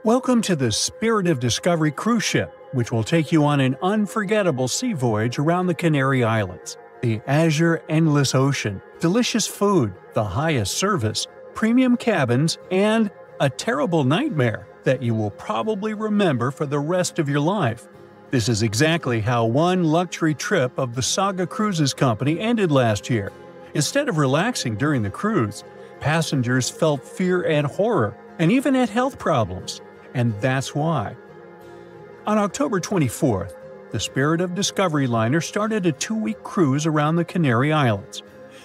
Welcome to the Spirit of Discovery cruise ship, which will take you on an unforgettable sea voyage around the Canary Islands. The azure endless ocean, delicious food, the highest service, premium cabins, and a terrible nightmare that you will probably remember for the rest of your life. This is exactly how one luxury trip of the Saga Cruises Company ended last year. Instead of relaxing during the cruise, passengers felt fear and horror, and even had health problems. And that's why. On October 24th, the Spirit of Discovery liner started a 2-week cruise around the Canary Islands.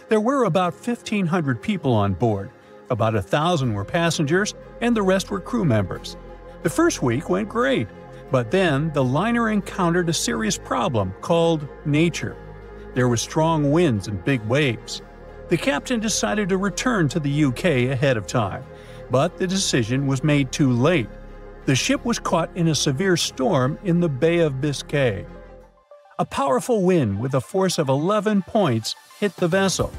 There were about 1,500 people on board, about 1,000 were passengers, and the rest were crew members. The first week went great, but then the liner encountered a serious problem called nature. There were strong winds and big waves. The captain decided to return to the UK ahead of time, but the decision was made too late. The ship was caught in a severe storm in the Bay of Biscay. A powerful wind with a force of 11 points hit the vessel.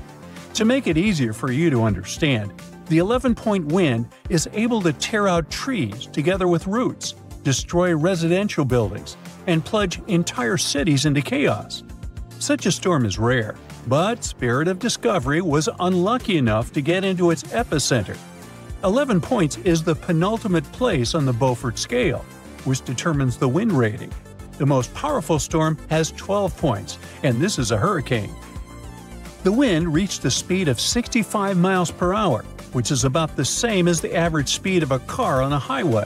To make it easier for you to understand, the 11-point wind is able to tear out trees together with roots, destroy residential buildings, and plunge entire cities into chaos. Such a storm is rare, but Spirit of Discovery was unlucky enough to get into its epicenter. 11 points is the penultimate place on the Beaufort scale, which determines the wind rating. The most powerful storm has 12 points, and this is a hurricane. The wind reached a speed of 65 miles per hour, which is about the same as the average speed of a car on a highway.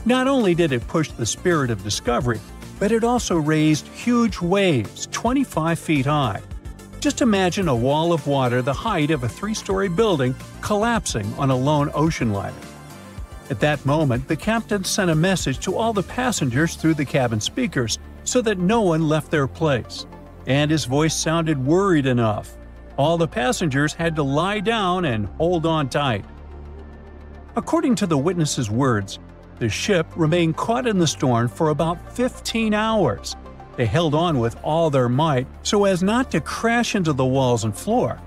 Not only did it push the Spirit of Discovery, but it also raised huge waves 25 feet high. Just imagine a wall of water the height of a 3-story building collapsing on a lone ocean liner. At that moment, the captain sent a message to all the passengers through the cabin speakers so that no one left their place. And his voice sounded worried enough. All the passengers had to lie down and hold on tight. According to the witnesses' words, the ship remained caught in the storm for about 15 hours. They held on with all their might so as not to crash into the walls and floor.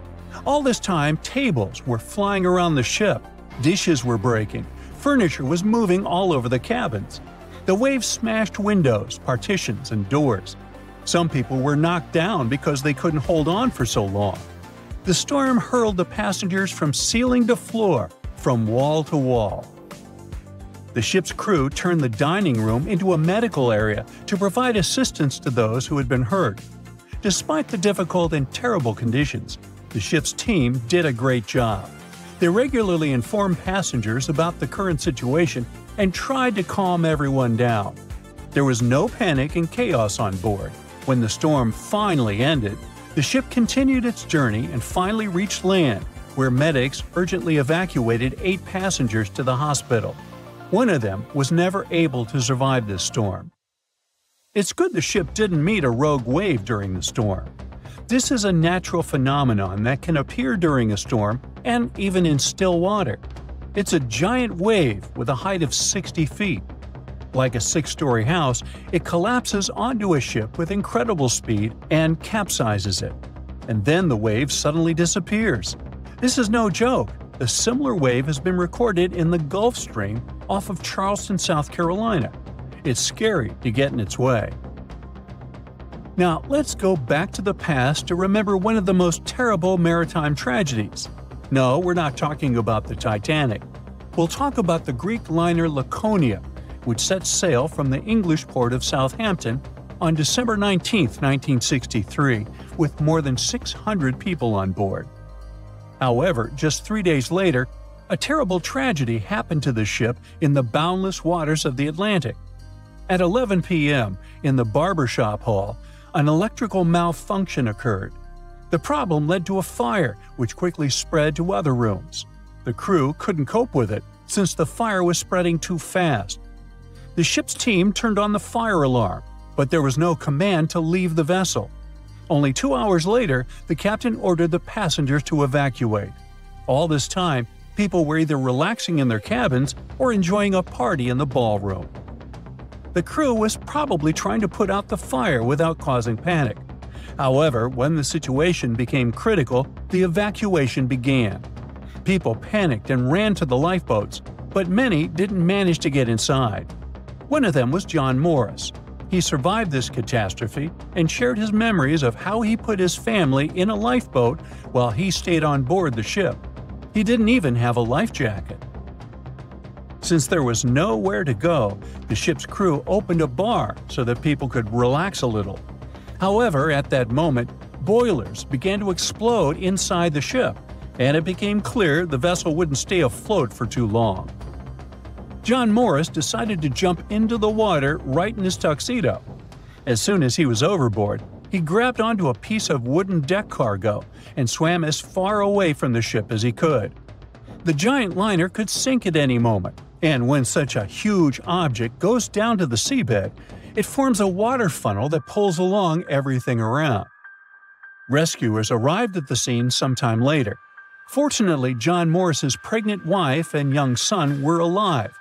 All this time, tables were flying around the ship, dishes were breaking, furniture was moving all over the cabins. The waves smashed windows, partitions, and doors. Some people were knocked down because they couldn't hold on for so long. The storm hurled the passengers from ceiling to floor, from wall to wall. The ship's crew turned the dining room into a medical area to provide assistance to those who had been hurt. Despite the difficult and terrible conditions, the ship's team did a great job. They regularly informed passengers about the current situation and tried to calm everyone down. There was no panic and chaos on board. When the storm finally ended, the ship continued its journey and finally reached land, where medics urgently evacuated 8 passengers to the hospital. One of them was never able to survive this storm. It's good the ship didn't meet a rogue wave during the storm. This is a natural phenomenon that can appear during a storm and even in still water. It's a giant wave with a height of 60 feet. Like a 6-story house, it collapses onto a ship with incredible speed and capsizes it. And then the wave suddenly disappears. This is no joke. A similar wave has been recorded in the Gulf Stream off of Charleston, South Carolina. It's scary to get in its way. Now, let's go back to the past to remember one of the most terrible maritime tragedies. No, we're not talking about the Titanic. We'll talk about the Greek liner Laconia, which set sail from the English port of Southampton on December 19, 1963, with more than 600 people on board. However, just 3 days later, a terrible tragedy happened to the ship in the boundless waters of the Atlantic. At 11 p.m., in the barbershop hall, an electrical malfunction occurred. The problem led to a fire, which quickly spread to other rooms. The crew couldn't cope with it, since the fire was spreading too fast. The ship's team turned on the fire alarm, but there was no command to leave the vessel. Only 2 hours later, the captain ordered the passengers to evacuate. All this time, people were either relaxing in their cabins or enjoying a party in the ballroom. The crew was probably trying to put out the fire without causing panic. However, when the situation became critical, the evacuation began. People panicked and ran to the lifeboats, but many didn't manage to get inside. One of them was John Morris. He survived this catastrophe and shared his memories of how he put his family in a lifeboat while he stayed on board the ship. He didn't even have a life jacket. Since there was nowhere to go, the ship's crew opened a bar so that people could relax a little. However, at that moment, boilers began to explode inside the ship, and it became clear the vessel wouldn't stay afloat for too long. John Morris decided to jump into the water right in his tuxedo. As soon as he was overboard, he grabbed onto a piece of wooden deck cargo and swam as far away from the ship as he could. The giant liner could sink at any moment, and when such a huge object goes down to the seabed, it forms a water funnel that pulls along everything around. Rescuers arrived at the scene sometime later. Fortunately, John Morris's pregnant wife and young son were alive,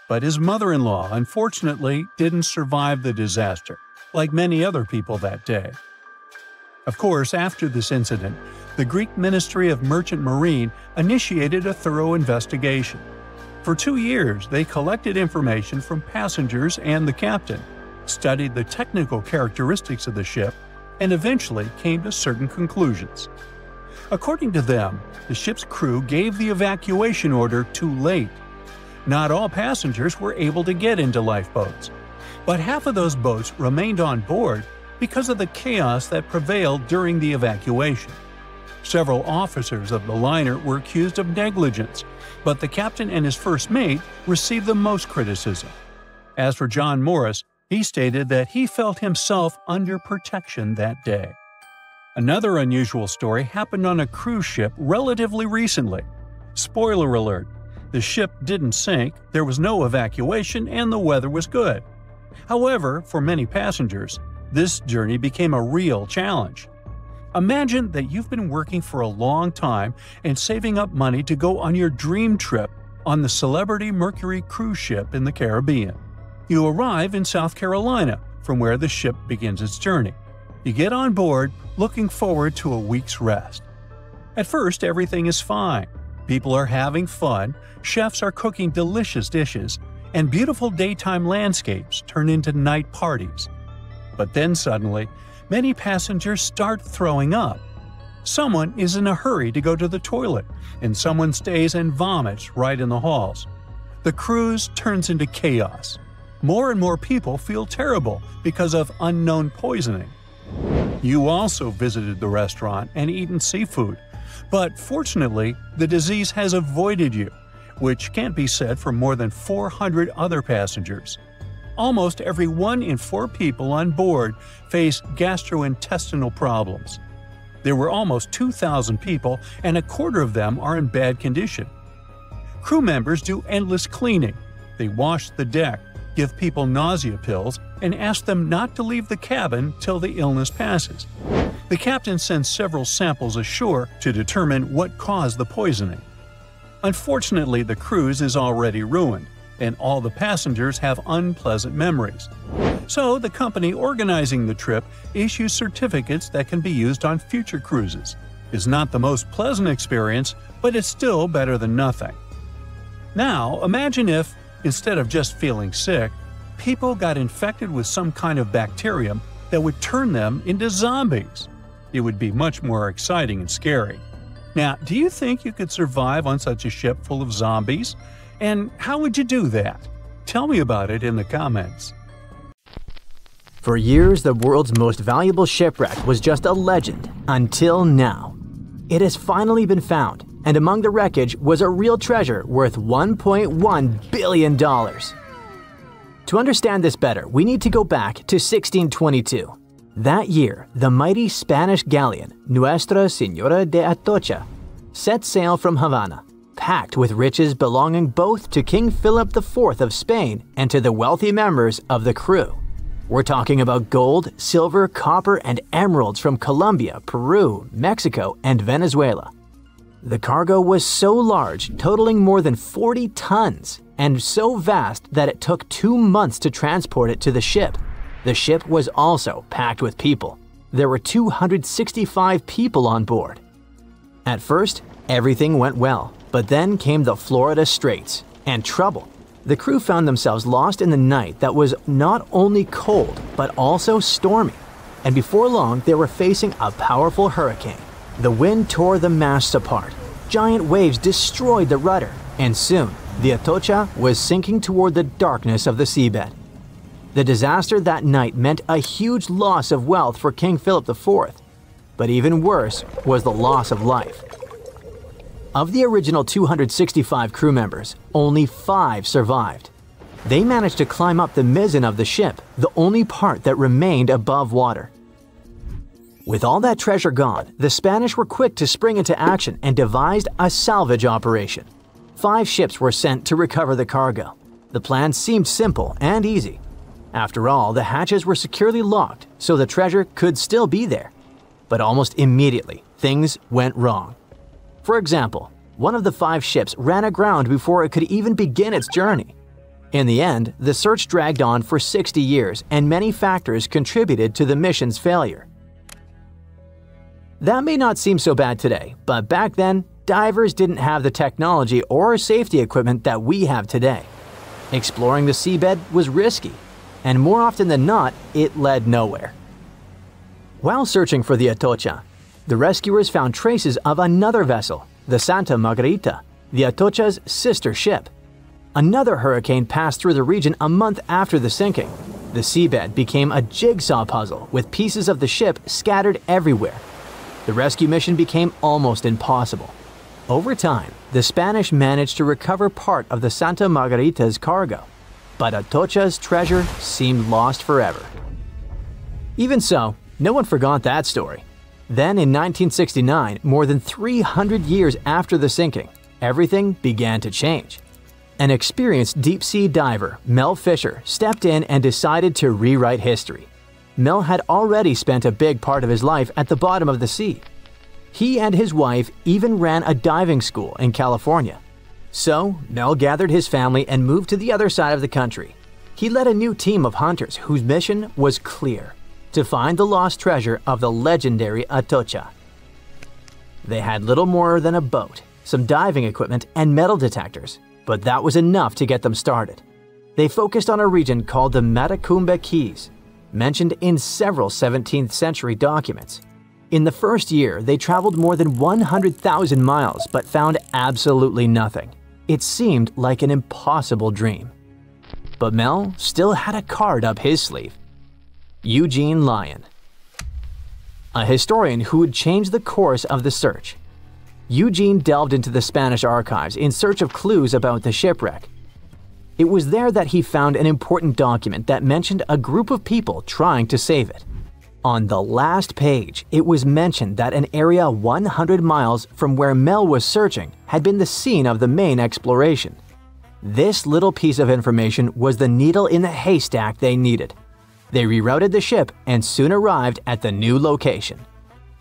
but his mother-in-law unfortunately didn't survive the disaster, like many other people that day. Of course, after this incident, the Greek Ministry of Merchant Marine initiated a thorough investigation. For 2 years, they collected information from passengers and the captain, studied the technical characteristics of the ship, and eventually came to certain conclusions. According to them, the ship's crew gave the evacuation order too late. Not all passengers were able to get into lifeboats, but half of those boats remained on board because of the chaos that prevailed during the evacuation. Several officers of the liner were accused of negligence, but the captain and his first mate received the most criticism. As for John Morris, he stated that he felt himself under protection that day. Another unusual story happened on a cruise ship relatively recently. Spoiler alert, the ship didn't sink, there was no evacuation, and the weather was good. However, for many passengers, this journey became a real challenge. Imagine that you've been working for a long time and saving up money to go on your dream trip on the Celebrity Mercury cruise ship in the Caribbean. You arrive in South Carolina, from where the ship begins its journey. You get on board, looking forward to a week's rest. At first, everything is fine. People are having fun, chefs are cooking delicious dishes, and beautiful daytime landscapes turn into night parties. But then suddenly, many passengers start throwing up. Someone is in a hurry to go to the toilet, and someone stays and vomits right in the halls. The cruise turns into chaos. More and more people feel terrible because of unknown poisoning. You also visited the restaurant and eaten seafood, but fortunately, the disease has avoided you, which can't be said for more than 400 other passengers. Almost every 1 in 4 people on board face gastrointestinal problems. There were almost 2,000 people, and a quarter of them are in bad condition. Crew members do endless cleaning. They wash the deck, give people nausea pills, and ask them not to leave the cabin till the illness passes. The captain sends several samples ashore to determine what caused the poisoning. Unfortunately, the cruise is already ruined, and all the passengers have unpleasant memories. So the company organizing the trip issues certificates that can be used on future cruises. It's not the most pleasant experience, but it's still better than nothing. Now, imagine if, instead of just feeling sick, people got infected with some kind of bacterium that would turn them into zombies. It would be much more exciting and scary. Now, do you think you could survive on such a ship full of zombies? And how would you do that? Tell me about it in the comments. For years, the world's most valuable shipwreck was just a legend, until now. It has finally been found, and among the wreckage was a real treasure worth $1.1 billion. To understand this better, we need to go back to 1622. That year, the mighty Spanish galleon Nuestra Señora de Atocha set sail from Havana, packed with riches belonging both to King Philip IV of Spain and to the wealthy members of the crew. We're talking about gold, silver, copper, and emeralds from Colombia, Peru, Mexico, and Venezuela. The cargo was so large, totaling more than 40 tons, and so vast that it took 2 months to transport it to the ship. The ship was also packed with people. There were 265 people on board. At first, everything went well, but then came the Florida Straits, and trouble. The crew found themselves lost in the night that was not only cold, but also stormy. And before long, they were facing a powerful hurricane. The wind tore the masts apart. Giant waves destroyed the rudder, and soon, the Atocha was sinking toward the darkness of the seabed. The disaster that night meant a huge loss of wealth for King Philip IV, but even worse was the loss of life. Of the original 265 crew members, only 5 survived. They managed to climb up the mizzen of the ship, the only part that remained above water. With all that treasure gone, the Spanish were quick to spring into action and devised a salvage operation. 5 ships were sent to recover the cargo. The plan seemed simple and easy. After all, the hatches were securely locked, so the treasure could still be there. But almost immediately, things went wrong. For example, one of the 5 ships ran aground before it could even begin its journey. In the end, the search dragged on for 60 years, and many factors contributed to the mission's failure. That may not seem so bad today, but back then, divers didn't have the technology or safety equipment that we have today. Exploring the seabed was risky, and more often than not, it led nowhere. While searching for the Atocha, the rescuers found traces of another vessel, the Santa Margarita, the Atocha's sister ship. Another hurricane passed through the region a month after the sinking. The seabed became a jigsaw puzzle with pieces of the ship scattered everywhere. The rescue mission became almost impossible. Over time, the Spanish managed to recover part of the Santa Margarita's cargo, but Atocha's treasure seemed lost forever. Even so, no one forgot that story. Then in 1969, more than 300 years after the sinking, everything began to change. An experienced deep-sea diver, Mel Fisher, stepped in and decided to rewrite history. Mel had already spent a big part of his life at the bottom of the sea. He and his wife even ran a diving school in California. So, Mel gathered his family and moved to the other side of the country. He led a new team of hunters whose mission was clear: to find the lost treasure of the legendary Atocha. They had little more than a boat, some diving equipment, and metal detectors, but that was enough to get them started. They focused on a region called the Matacumbe Keys, mentioned in several 17th century documents. In the first year, they traveled more than 100,000 miles but found absolutely nothing. It seemed like an impossible dream. But Mel still had a card up his sleeve: Eugene Lyon, a historian who would change the course of the search. Eugene delved into the Spanish archives in search of clues about the shipwreck. It was there that he found an important document that mentioned a group of people trying to save it. On the last page, it was mentioned that an area 100 miles from where Mel was searching had been the scene of the main exploration. This little piece of information was the needle in the haystack they needed. They rerouted the ship and soon arrived at the new location.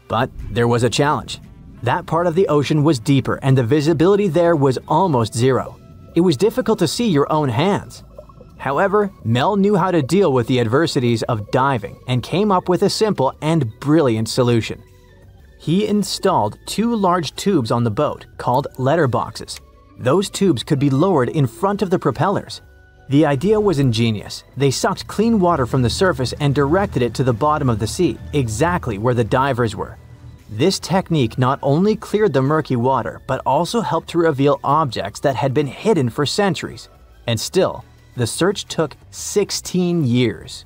But there was a challenge. That part of the ocean was deeper and the visibility there was almost zero. It was difficult to see your own hands. However, Mel knew how to deal with the adversities of diving and came up with a simple and brilliant solution. He installed 2 large tubes on the boat called letterboxes. Those tubes could be lowered in front of the propellers. The idea was ingenious. They sucked clean water from the surface and directed it to the bottom of the sea, exactly where the divers were. This technique not only cleared the murky water, but also helped to reveal objects that had been hidden for centuries. And still, the search took 16 years.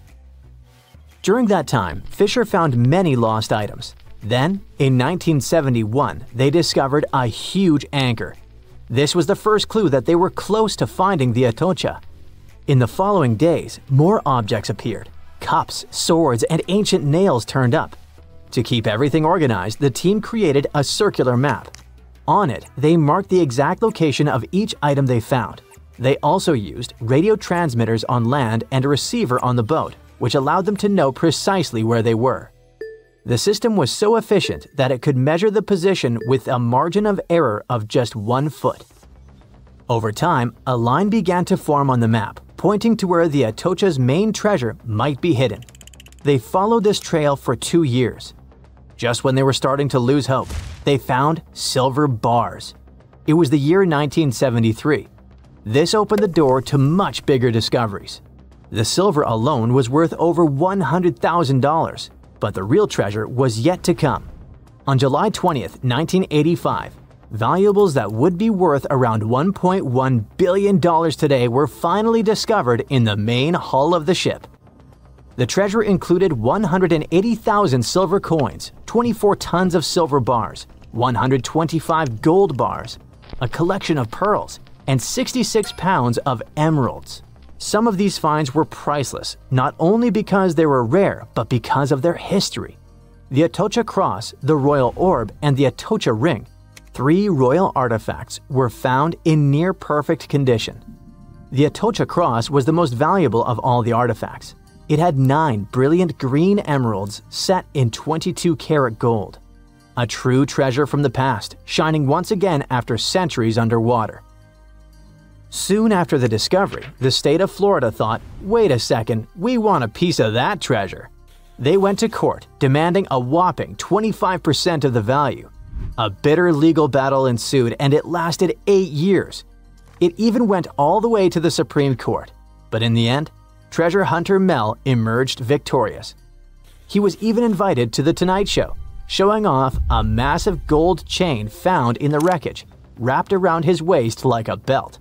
During that time, Fisher found many lost items. Then, in 1971, they discovered a huge anchor. This was the first clue that they were close to finding the Atocha. In the following days, more objects appeared. Cups, swords, and ancient nails turned up. To keep everything organized, the team created a circular map. On it, they marked the exact location of each item they found. They also used radio transmitters on land and a receiver on the boat, which allowed them to know precisely where they were. The system was so efficient that it could measure the position with a margin of error of just 1 foot. Over time, a line began to form on the map, pointing to where the Atocha's main treasure might be hidden. They followed this trail for 2 years. Just when they were starting to lose hope, they found silver bars. It was the year 1973. This opened the door to much bigger discoveries. The silver alone was worth over $100,000, but the real treasure was yet to come. On July 20, 1985, valuables that would be worth around $1.1 billion today were finally discovered in the main hull of the ship. The treasure included 180,000 silver coins, 24 tons of silver bars, 125 gold bars, a collection of pearls, and 66 pounds of emeralds. Some of these finds were priceless, not only because they were rare, but because of their history. The Atocha Cross, the Royal Orb, and the Atocha Ring, 3 royal artifacts, were found in near-perfect condition. The Atocha Cross was the most valuable of all the artifacts. It had 9 brilliant green emeralds set in 22-karat gold. A true treasure from the past, shining once again after centuries underwater. Soon after the discovery, the state of Florida thought, wait a second, we want a piece of that treasure. They went to court, demanding a whopping 25% of the value. A bitter legal battle ensued, and it lasted 8 years. It even went all the way to the Supreme Court. But in the end, treasure hunter Mel emerged victorious. He was even invited to The Tonight Show, showing off a massive gold chain found in the wreckage, wrapped around his waist like a belt.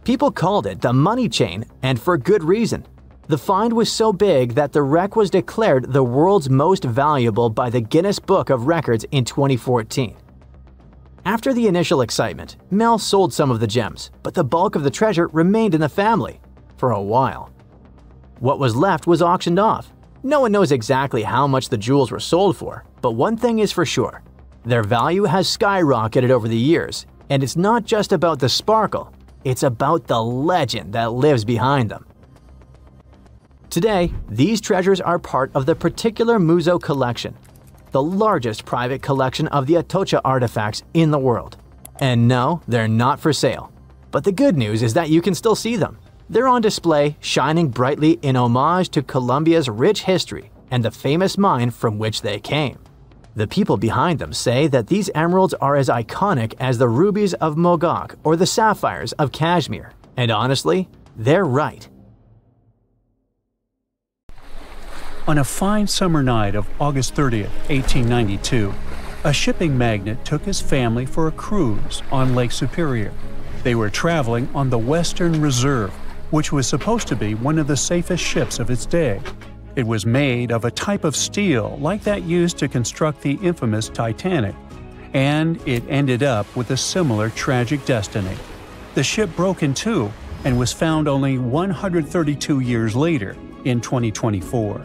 People called it the money chain, and for good reason. The find was so big that the wreck was declared the world's most valuable by the Guinness Book of Records in 2014. After the initial excitement, Mel sold some of the gems, but the bulk of the treasure remained in the family for a while. What was left was auctioned off. No one knows exactly how much the jewels were sold for, but one thing is for sure. Their value has skyrocketed over the years, and it's not just about the sparkle, it's about the legend that lives behind them. Today, these treasures are part of the particular Muzo collection, the largest private collection of the Atocha artifacts in the world. And no, they're not for sale. But the good news is that you can still see them. They're on display, shining brightly in homage to Colombia's rich history and the famous mine from which they came. The people behind them say that these emeralds are as iconic as the rubies of Mogok or the sapphires of Kashmir. And honestly, they're right. On a fine summer night of August 30, 1892, a shipping magnate took his family for a cruise on Lake Superior. They were traveling on the Western Reserve, which was supposed to be one of the safest ships of its day. It was made of a type of steel like that used to construct the infamous Titanic, and it ended up with a similar tragic destiny. The ship broke in two and was found only 132 years later, in 2024.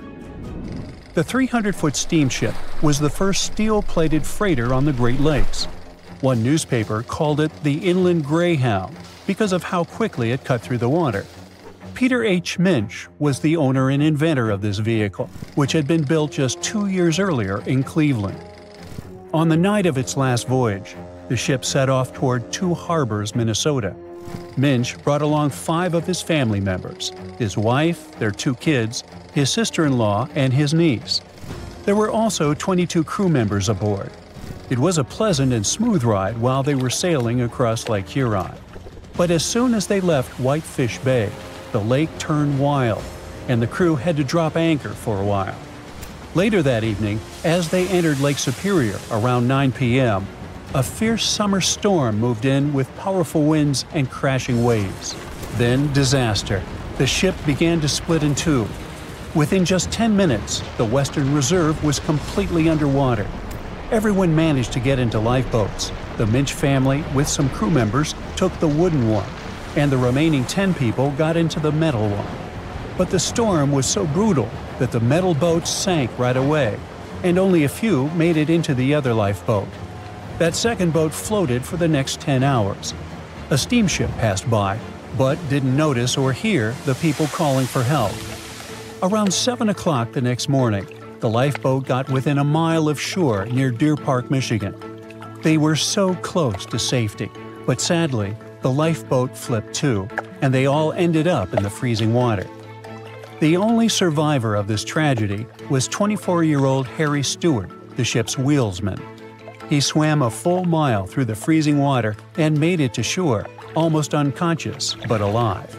The 300-foot steamship was the first steel-plated freighter on the Great Lakes. One newspaper called it the Inland Greyhound because of how quickly it cut through the water. Peter H. Minch was the owner and inventor of this vehicle, which had been built just 2 years earlier in Cleveland. On the night of its last voyage, the ship set off toward Two Harbors, Minnesota. Minch brought along 5 of his family members: his wife, their 2 kids, his sister-in-law, and his niece. There were also 22 crew members aboard. It was a pleasant and smooth ride while they were sailing across Lake Huron. But as soon as they left Whitefish Bay, the lake turned wild, and the crew had to drop anchor for a while. Later that evening, as they entered Lake Superior around 9 p.m., a fierce summer storm moved in with powerful winds and crashing waves. Then disaster. The ship began to split in two. Within just 10 minutes, the Western Reserve was completely underwater. Everyone managed to get into lifeboats. The Minch family, with some crew members, took the wooden one, and the remaining 10 people got into the metal one. But the storm was so brutal that the metal boats sank right away, and only a few made it into the other lifeboat. That second boat floated for the next 10 hours. A steamship passed by, but didn't notice or hear the people calling for help. Around 7 o'clock the next morning, the lifeboat got within a mile of shore near Deer Park, Michigan. They were so close to safety, but sadly, the lifeboat flipped too, and they all ended up in the freezing water. The only survivor of this tragedy was 24-year-old Harry Stewart, the ship's wheelsman. He swam a full mile through the freezing water and made it to shore, almost unconscious but alive.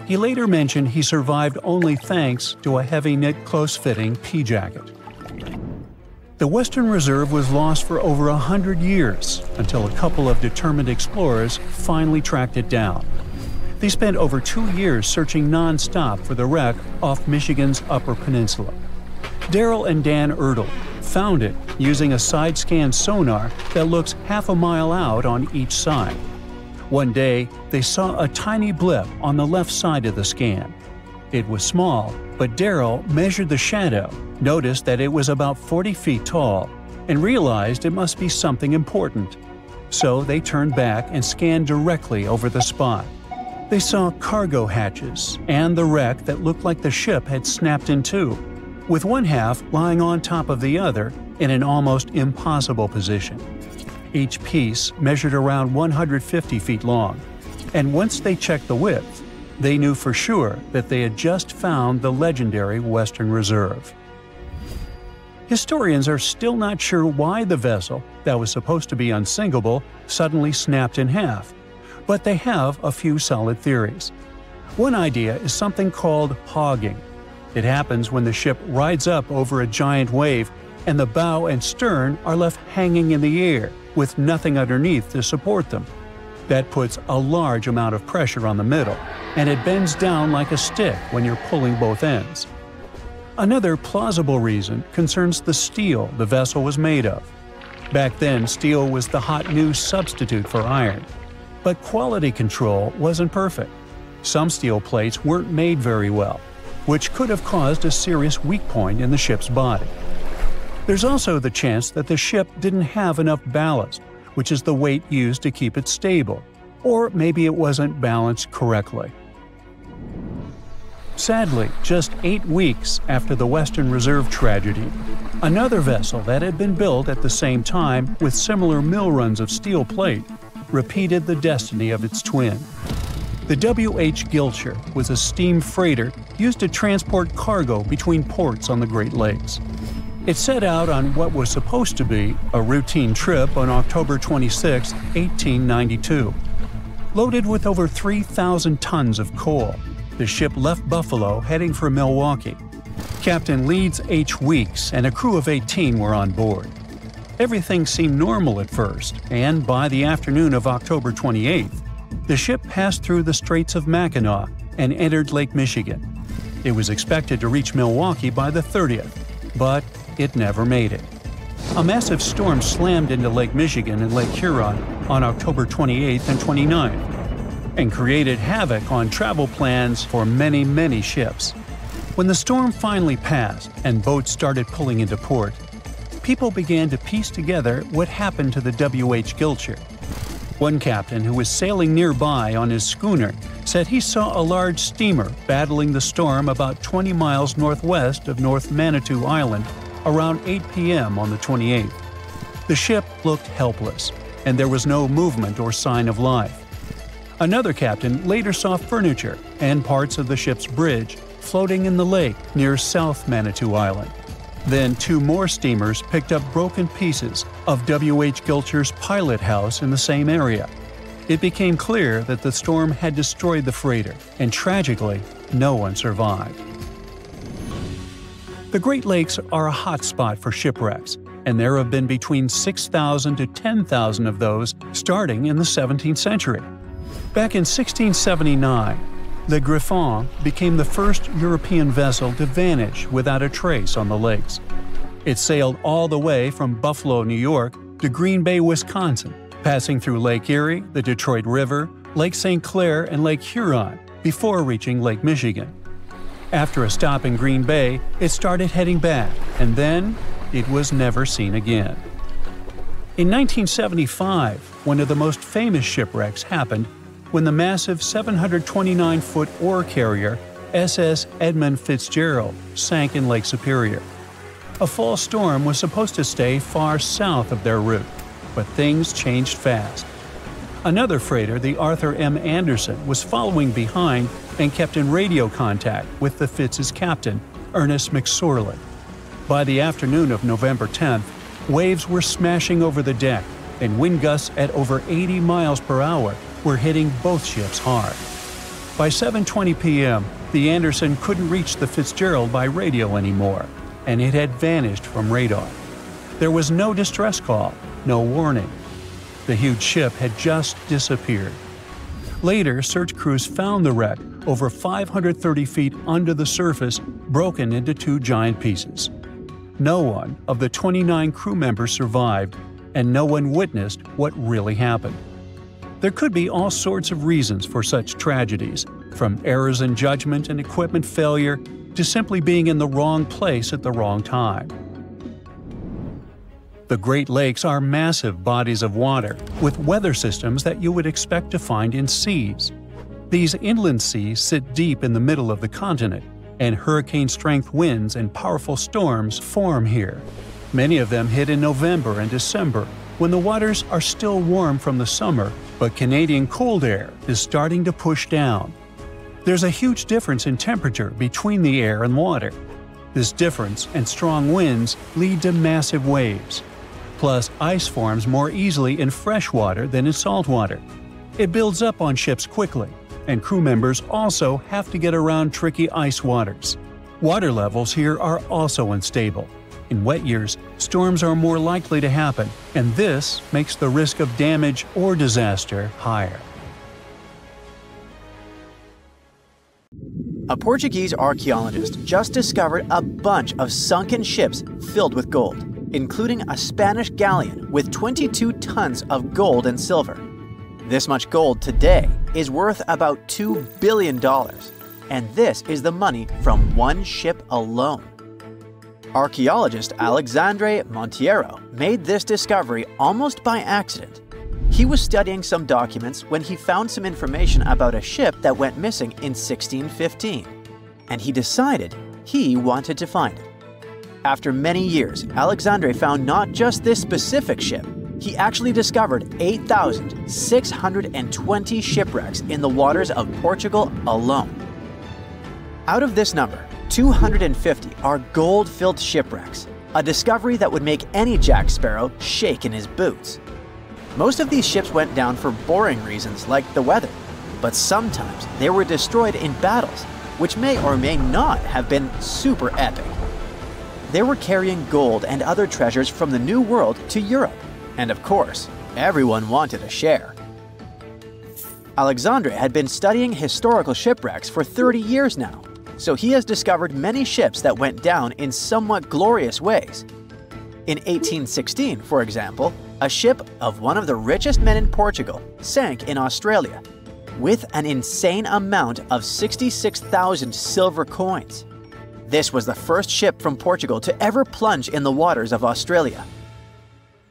He later mentioned he survived only thanks to a heavy-knit, close-fitting pea jacket. The Western Reserve was lost for over 100 years until a couple of determined explorers finally tracked it down. They spent over 2 years searching non-stop for the wreck off Michigan's Upper Peninsula. Daryl and Dan Ertl found it using a side-scan sonar that looks half a mile out on each side. One day, they saw a tiny blip on the left side of the scan. It was small, but Daryl measured the shadow, noticed that it was about 40 feet tall, and realized it must be something important. So they turned back and scanned directly over the spot. They saw cargo hatches and the wreck that looked like the ship had snapped in two, with one half lying on top of the other in an almost impossible position. Each piece measured around 150 feet long, and once they checked the width, they knew for sure that they had just found the legendary Western Reserve. Historians are still not sure why the vessel, that was supposed to be unsinkable, suddenly snapped in half, but they have a few solid theories. One idea is something called hogging. It happens when the ship rides up over a giant wave and the bow and stern are left hanging in the air, with nothing underneath to support them. That puts a large amount of pressure on the middle, and it bends down like a stick when you're pulling both ends. Another plausible reason concerns the steel the vessel was made of. Back then, steel was the hot new substitute for iron. But quality control wasn't perfect. Some steel plates weren't made very well, which could have caused a serious weak point in the ship's body. There's also the chance that the ship didn't have enough ballast, which is the weight used to keep it stable, or maybe it wasn't balanced correctly. Sadly, just 8 weeks after the Western Reserve tragedy, another vessel that had been built at the same time with similar mill runs of steel plate repeated the destiny of its twin. The W.H. Gilcher was a steam freighter used to transport cargo between ports on the Great Lakes. It set out on what was supposed to be a routine trip on October 26, 1892. Loaded with over 3,000 tons of coal, the ship left Buffalo heading for Milwaukee. Captain Leeds H. Weeks and a crew of 18 were on board. Everything seemed normal at first, and by the afternoon of October 28th, the ship passed through the Straits of Mackinac and entered Lake Michigan. It was expected to reach Milwaukee by the 30th, but it never made it. A massive storm slammed into Lake Michigan and Lake Huron on October 28th and 29th, and created havoc on travel plans for many ships. When the storm finally passed and boats started pulling into port, people began to piece together what happened to the W.H. Gilcher. One captain who was sailing nearby on his schooner said he saw a large steamer battling the storm about 20 miles northwest of North Manitou Island around 8 p.m. on the 28th. The ship looked helpless, and there was no movement or sign of life. Another captain later saw furniture and parts of the ship's bridge floating in the lake near South Manitou Island. Then 2 more steamers picked up broken pieces of W.H. Gilcher's pilot house in the same area. It became clear that the storm had destroyed the freighter, and tragically, no one survived. The Great Lakes are a hot spot for shipwrecks, and there have been between 6,000 to 10,000 of those starting in the 17th century. Back in 1679, the Griffon became the first European vessel to vanish without a trace on the lakes. It sailed all the way from Buffalo, New York, to Green Bay, Wisconsin, passing through Lake Erie, the Detroit River, Lake St. Clair, and Lake Huron before reaching Lake Michigan. After a stop in Green Bay, it started heading back, and then it was never seen again. In 1975, one of the most famous shipwrecks happened when the massive 729-foot ore carrier SS Edmund Fitzgerald sank in Lake Superior. A fall storm was supposed to stay far south of their route, but things changed fast. Another freighter, the Arthur M. Anderson, was following behind and kept in radio contact with the Fitz's captain, Ernest McSorley. By the afternoon of November 10th, waves were smashing over the deck, and wind gusts at over 80 miles per hour were hitting both ships hard. By 7:20 p.m., the Anderson couldn't reach the Fitzgerald by radio anymore, and it had vanished from radar. There was no distress call, no warning. The huge ship had just disappeared. Later, search crews found the wreck over 530 feet under the surface, broken into two giant pieces. No one of the 29 crew members survived, and no one witnessed what really happened. There could be all sorts of reasons for such tragedies, from errors in judgment and equipment failure to simply being in the wrong place at the wrong time. The Great Lakes are massive bodies of water, with weather systems that you would expect to find in seas. These inland seas sit deep in the middle of the continent, and hurricane-strength winds and powerful storms form here. Many of them hit in November and December, when the waters are still warm from the summer, but Canadian cold air is starting to push down. There's a huge difference in temperature between the air and water. This difference and strong winds lead to massive waves. Plus, ice forms more easily in fresh water than in salt water. It builds up on ships quickly, and crew members also have to get around tricky ice waters. Water levels here are also unstable. In wet years, storms are more likely to happen, and this makes the risk of damage or disaster higher. A Portuguese archaeologist just discovered a bunch of sunken ships filled with gold, including a Spanish galleon with 22 tons of gold and silver. This much gold today is worth about $2 billion, and this is the money from one ship alone. Archaeologist Alexandre Monteiro made this discovery almost by accident. He was studying some documents when he found some information about a ship that went missing in 1615, and he decided he wanted to find it. After many years, Alexandre found not just this specific ship, he actually discovered 8,620 shipwrecks in the waters of Portugal alone. Out of this number, 250 are gold-filled shipwrecks, a discovery that would make any Jack Sparrow shake in his boots. Most of these ships went down for boring reasons like the weather, but sometimes they were destroyed in battles, which may or may not have been super epic. They were carrying gold and other treasures from the New World to Europe, and of course, everyone wanted a share. Alexandre had been studying historical shipwrecks for 30 years now, so he has discovered many ships that went down in somewhat glorious ways. In 1816, for example, a ship of one of the richest men in Portugal sank in Australia, with an insane amount of 66,000 silver coins. This was the first ship from Portugal to ever plunge in the waters of Australia.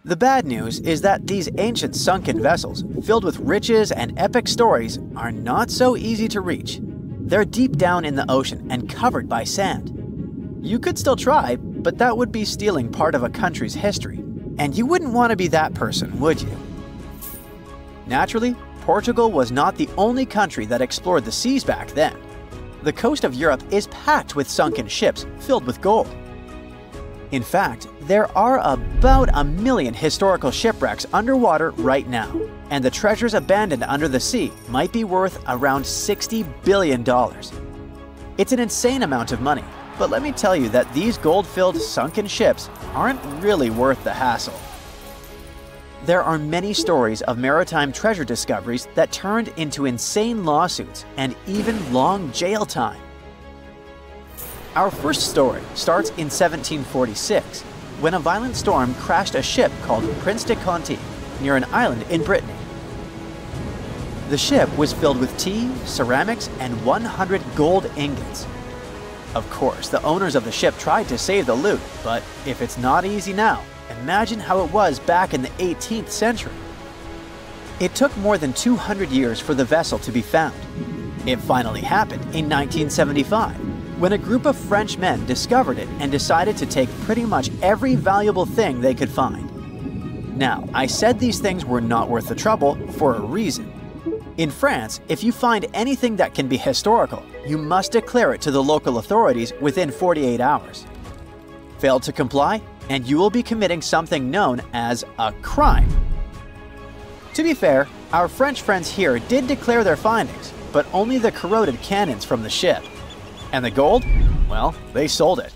The bad news is that these ancient sunken vessels, filled with riches and epic stories, are not so easy to reach. They're deep down in the ocean and covered by sand. You could still try, but that would be stealing part of a country's history, and you wouldn't want to be that person, would you? Naturally, Portugal was not the only country that explored the seas back then. The coast of Europe is packed with sunken ships filled with gold. In fact, there are about 1 million historical shipwrecks underwater right now, and the treasures abandoned under the sea might be worth around $60 billion. It's an insane amount of money, but let me tell you that these gold-filled sunken ships aren't really worth the hassle. There are many stories of maritime treasure discoveries that turned into insane lawsuits and even long jail time. Our first story starts in 1746, when a violent storm crashed a ship called Prince de Conti near an island in Brittany. The ship was filled with tea, ceramics, and 100 gold ingots. Of course, the owners of the ship tried to save the loot, but if it's not easy now, imagine how it was back in the 18th century. It took more than 200 years for the vessel to be found. It finally happened in 1975, when a group of French men discovered it and decided to take pretty much every valuable thing they could find. Now, I said these things were not worth the trouble for a reason. In France, if you find anything that can be historical, you must declare it to the local authorities within 48 hours. Fail to comply, and you will be committing something known as a crime. To be fair, Our French friends here did declare their findings, but only the corroded cannons from the ship. And the gold? Well, they sold it.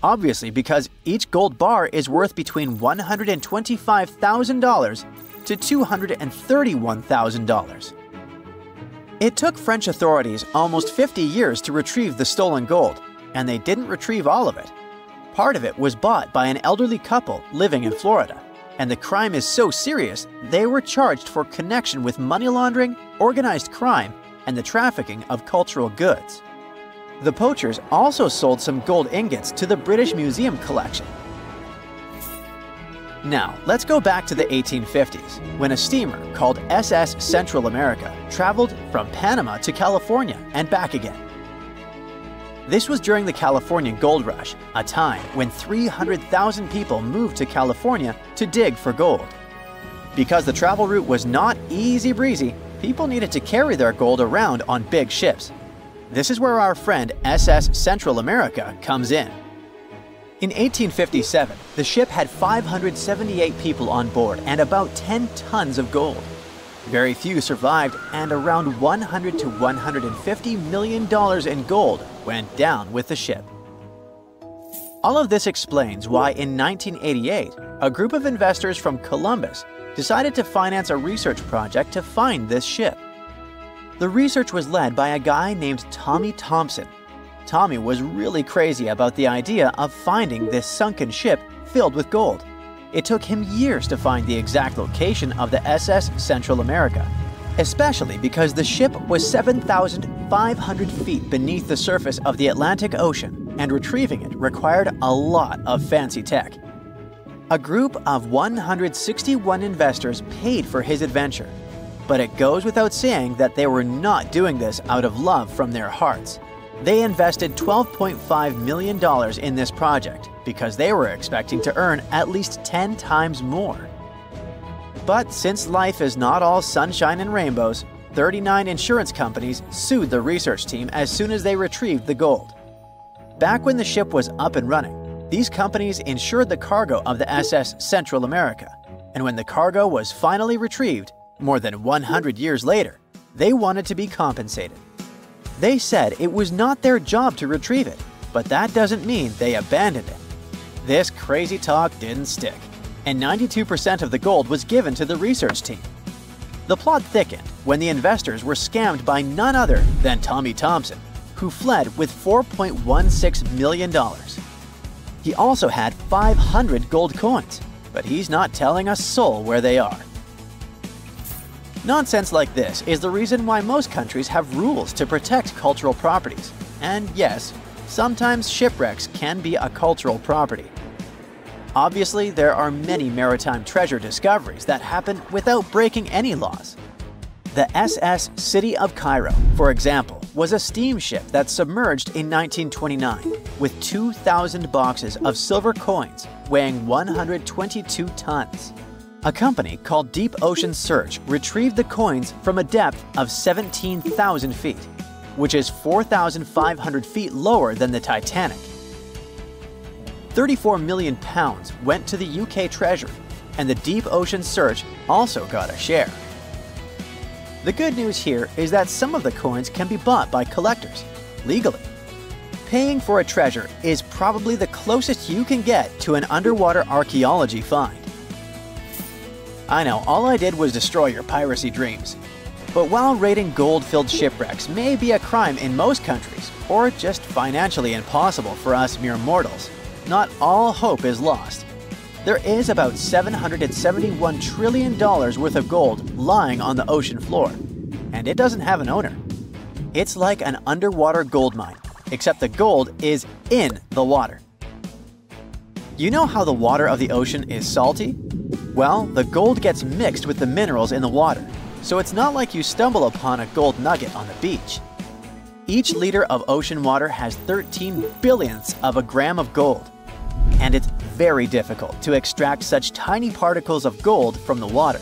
Obviously, because each gold bar is worth between $125,000 to $231,000. It took French authorities almost 50 years to retrieve the stolen gold, and they didn't retrieve all of it. Part of it was bought by an elderly couple living in Florida, and the crime is so serious they were charged for connection with money laundering, organized crime, and the trafficking of cultural goods. The poachers also sold some gold ingots to the British Museum collection. Now, let's go back to the 1850s, when a steamer called SS Central America traveled from Panama to California and back again. This was during the Californian Gold Rush, a time when 300,000 people moved to California to dig for gold. Because the travel route was not easy breezy, people needed to carry their gold around on big ships. This is where our friend SS Central America comes in. In 1857, the ship had 578 people on board and about 10 tons of gold. Very few survived, and around $100 to $150 million in gold went down with the ship. All of this explains why in 1988, a group of investors from Columbus decided to finance a research project to find this ship. The research was led by a guy named Tommy Thompson. Tommy was really crazy about the idea of finding this sunken ship filled with gold. It took him years to find the exact location of the SS Central America, especially because the ship was 7,500 feet beneath the surface of the Atlantic Ocean, and retrieving it required a lot of fancy tech. A group of 161 investors paid for his adventure, but it goes without saying that they were not doing this out of love from their hearts. They invested $12.5 million in this project because they were expecting to earn at least 10 times more. But since life is not all sunshine and rainbows, 39 insurance companies sued the research team as soon as they retrieved the gold. Back when the ship was up and running, these companies insured the cargo of the SS Central America, and when the cargo was finally retrieved, more than 100 years later, they wanted to be compensated. They said it was not their job to retrieve it, but that doesn't mean they abandoned it. This crazy talk didn't stick, and 92% of the gold was given to the research team. The plot thickened when the investors were scammed by none other than Tommy Thompson, who fled with $4.16 million. He also had 500 gold coins, but he's not telling a soul where they are. Nonsense like this is the reason why most countries have rules to protect cultural properties. And yes, sometimes shipwrecks can be a cultural property. Obviously, there are many maritime treasure discoveries that happen without breaking any laws. The SS City of Cairo, for example, was a steamship that submerged in 1929 with 2,000 boxes of silver coins weighing 122 tons. A company called Deep Ocean Search retrieved the coins from a depth of 17,000 feet, which is 4,500 feet lower than the Titanic. 34 million pounds went to the UK Treasury, and the Deep Ocean Search also got a share. The good news here is that some of the coins can be bought by collectors, legally. Paying for a treasure is probably the closest you can get to an underwater archaeology find. I know, all I did was destroy your piracy dreams. But while raiding gold-filled shipwrecks may be a crime in most countries, or just financially impossible for us mere mortals, not all hope is lost. There is about $771 trillion worth of gold lying on the ocean floor, and it doesn't have an owner. It's like an underwater gold mine, except the gold is in the water. You know how the water of the ocean is salty? Well, the gold gets mixed with the minerals in the water, so it's not like you stumble upon a gold nugget on the beach. Each liter of ocean water has 13 billionths of a gram of gold, and it's very difficult to extract such tiny particles of gold from the water.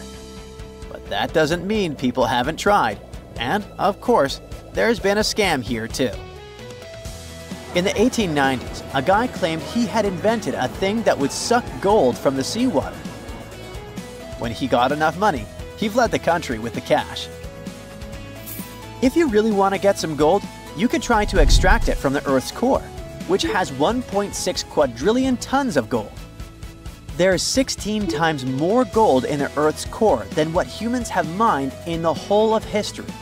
But that doesn't mean people haven't tried, and, of course, there's been a scam here too. In the 1890s, a guy claimed he had invented a thing that would suck gold from the seawater. When he got enough money, he fled the country with the cash. If you really want to get some gold, you could try to extract it from the Earth's core, which has 1.6 quadrillion tons of gold. There's 16 times more gold in the Earth's core than what humans have mined in the whole of history.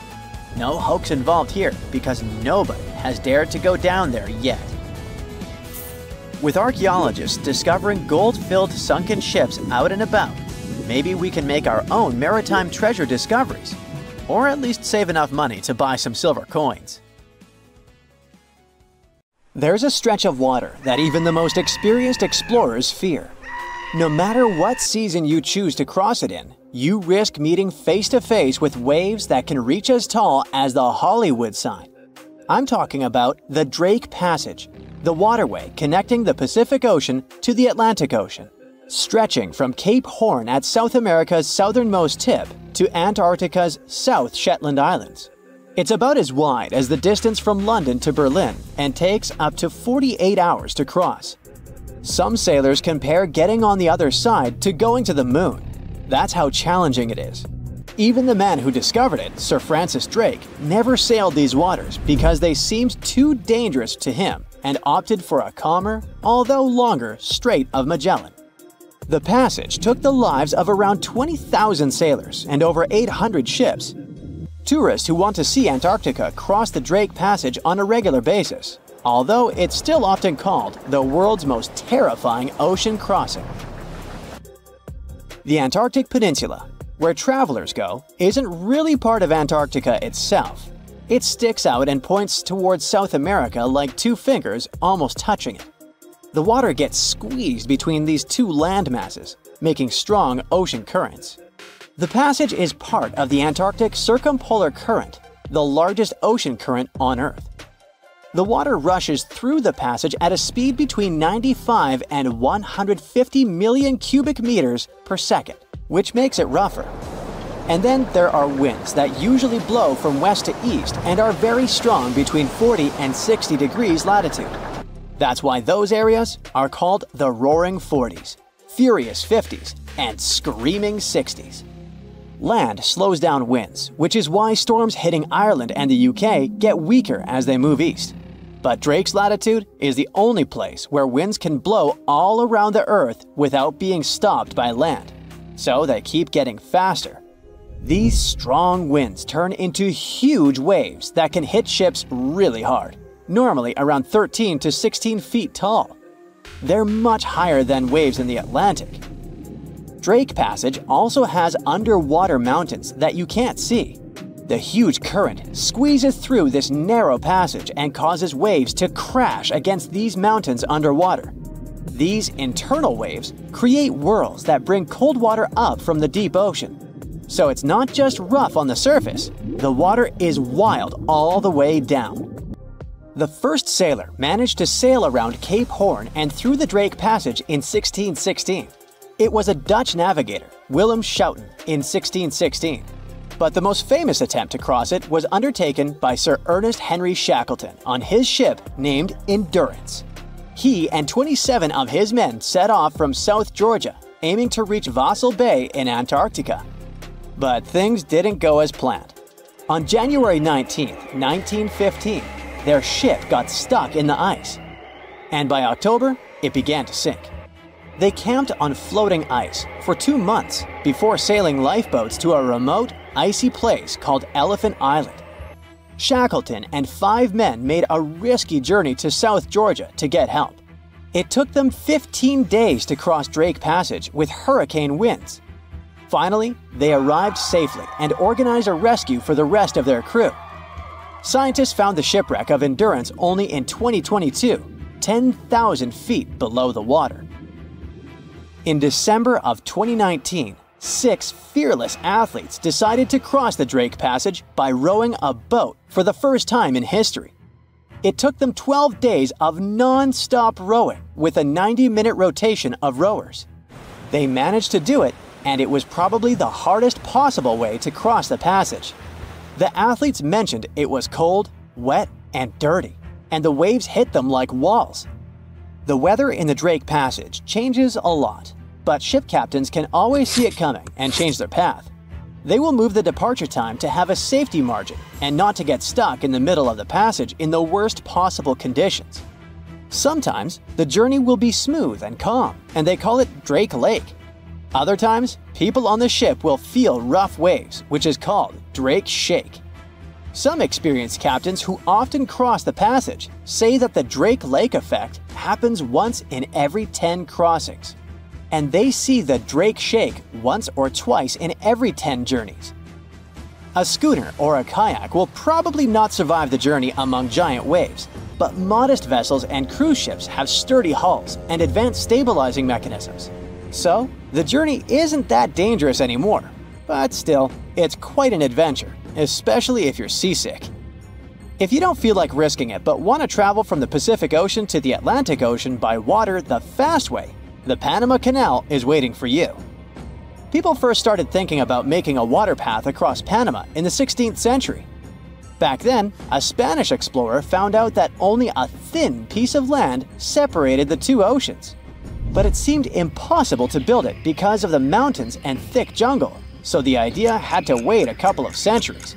No hoax involved here, because nobody has dared to go down there yet. With archaeologists discovering gold-filled sunken ships out and about, maybe we can make our own maritime treasure discoveries, or at least save enough money to buy some silver coins. There's a stretch of water that even the most experienced explorers fear. No matter what season you choose to cross it in, you risk meeting face-to-face with waves that can reach as tall as the Hollywood sign. I'm talking about the Drake Passage, the waterway connecting the Pacific Ocean to the Atlantic Ocean, stretching from Cape Horn at South America's southernmost tip to Antarctica's South Shetland Islands. It's about as wide as the distance from London to Berlin and takes up to 48 hours to cross. Some sailors compare getting on the other side to going to the moon. That's how challenging it is. Even the man who discovered it, Sir Francis Drake, never sailed these waters because they seemed too dangerous to him and opted for a calmer, although longer, Strait of Magellan. The passage took the lives of around 20,000 sailors and over 800 ships. Tourists who want to see Antarctica cross the Drake Passage on a regular basis, although it's still often called the world's most terrifying ocean crossing. The Antarctic Peninsula, where travelers go, isn't really part of Antarctica itself. It sticks out and points towards South America like two fingers almost touching it. The water gets squeezed between these two land masses, making strong ocean currents. The passage is part of the Antarctic Circumpolar Current, the largest ocean current on Earth. The water rushes through the passage at a speed between 95 and 150 million cubic meters per second, which makes it rougher. And then there are winds that usually blow from west to east and are very strong between 40 and 60 degrees latitude. That's why those areas are called the Roaring Forties, Furious 50s, and Screaming 60s. Land slows down winds, which is why storms hitting Ireland and the UK get weaker as they move east. But Drake's latitude is the only place where winds can blow all around the Earth without being stopped by land, so they keep getting faster. These strong winds turn into huge waves that can hit ships really hard, normally around 13 to 16 feet tall. They're much higher than waves in the Atlantic. Drake Passage also has underwater mountains that you can't see. The huge current squeezes through this narrow passage and causes waves to crash against these mountains underwater. These internal waves create whirls that bring cold water up from the deep ocean. So it's not just rough on the surface, the water is wild all the way down. The first sailor managed to sail around Cape Horn and through the Drake Passage in 1616. It was a Dutch navigator, Willem Schouten, in 1616. But the most famous attempt to cross it was undertaken by Sir Ernest Henry Shackleton on his ship named Endurance. He and 27 of his men set off from South Georgia, aiming to reach Vassal Bay in Antarctica. But things didn't go as planned. On January 19, 1915, their ship got stuck in the ice. And by October, it began to sink. They camped on floating ice for 2 months before sailing lifeboats to a remote, icy place called Elephant Island. Shackleton and 5 men made a risky journey to South Georgia to get help. It took them 15 days to cross Drake Passage with hurricane winds. Finally, they arrived safely and organized a rescue for the rest of their crew. Scientists found the shipwreck of Endurance only in 2022, 10,000 feet below the water. In December of 2019, 6 fearless athletes decided to cross the Drake Passage by rowing a boat for the first time in history. It took them 12 days of non-stop rowing with a 90-minute rotation of rowers. They managed to do it, and it was probably the hardest possible way to cross the passage. The athletes mentioned it was cold, wet, and dirty, and the waves hit them like walls. The weather in the Drake Passage changes a lot, but ship captains can always see it coming and change their path. They will move the departure time to have a safety margin and not to get stuck in the middle of the passage in the worst possible conditions. Sometimes, the journey will be smooth and calm, and they call it Drake Lake. Other times, people on the ship will feel rough waves, which is called Drake Shake. Some experienced captains who often cross the passage say that the Drake Lake effect happens once in every 10 crossings, and they see the Drake Shake once or twice in every 10 journeys. A schooner or a kayak will probably not survive the journey among giant waves, but modest vessels and cruise ships have sturdy hulls and advanced stabilizing mechanisms. So, the journey isn't that dangerous anymore, but still, it's quite an adventure, especially if you're seasick. If you don't feel like risking it but want to travel from the Pacific Ocean to the Atlantic Ocean by water the fast way, the Panama Canal is waiting for you. People first started thinking about making a water path across Panama in the 16th century. Back then, a Spanish explorer found out that only a thin piece of land separated the two oceans. But it seemed impossible to build it because of the mountains and thick jungle, so the idea had to wait a couple of centuries.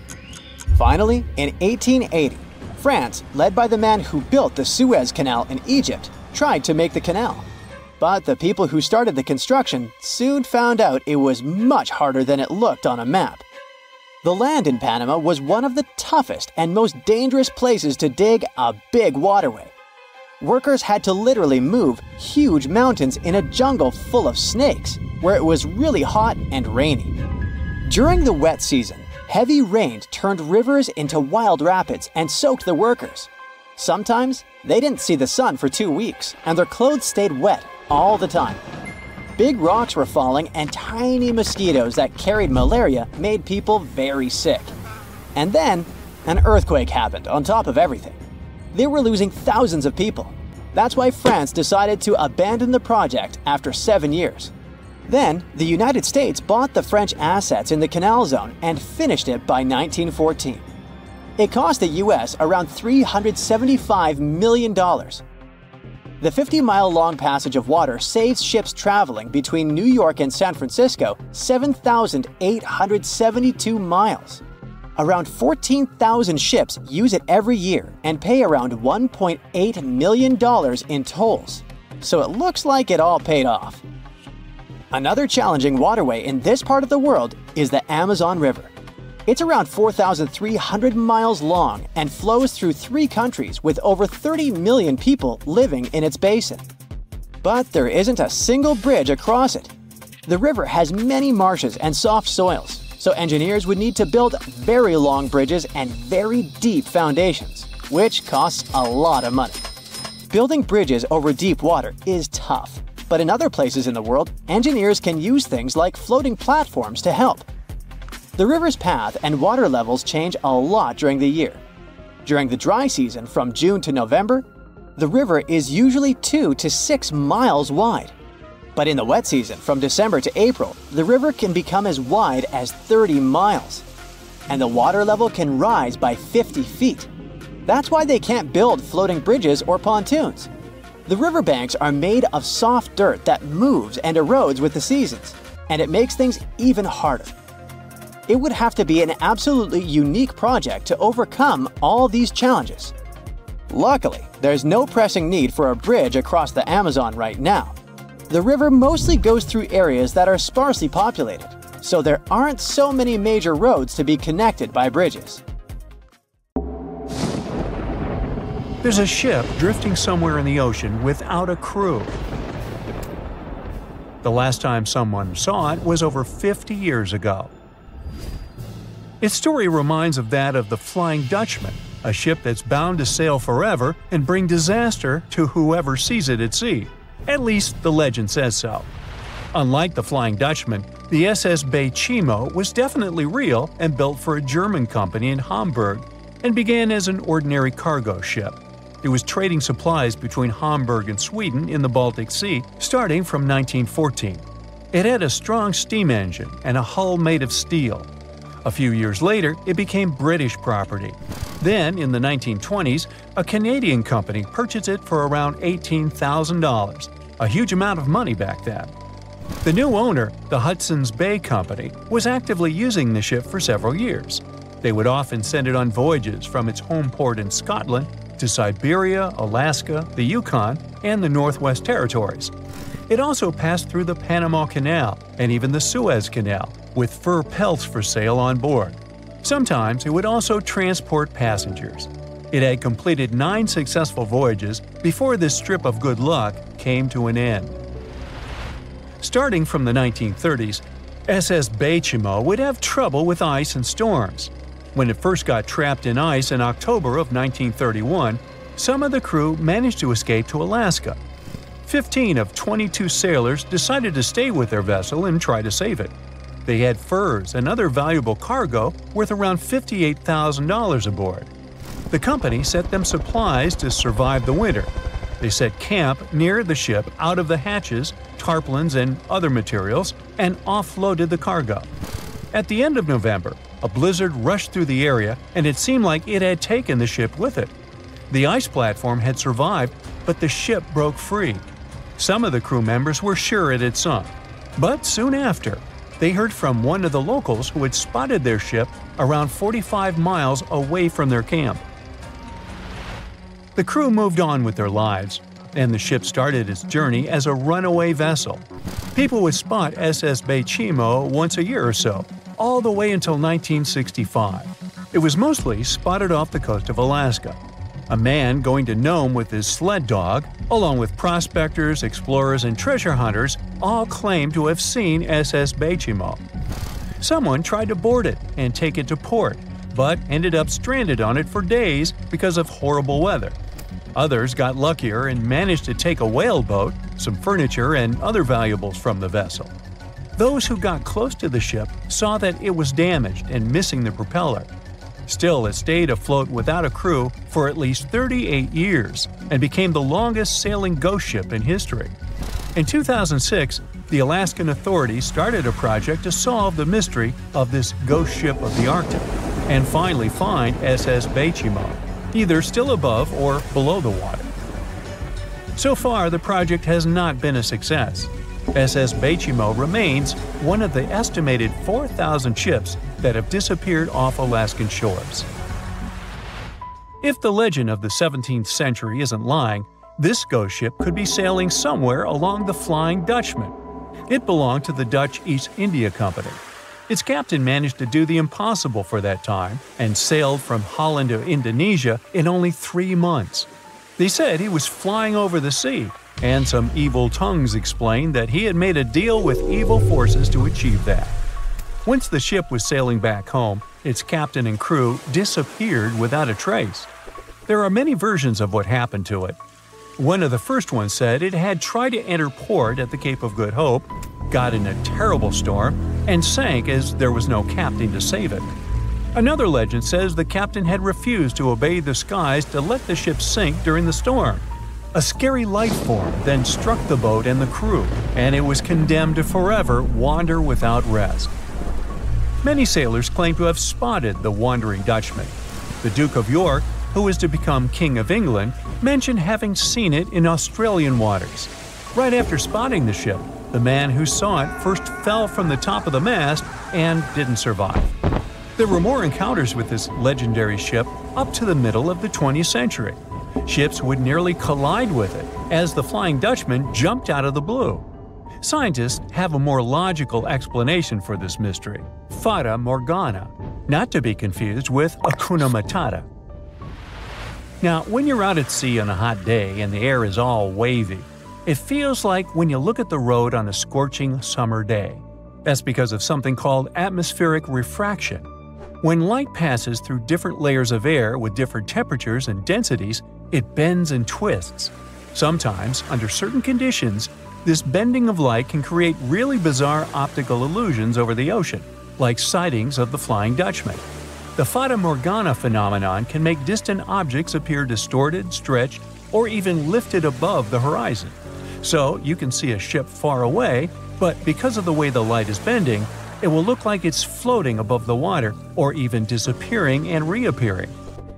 Finally, in 1880, France, led by the man who built the Suez Canal in Egypt, tried to make the canal. But the people who started the construction soon found out it was much harder than it looked on a map. The land in Panama was one of the toughest and most dangerous places to dig a big waterway. Workers had to literally move huge mountains in a jungle full of snakes, where it was really hot and rainy. During the wet season, heavy rain turned rivers into wild rapids and soaked the workers. Sometimes, they didn't see the sun for 2 weeks, and their clothes stayed wet all the time. Big rocks were falling, and tiny mosquitoes that carried malaria made people very sick. And then, an earthquake happened on top of everything. They were losing thousands of people. That's why France decided to abandon the project after 7 years. Then, the United States bought the French assets in the canal zone and finished it by 1914. It cost the US around $375 million. The 50-mile-long passage of water saves ships traveling between New York and San Francisco 7,872 miles. Around 14,000 ships use it every year and pay around $1.8 million in tolls. So it looks like it all paid off. Another challenging waterway in this part of the world is the Amazon River. It's around 4,300 miles long and flows through 3 countries with over 30 million people living in its basin. But there isn't a single bridge across it. The river has many marshes and soft soils, so engineers would need to build very long bridges and very deep foundations, which costs a lot of money. Building bridges over deep water is tough, but in other places in the world, engineers can use things like floating platforms to help. The river's path and water levels change a lot during the year. During the dry season from June to November, the river is usually 2 to 6 miles wide. But in the wet season from December to April, the river can become as wide as 30 miles. And the water level can rise by 50 feet. That's why they can't build floating bridges or pontoons. The riverbanks are made of soft dirt that moves and erodes with the seasons, and it makes things even harder. It would have to be an absolutely unique project to overcome all these challenges. Luckily, there's no pressing need for a bridge across the Amazon right now. The river mostly goes through areas that are sparsely populated, so there aren't so many major roads to be connected by bridges. There's a ship drifting somewhere in the ocean without a crew. The last time someone saw it was over 50 years ago. Its story reminds of that of the Flying Dutchman, a ship that's bound to sail forever and bring disaster to whoever sees it at sea. At least the legend says so. Unlike the Flying Dutchman, the SS Bay Chimo was definitely real and built for a German company in Hamburg and began as an ordinary cargo ship. It was trading supplies between Hamburg and Sweden in the Baltic Sea starting from 1914. It had a strong steam engine and a hull made of steel. A few years later, it became British property. Then, in the 1920s, a Canadian company purchased it for around $18,000, a huge amount of money back then. The new owner, the Hudson's Bay Company, was actively using the ship for several years. They would often send it on voyages from its home port in Scotland to Siberia, Alaska, the Yukon, and the Northwest Territories. It also passed through the Panama Canal and even the Suez Canal, with fur pelts for sale on board. Sometimes it would also transport passengers. It had completed 9 successful voyages before this strip of good luck came to an end. Starting from the 1930s, SS Beichimo would have trouble with ice and storms. When it first got trapped in ice in October of 1931, some of the crew managed to escape to Alaska. 15 of 22 sailors decided to stay with their vessel and try to save it. They had furs and other valuable cargo worth around $58,000 aboard. The company sent them supplies to survive the winter. They set camp near the ship out of the hatches, tarpaulins, and other materials, and offloaded the cargo. At the end of November, a blizzard rushed through the area, and it seemed like it had taken the ship with it. The ice platform had survived, but the ship broke free. Some of the crew members were sure it had sunk. But soon after, they heard from one of the locals who had spotted their ship around 45 miles away from their camp. The crew moved on with their lives, and the ship started its journey as a runaway vessel. People would spot SS Beichimo once a year or so, all the way until 1965. It was mostly spotted off the coast of Alaska. A man going to Nome with his sled dog, along with prospectors, explorers, and treasure hunters, all claimed to have seen SS Beichimo. Someone tried to board it and take it to port, but ended up stranded on it for days because of horrible weather. Others got luckier and managed to take a whaleboat, some furniture, and other valuables from the vessel. Those who got close to the ship saw that it was damaged and missing the propeller. Still, it stayed afloat without a crew for at least 38 years and became the longest sailing ghost ship in history. In 2006, the Alaskan authorities started a project to solve the mystery of this ghost ship of the Arctic and finally find SS Beichimo, either still above or below the water. So far, the project has not been a success. SS Beichimo remains one of the estimated 4,000 ships that have disappeared off Alaskan shores. If the legend of the 17th century isn't lying, this ghost ship could be sailing somewhere along the Flying Dutchman. It belonged to the Dutch East India Company. Its captain managed to do the impossible for that time and sailed from Holland to Indonesia in only 3 months. They said he was flying over the sea, and some evil tongues explained that he had made a deal with evil forces to achieve that. Once the ship was sailing back home, its captain and crew disappeared without a trace. There are many versions of what happened to it. One of the first ones said it had tried to enter port at the Cape of Good Hope, got in a terrible storm, and sank as there was no captain to save it. Another legend says the captain had refused to obey the skies to let the ship sink during the storm. A scary life form then struck the boat and the crew, and it was condemned to forever wander without rest. Many sailors claim to have spotted the Wandering Dutchman. The Duke of York, who was to become King of England, mentioned having seen it in Australian waters. Right after spotting the ship, the man who saw it first fell from the top of the mast and didn't survive. There were more encounters with this legendary ship up to the middle of the 20th century. Ships would nearly collide with it as the Flying Dutchman jumped out of the blue. Scientists have a more logical explanation for this mystery: Fata Morgana, not to be confused with Hakuna Matata. Now, when you're out at sea on a hot day and the air is all wavy, it feels like when you look at the road on a scorching summer day. That's because of something called atmospheric refraction. When light passes through different layers of air with different temperatures and densities, it bends and twists. Sometimes, under certain conditions, this bending of light can create really bizarre optical illusions over the ocean, like sightings of the Flying Dutchman. The Fata Morgana phenomenon can make distant objects appear distorted, stretched, or even lifted above the horizon. So you can see a ship far away, but because of the way the light is bending, it will look like it's floating above the water or even disappearing and reappearing.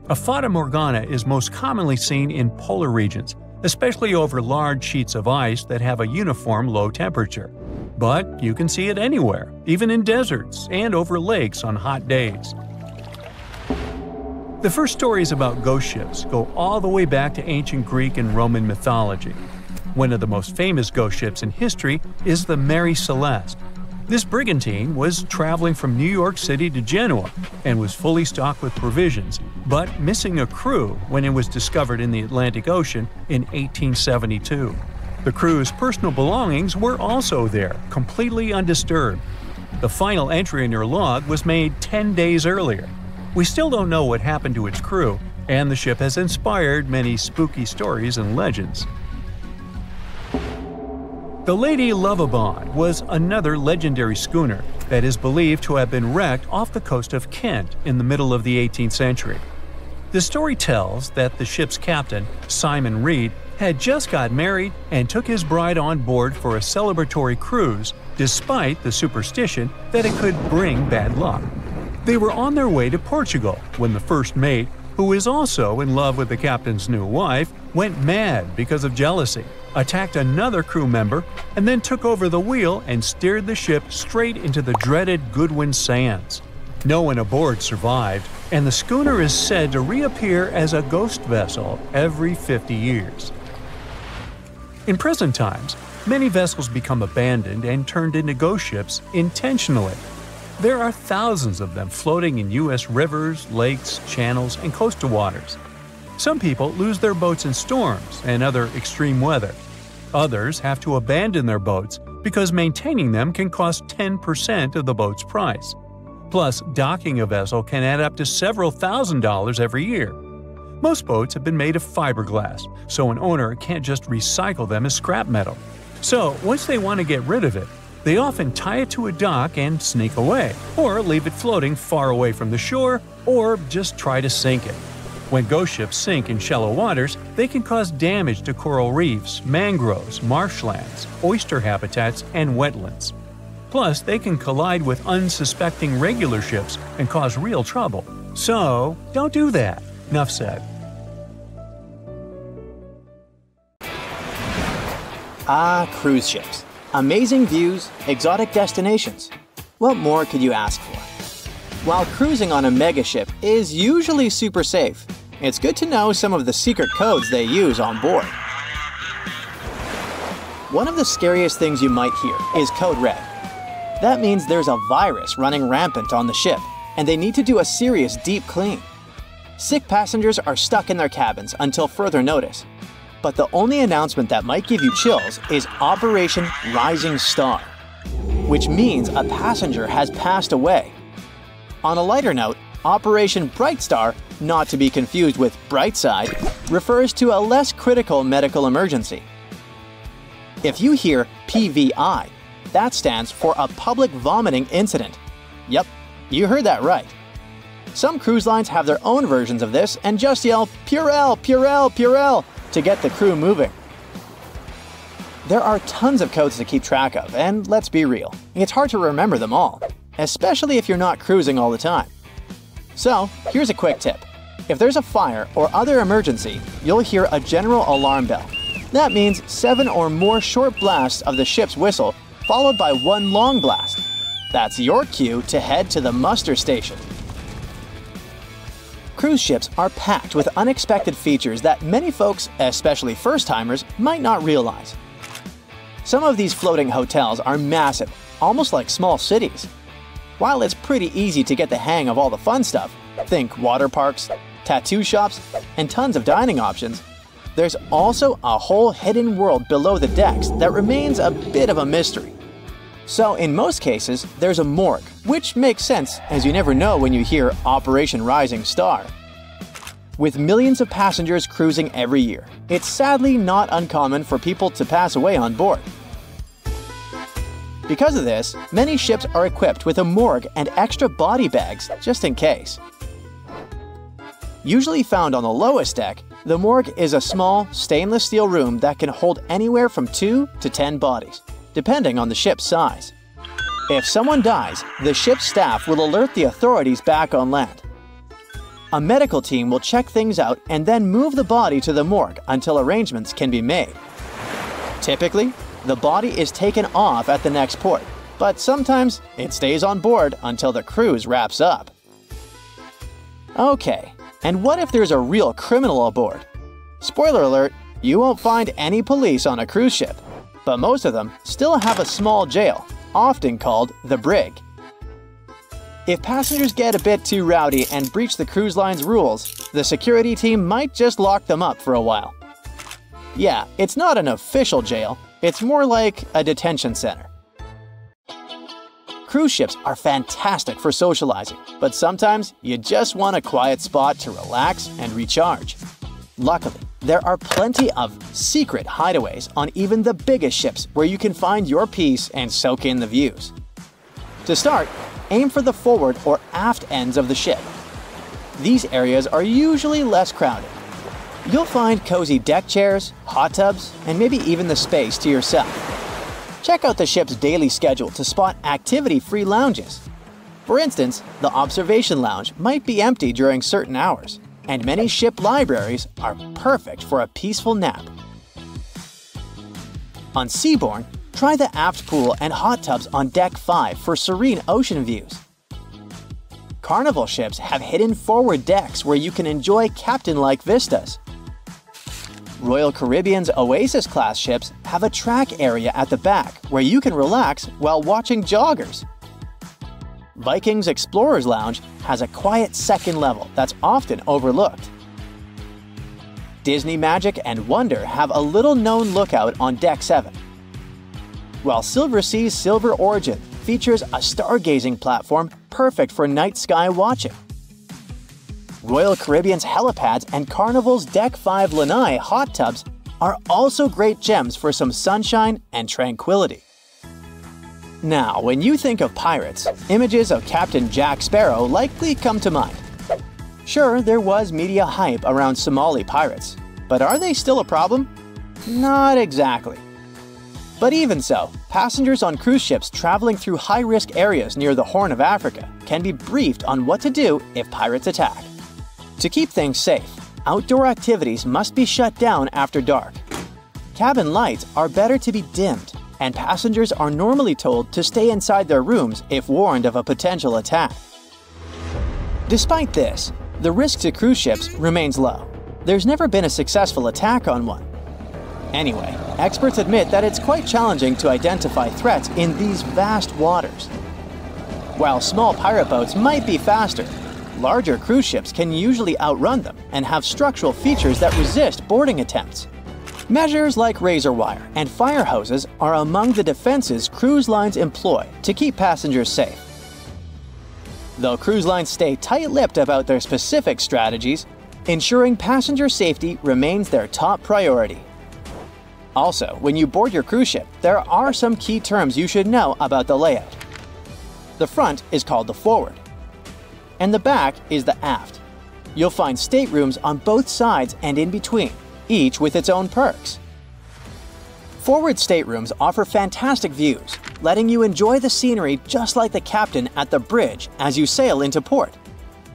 A Fata Morgana is most commonly seen in polar regions, especially over large sheets of ice that have a uniform low temperature. but you can see it anywhere, even in deserts and over lakes on hot days. The first stories about ghost ships go all the way back to ancient Greek and Roman mythology. One of the most famous ghost ships in history is the Mary Celeste. This brigantine was traveling from New York City to Genoa and was fully stocked with provisions, but missing a crew when it was discovered in the Atlantic Ocean in 1872. The crew's personal belongings were also there, completely undisturbed. The final entry in their log was made 10 days earlier. We still don't know what happened to its crew, and the ship has inspired many spooky stories and legends. The Lady Lovibond was another legendary schooner that is believed to have been wrecked off the coast of Kent in the middle of the 18th century. The story tells that the ship's captain, Simon Reed, had just got married and took his bride on board for a celebratory cruise, despite the superstition that it could bring bad luck. They were on their way to Portugal when the first mate, who is also in love with the captain's new wife, went mad because of jealousy, attacked another crew member, and then took over the wheel and steered the ship straight into the dreaded Goodwin Sands. No one aboard survived, and the schooner is said to reappear as a ghost vessel every 50 years. In present times, many vessels become abandoned and turned into ghost ships intentionally. There are thousands of them floating in U.S. rivers, lakes, channels, and coastal waters. Some people lose their boats in storms and other extreme weather. Others have to abandon their boats because maintaining them can cost 10% of the boat's price. Plus, docking a vessel can add up to several $1,000s every year. Most boats have been made of fiberglass, so an owner can't just recycle them as scrap metal. So, once they want to get rid of it, they often tie it to a dock and sneak away, or leave it floating far away from the shore, or just try to sink it. When ghost ships sink in shallow waters, they can cause damage to coral reefs, mangroves, marshlands, oyster habitats, and wetlands. Plus, they can collide with unsuspecting regular ships and cause real trouble. So, don't do that. Enough said. Ah, cruise ships. Amazing views, exotic destinations. What more could you ask for? While cruising on a megaship is usually super safe, it's good to know some of the secret codes they use on board. One of the scariest things you might hear is Code Red. That means there's a virus running rampant on the ship, and they need to do a serious deep clean. Sick passengers are stuck in their cabins until further notice. But the only announcement that might give you chills is Operation Rising Star, which means a passenger has passed away. On a lighter note, Operation Bright Star, not to be confused with Brightside, refers to a less critical medical emergency. If you hear PVI, that stands for a public vomiting incident. Yep, you heard that right. Some cruise lines have their own versions of this and just yell Purell, Purell, Purell to get the crew moving. There are tons of codes to keep track of, and let's be real, it's hard to remember them all, especially if you're not cruising all the time. So, here's a quick tip. If there's a fire or other emergency, you'll hear a general alarm bell. That means 7 or more short blasts of the ship's whistle, followed by 1 long blast. That's your cue to head to the muster station. Cruise ships are packed with unexpected features that many folks, especially first-timers, might not realize. Some of these floating hotels are massive, almost like small cities. While it's pretty easy to get the hang of all the fun stuff, think water parks, tattoo shops, and tons of dining options, there's also a whole hidden world below the decks that remains a bit of a mystery. So in most cases, there's a morgue, which makes sense as you never know when you hear Operation Rising Star. With millions of passengers cruising every year, it's sadly not uncommon for people to pass away on board. Because of this, many ships are equipped with a morgue and extra body bags just in case. Usually found on the lowest deck, the morgue is a small, stainless steel room that can hold anywhere from 2 to 10 bodies, depending on the ship's size. If someone dies, the ship's staff will alert the authorities back on land. A medical team will check things out and then move the body to the morgue until arrangements can be made. Typically, the body is taken off at the next port, but sometimes it stays on board until the cruise wraps up. Okay, and what if there's a real criminal aboard? Spoiler alert, you won't find any police on a cruise ship, but most of them still have a small jail, often called the brig. If passengers get a bit too rowdy and breach the cruise line's rules, the security team might just lock them up for a while. Yeah, it's not an official jail, it's more like a detention center. Cruise ships are fantastic for socializing, but sometimes you just want a quiet spot to relax and recharge. Luckily, there are plenty of secret hideaways on even the biggest ships where you can find your peace and soak in the views. To start, aim for the forward or aft ends of the ship. These areas are usually less crowded. You'll find cozy deck chairs, hot tubs, and maybe even the space to yourself. Check out the ship's daily schedule to spot activity-free lounges. For instance, the observation lounge might be empty during certain hours, and many ship libraries are perfect for a peaceful nap. On Seabourn, try the aft pool and hot tubs on Deck 5 for serene ocean views. Carnival ships have hidden forward decks where you can enjoy captain-like vistas. Royal Caribbean's Oasis-class ships have a track area at the back where you can relax while watching joggers. Viking's Explorer's Lounge has a quiet second level that's often overlooked. Disney Magic and Wonder have a little-known lookout on Deck 7. While Silversea's Silver Origin features a stargazing platform perfect for night sky watching. Royal Caribbean's helipads and Carnival's Deck 5 Lanai hot tubs are also great gems for some sunshine and tranquility. Now, when you think of pirates, images of Captain Jack Sparrow likely come to mind. Sure, there was media hype around Somali pirates, but are they still a problem? Not exactly. But even so, passengers on cruise ships traveling through high-risk areas near the Horn of Africa can be briefed on what to do if pirates attack. To keep things safe, outdoor activities must be shut down after dark. Cabin lights are better to be dimmed, and passengers are normally told to stay inside their rooms if warned of a potential attack. Despite this, the risk to cruise ships remains low. There's never been a successful attack on one. Anyway, experts admit that it's quite challenging to identify threats in these vast waters. While small pirate boats might be faster, larger cruise ships can usually outrun them and have structural features that resist boarding attempts. Measures like razor wire and fire hoses are among the defenses cruise lines employ to keep passengers safe. Though cruise lines stay tight-lipped about their specific strategies, ensuring passenger safety remains their top priority. Also, when you board your cruise ship, there are some key terms you should know about the layout. The front is called the forward, and the back is the aft. You'll find staterooms on both sides and in between, each with its own perks. Forward staterooms offer fantastic views, letting you enjoy the scenery just like the captain at the bridge as you sail into port.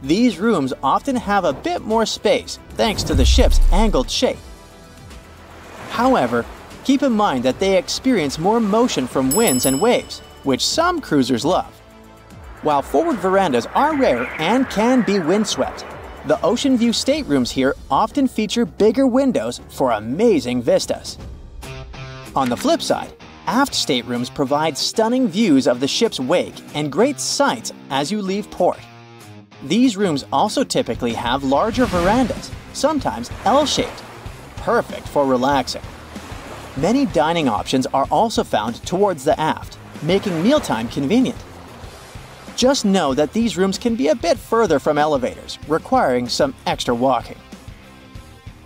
These rooms often have a bit more space thanks to the ship's angled shape. However, keep in mind that they experience more motion from winds and waves, which some cruisers love. While forward verandas are rare and can be windswept, the ocean view staterooms here often feature bigger windows for amazing vistas. On the flip side, aft staterooms provide stunning views of the ship's wake and great sights as you leave port. These rooms also typically have larger verandas, sometimes L-shaped, perfect for relaxing. Many dining options are also found towards the aft, making mealtime convenient. Just know that these rooms can be a bit further from elevators, requiring some extra walking.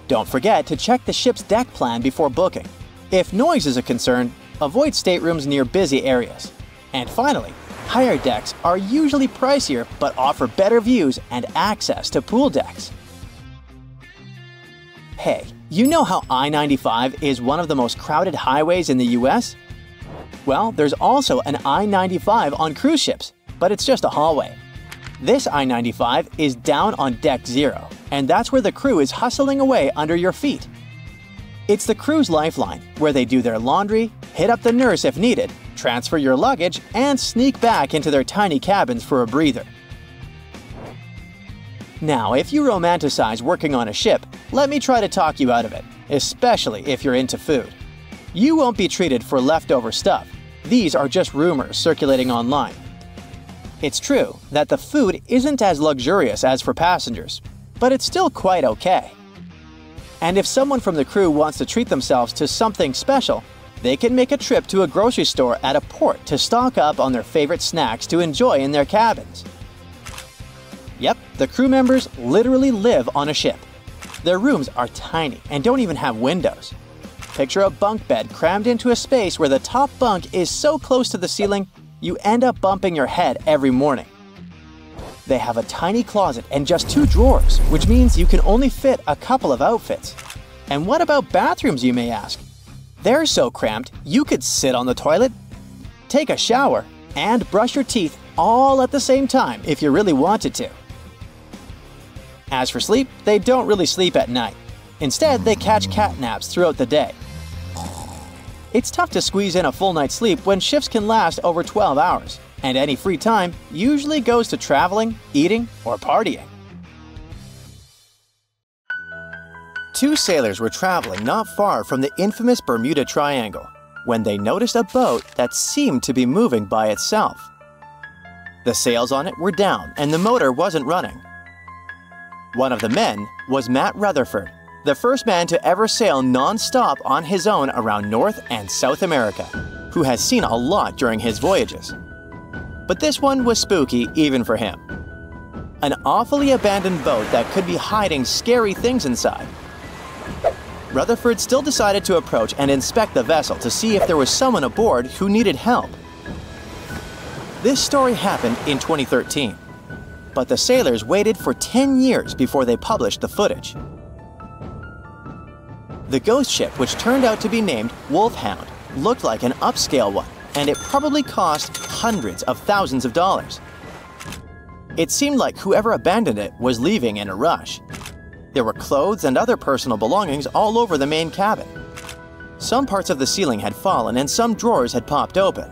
Don't forget to check the ship's deck plan before booking. If noise is a concern, avoid staterooms near busy areas. And finally, higher decks are usually pricier but offer better views and access to pool decks. Hey, you know how I-95 is one of the most crowded highways in the US? Well, there's also an I-95 on cruise ships, but it's just a hallway. This I-95 is down on Deck 0, and that's where the crew is hustling away under your feet. It's the crew's lifeline, where they do their laundry, hit up the nurse if needed, transfer your luggage, and sneak back into their tiny cabins for a breather. Now, if you romanticize working on a ship, let me try to talk you out of it, especially if you're into food. You won't be treated for leftover stuff. These are just rumors circulating online. It's true that the food isn't as luxurious as for passengers, but it's still quite okay. And if someone from the crew wants to treat themselves to something special, they can make a trip to a grocery store at a port to stock up on their favorite snacks to enjoy in their cabins. Yep, the crew members literally live on a ship. Their rooms are tiny and don't even have windows. Picture a bunk bed crammed into a space where the top bunk is so close to the ceiling, you end up bumping your head every morning. They have a tiny closet and just 2 drawers, which means you can only fit a couple of outfits. And what about bathrooms, you may ask? They're so cramped, you could sit on the toilet, take a shower, and brush your teeth all at the same time if you really wanted to. As for sleep, they don't really sleep at night. Instead, they catch cat naps throughout the day. It's tough to squeeze in a full night's sleep when shifts can last over 12 hours, and any free time usually goes to traveling, eating, or partying. 2 sailors were traveling not far from the infamous Bermuda Triangle when they noticed a boat that seemed to be moving by itself. The sails on it were down and the motor wasn't running. One of the men was Matt Rutherford, the first man to ever sail non-stop on his own around North and South America, who has seen a lot during his voyages. But this one was spooky even for him. An awfully abandoned boat that could be hiding scary things inside. Rutherford still decided to approach and inspect the vessel to see if there was someone aboard who needed help. This story happened in 2013, but the sailors waited for 10 years before they published the footage. The ghost ship, which turned out to be named Wolfhound, looked like an upscale one, and it probably cost hundreds of thousands of dollars. It seemed like whoever abandoned it was leaving in a rush. There were clothes and other personal belongings all over the main cabin. Some parts of the ceiling had fallen and some drawers had popped open.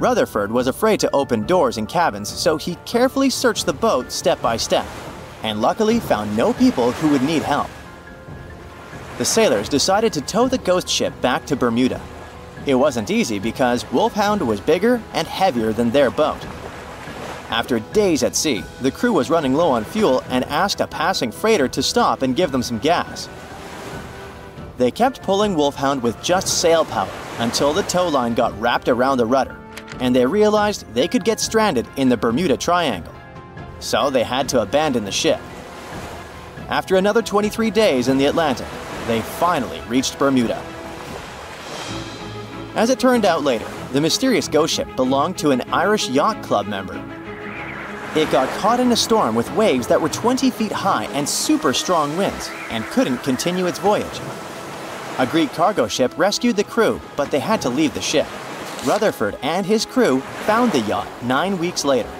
Rutherford was afraid to open doors in cabins, so he carefully searched the boat step by step, and luckily found no people who would need help. The sailors decided to tow the ghost ship back to Bermuda. It wasn't easy because Wolfhound was bigger and heavier than their boat. After days at sea, the crew was running low on fuel and asked a passing freighter to stop and give them some gas. They kept pulling Wolfhound with just sail power until the tow line got wrapped around the rudder, and they realized they could get stranded in the Bermuda Triangle. So they had to abandon the ship. After another 23 days in the Atlantic, they finally reached Bermuda. As it turned out later, the mysterious ghost ship belonged to an Irish yacht club member. It got caught in a storm with waves that were 20 feet high and super strong winds, and couldn't continue its voyage. A Greek cargo ship rescued the crew, but they had to leave the ship. Rutherford and his crew found the yacht 9 weeks later.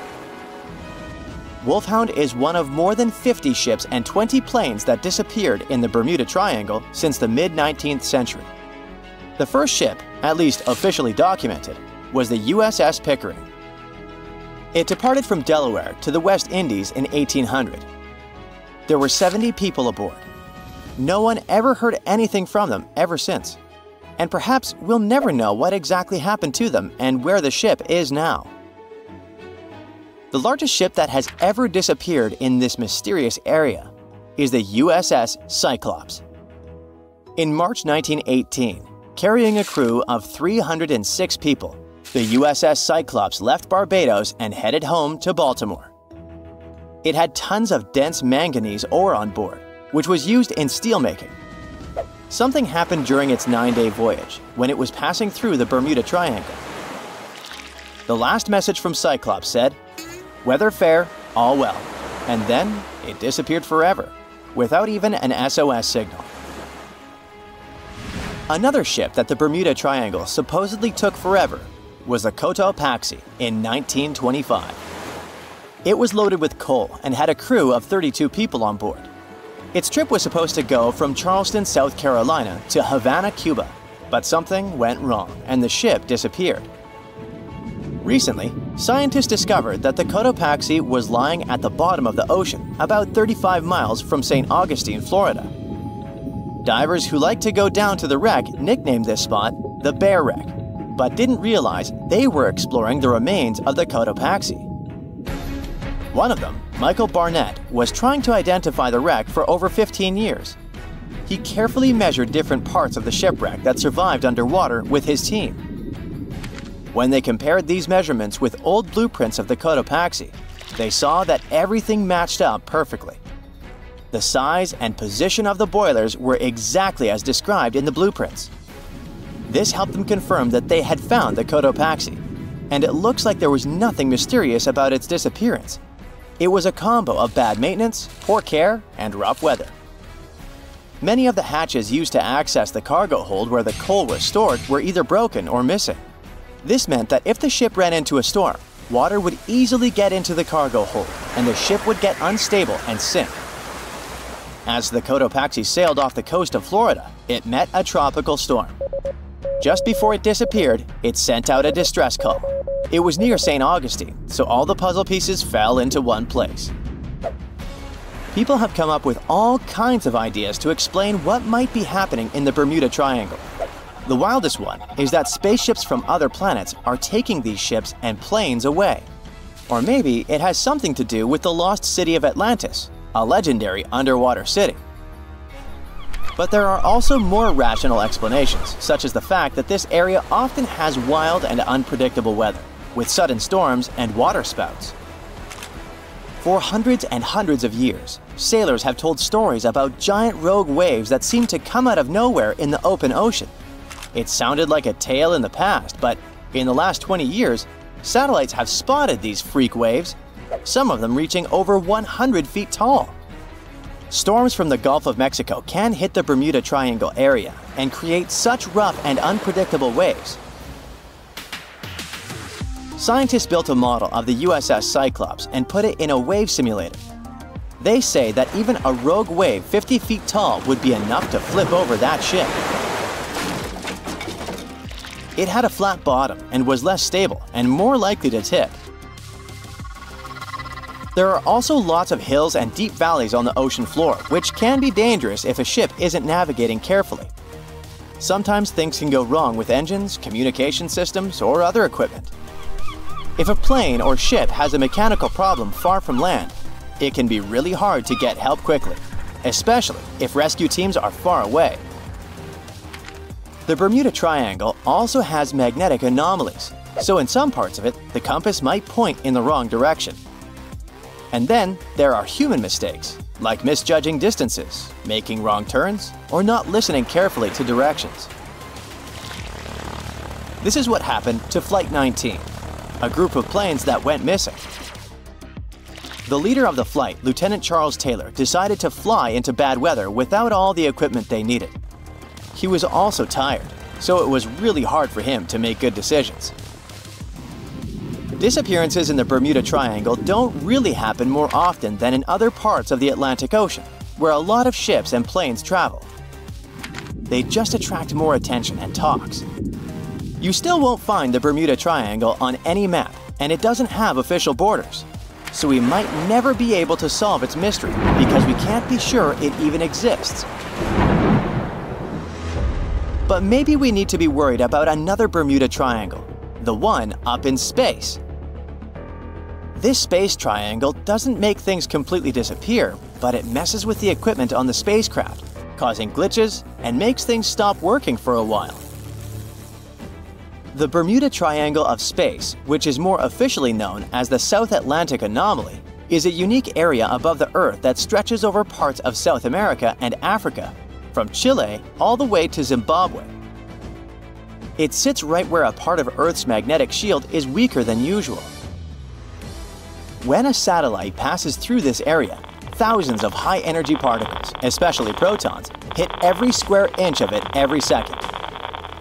Wolfhound is one of more than 50 ships and 20 planes that disappeared in the Bermuda Triangle since the mid-19th century. The first ship, at least officially documented, was the USS Pickering. It departed from Delaware to the West Indies in 1800. There were 70 people aboard. No one ever heard anything from them ever since. And perhaps we'll never know what exactly happened to them and where the ship is now. The largest ship that has ever disappeared in this mysterious area is the USS Cyclops. In March 1918, carrying a crew of 306 people, the USS Cyclops left Barbados and headed home to Baltimore. It had tons of dense manganese ore on board, which was used in steelmaking. Something happened during its 9-day voyage when it was passing through the Bermuda Triangle. The last message from Cyclops said, "Weather fair, all well," and then it disappeared forever, without even an SOS signal. Another ship that the Bermuda Triangle supposedly took forever was the Cotopaxi in 1925. It was loaded with coal and had a crew of 32 people on board. Its trip was supposed to go from Charleston, South Carolina to Havana, Cuba, But something went wrong, and the ship disappeared. Recently, scientists discovered that the Cotopaxi was lying at the bottom of the ocean, about 35 miles from St. Augustine, Florida. Divers who like to go down to the wreck nicknamed this spot the Bear Wreck, but didn't realize they were exploring the remains of the Cotopaxi. One of them, Michael Barnett, was trying to identify the wreck for over 15 years. He carefully measured different parts of the shipwreck that survived underwater with his team. When they compared these measurements with old blueprints of the Cotopaxi, they saw that everything matched up perfectly. The size and position of the boilers were exactly as described in the blueprints. This helped them confirm that they had found the Cotopaxi, and it looks like there was nothing mysterious about its disappearance. It was a combo of bad maintenance, poor care, and rough weather. Many of the hatches used to access the cargo hold where the coal was stored were either broken or missing. This meant that if the ship ran into a storm, water would easily get into the cargo hold, and the ship would get unstable and sink. As the Cotopaxi sailed off the coast of Florida, it met a tropical storm. Just before it disappeared, it sent out a distress call. It was near St. Augustine, so all the puzzle pieces fell into one place. People have come up with all kinds of ideas to explain what might be happening in the Bermuda Triangle. The wildest one is that spaceships from other planets are taking these ships and planes away. Or maybe it has something to do with the lost city of Atlantis, a legendary underwater city. But there are also more rational explanations, such as the fact that this area often has wild and unpredictable weather, with sudden storms and water spouts. For hundreds and hundreds of years, sailors have told stories about giant rogue waves that seem to come out of nowhere in the open ocean. It sounded like a tale in the past, but in the last 20 years, satellites have spotted these freak waves, some of them reaching over 100 feet tall. Storms from the Gulf of Mexico can hit the Bermuda Triangle area and create such rough and unpredictable waves. Scientists built a model of the USS Cyclops and put it in a wave simulator. They say that even a rogue wave 50 feet tall would be enough to flip over that ship. It had a flat bottom and was less stable and more likely to tip. There are also lots of hills and deep valleys on the ocean floor, which can be dangerous if a ship isn't navigating carefully. Sometimes things can go wrong with engines, communication systems, or other equipment. If a plane or ship has a mechanical problem far from land, it can be really hard to get help quickly, especially if rescue teams are far away. The Bermuda Triangle also has magnetic anomalies, so in some parts of it, the compass might point in the wrong direction. And then there are human mistakes, like misjudging distances, making wrong turns, or not listening carefully to directions. This is what happened to Flight 19, a group of planes that went missing. The leader of the flight, Lieutenant Charles Taylor, decided to fly into bad weather without all the equipment they needed. He was also tired, so it was really hard for him to make good decisions. Disappearances in the Bermuda Triangle don't really happen more often than in other parts of the Atlantic Ocean, where a lot of ships and planes travel. They just attract more attention and talks. You still won't find the Bermuda Triangle on any map, and it doesn't have official borders. So we might never be able to solve its mystery because we can't be sure it even exists. But maybe we need to be worried about another Bermuda Triangle, the one up in space. This space triangle doesn't make things completely disappear, but it messes with the equipment on the spacecraft, causing glitches and makes things stop working for a while. The Bermuda Triangle of Space, which is more officially known as the South Atlantic Anomaly, is a unique area above the Earth that stretches over parts of South America and Africa, from Chile all the way to Zimbabwe. It sits right where a part of Earth's magnetic shield is weaker than usual. When a satellite passes through this area, thousands of high-energy particles, especially protons, hit every square inch of it every second.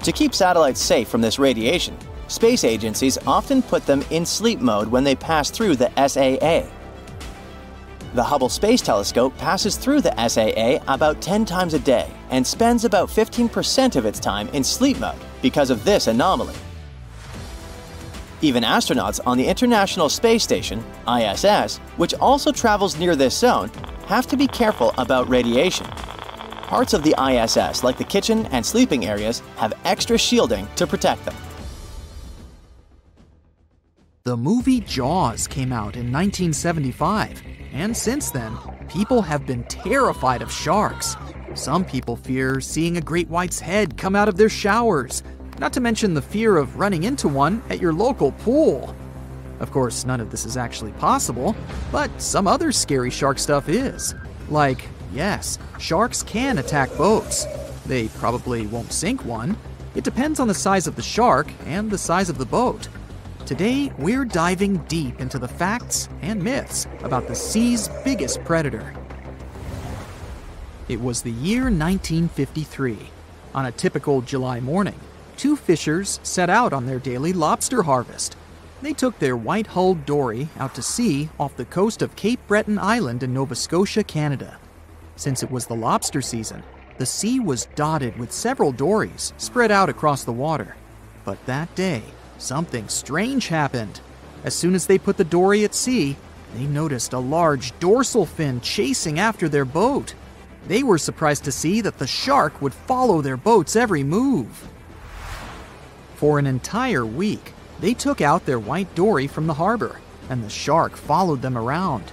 To keep satellites safe from this radiation, space agencies often put them in sleep mode when they pass through the SAA. The Hubble Space Telescope passes through the SAA about 10 times a day and spends about 15% of its time in sleep mode because of this anomaly. Even astronauts on the International Space Station, ISS, which also travels near this zone, have to be careful about radiation. Parts of the ISS, like the kitchen and sleeping areas, have extra shielding to protect them. The movie Jaws came out in 1975, and since then, people have been terrified of sharks. Some people fear seeing a great white's head come out of their showers, not to mention the fear of running into one at your local pool. Of course, none of this is actually possible, but some other scary shark stuff is. Like, yes, sharks can attack boats. They probably won't sink one. It depends on the size of the shark and the size of the boat. Today, we're diving deep into the facts and myths about the sea's biggest predator. It was the year 1953. On a typical July morning, two fishers set out on their daily lobster harvest. They took their white-hulled dory out to sea off the coast of Cape Breton Island in Nova Scotia, Canada. Since it was the lobster season, the sea was dotted with several dories spread out across the water. But that day, something strange happened. As soon as they put the dory at sea, they noticed a large dorsal fin chasing after their boat. They were surprised to see that the shark would follow their boat's every move. For an entire week, they took out their white dory from the harbor, and the shark followed them around.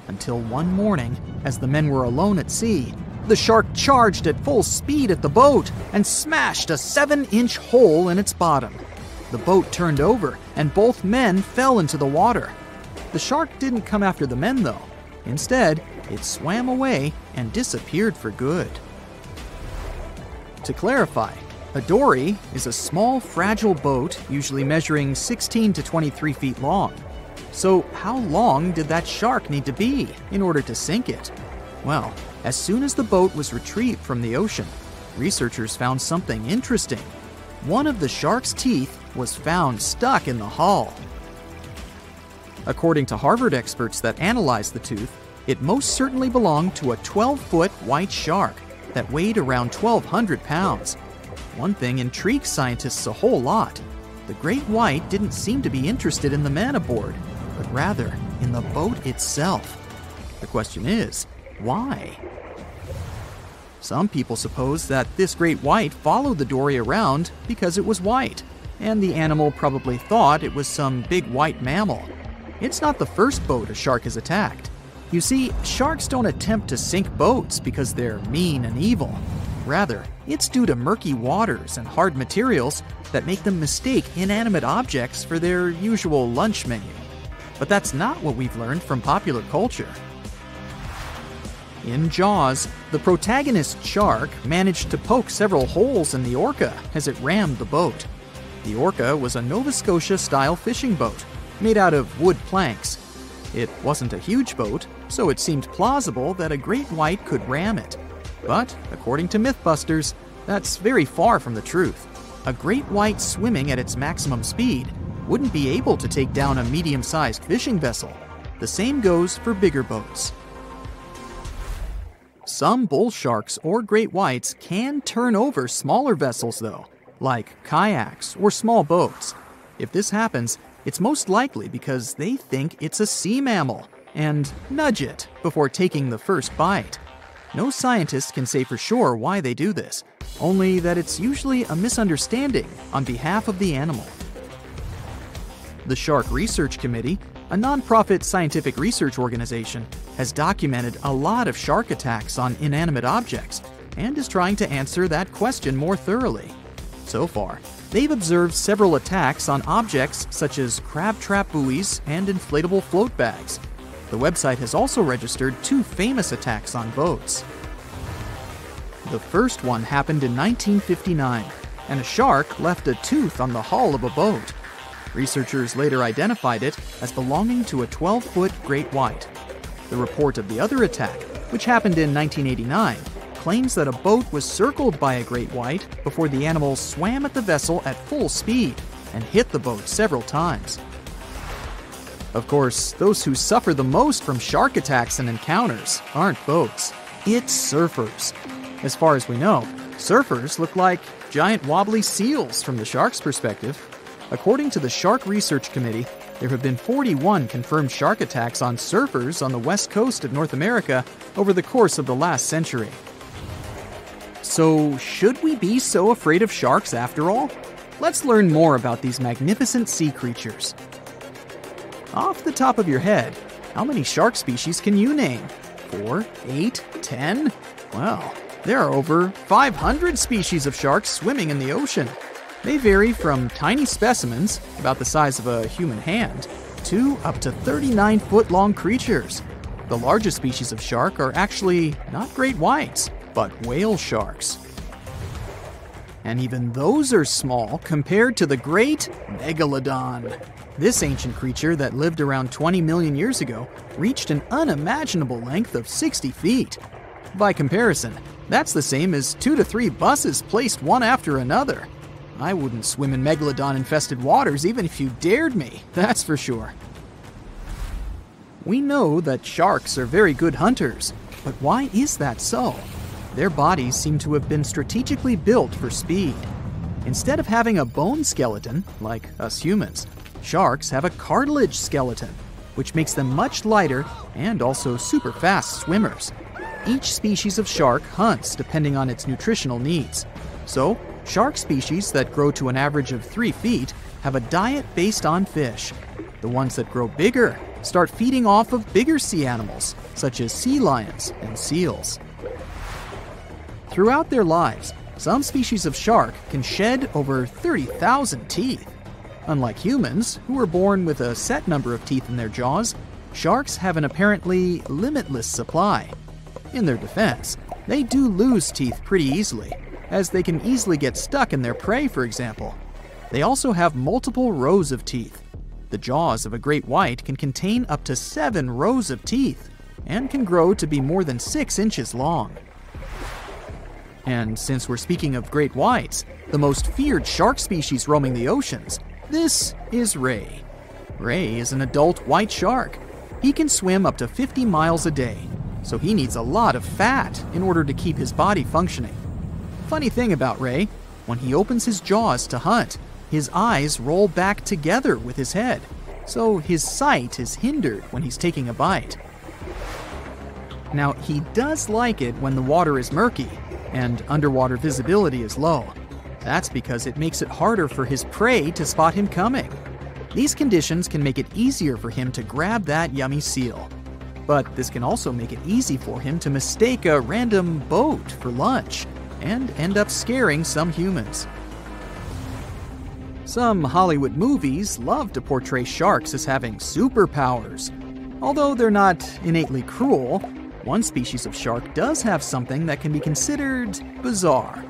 Until one morning, as the men were alone at sea, the shark charged at full speed at the boat and smashed a 7-inch hole in its bottom. The boat turned over, and both men fell into the water. The shark didn't come after the men, though. Instead, it swam away and disappeared for good. To clarify, a dory is a small, fragile boat usually measuring 16 to 23 feet long. So how long did that shark need to be in order to sink it? Well, as soon as the boat was retrieved from the ocean, researchers found something interesting. One of the shark's teeth was found stuck in the hull. According to Harvard experts that analyzed the tooth, it most certainly belonged to a 12-foot white shark that weighed around 1,200 pounds. One thing intrigues scientists a whole lot. The great white didn't seem to be interested in the man aboard, but rather in the boat itself. The question is, why? Some people suppose that this great white followed the dory around because it was white, and the animal probably thought it was some big white mammal. It's not the first boat a shark has attacked. You see, sharks don't attempt to sink boats because they're mean and evil. Rather, it's due to murky waters and hard materials that make them mistake inanimate objects for their usual lunch menu. But that's not what we've learned from popular culture. In Jaws, the protagonist shark managed to poke several holes in the orca as it rammed the boat. The orca was a Nova Scotia-style fishing boat made out of wood planks. It wasn't a huge boat, so it seemed plausible that a great white could ram it. But, according to Mythbusters, that's very far from the truth. A great white swimming at its maximum speed wouldn't be able to take down a medium-sized fishing vessel. The same goes for bigger boats. Some bull sharks or great whites can turn over smaller vessels, though, like kayaks or small boats. If this happens, it's most likely because they think it's a sea mammal and nudge it before taking the first bite. No scientist can say for sure why they do this, only that it's usually a misunderstanding on behalf of the animal. The Shark Research Committee, a nonprofit scientific research organization, has documented a lot of shark attacks on inanimate objects and is trying to answer that question more thoroughly. So far, they've observed several attacks on objects such as crab trap buoys and inflatable float bags. The website has also registered 2 famous attacks on boats. The first one happened in 1959, and a shark left a tooth on the hull of a boat. Researchers later identified it as belonging to a 12-foot great white. The report of the other attack, which happened in 1989, claims that a boat was circled by a great white before the animal swam at the vessel at full speed and hit the boat several times. Of course, those who suffer the most from shark attacks and encounters aren't boats. It's surfers. As far as we know, surfers look like giant wobbly seals from the shark's perspective. According to the Shark Research Committee, there have been 41 confirmed shark attacks on surfers on the west coast of North America over the course of the last century. So, should we be so afraid of sharks after all? Let's learn more about these magnificent sea creatures. Off the top of your head, how many shark species can you name? 4, 8, 10? Well, there are over 500 species of sharks swimming in the ocean. They vary from tiny specimens, about the size of a human hand, to up to 39-foot-long creatures. The largest species of shark are actually not great whites, but whale sharks. And even those are small compared to the great megalodon. This ancient creature that lived around 20 million years ago reached an unimaginable length of 60 feet. By comparison, that's the same as 2 to 3 buses placed one after another. I wouldn't swim in megalodon-infested waters even if you dared me, that's for sure. We know that sharks are very good hunters, but why is that so? Their bodies seem to have been strategically built for speed. Instead of having a bone skeleton, like us humans, sharks have a cartilage skeleton, which makes them much lighter and also super fast swimmers. Each species of shark hunts depending on its nutritional needs. So, shark species that grow to an average of 3 feet have a diet based on fish. The ones that grow bigger start feeding off of bigger sea animals, such as sea lions and seals. Throughout their lives, some species of shark can shed over 30,000 teeth. Unlike humans, who are born with a set number of teeth in their jaws, sharks have an apparently limitless supply. In their defense, they do lose teeth pretty easily, as they can easily get stuck in their prey, for example. They also have multiple rows of teeth. The jaws of a great white can contain up to 7 rows of teeth, and can grow to be more than 6 inches long. And since we're speaking of great whites, the most feared shark species roaming the oceans, this is ray. Ray is an adult white shark. He can swim up to 50 miles a day, so he needs a lot of fat in order to keep his body functioning. Funny thing about Ray, when he opens his jaws to hunt, his eyes roll back together with his head, so his sight is hindered when he's taking a bite. Now, he does like it when the water is murky and underwater visibility is low. That's because it makes it harder for his prey to spot him coming. These conditions can make it easier for him to grab that yummy seal. But this can also make it easy for him to mistake a random boat for lunch and end up scaring some humans. Some Hollywood movies love to portray sharks as having superpowers. Although they're not innately cruel, one species of shark does have something that can be considered bizarre.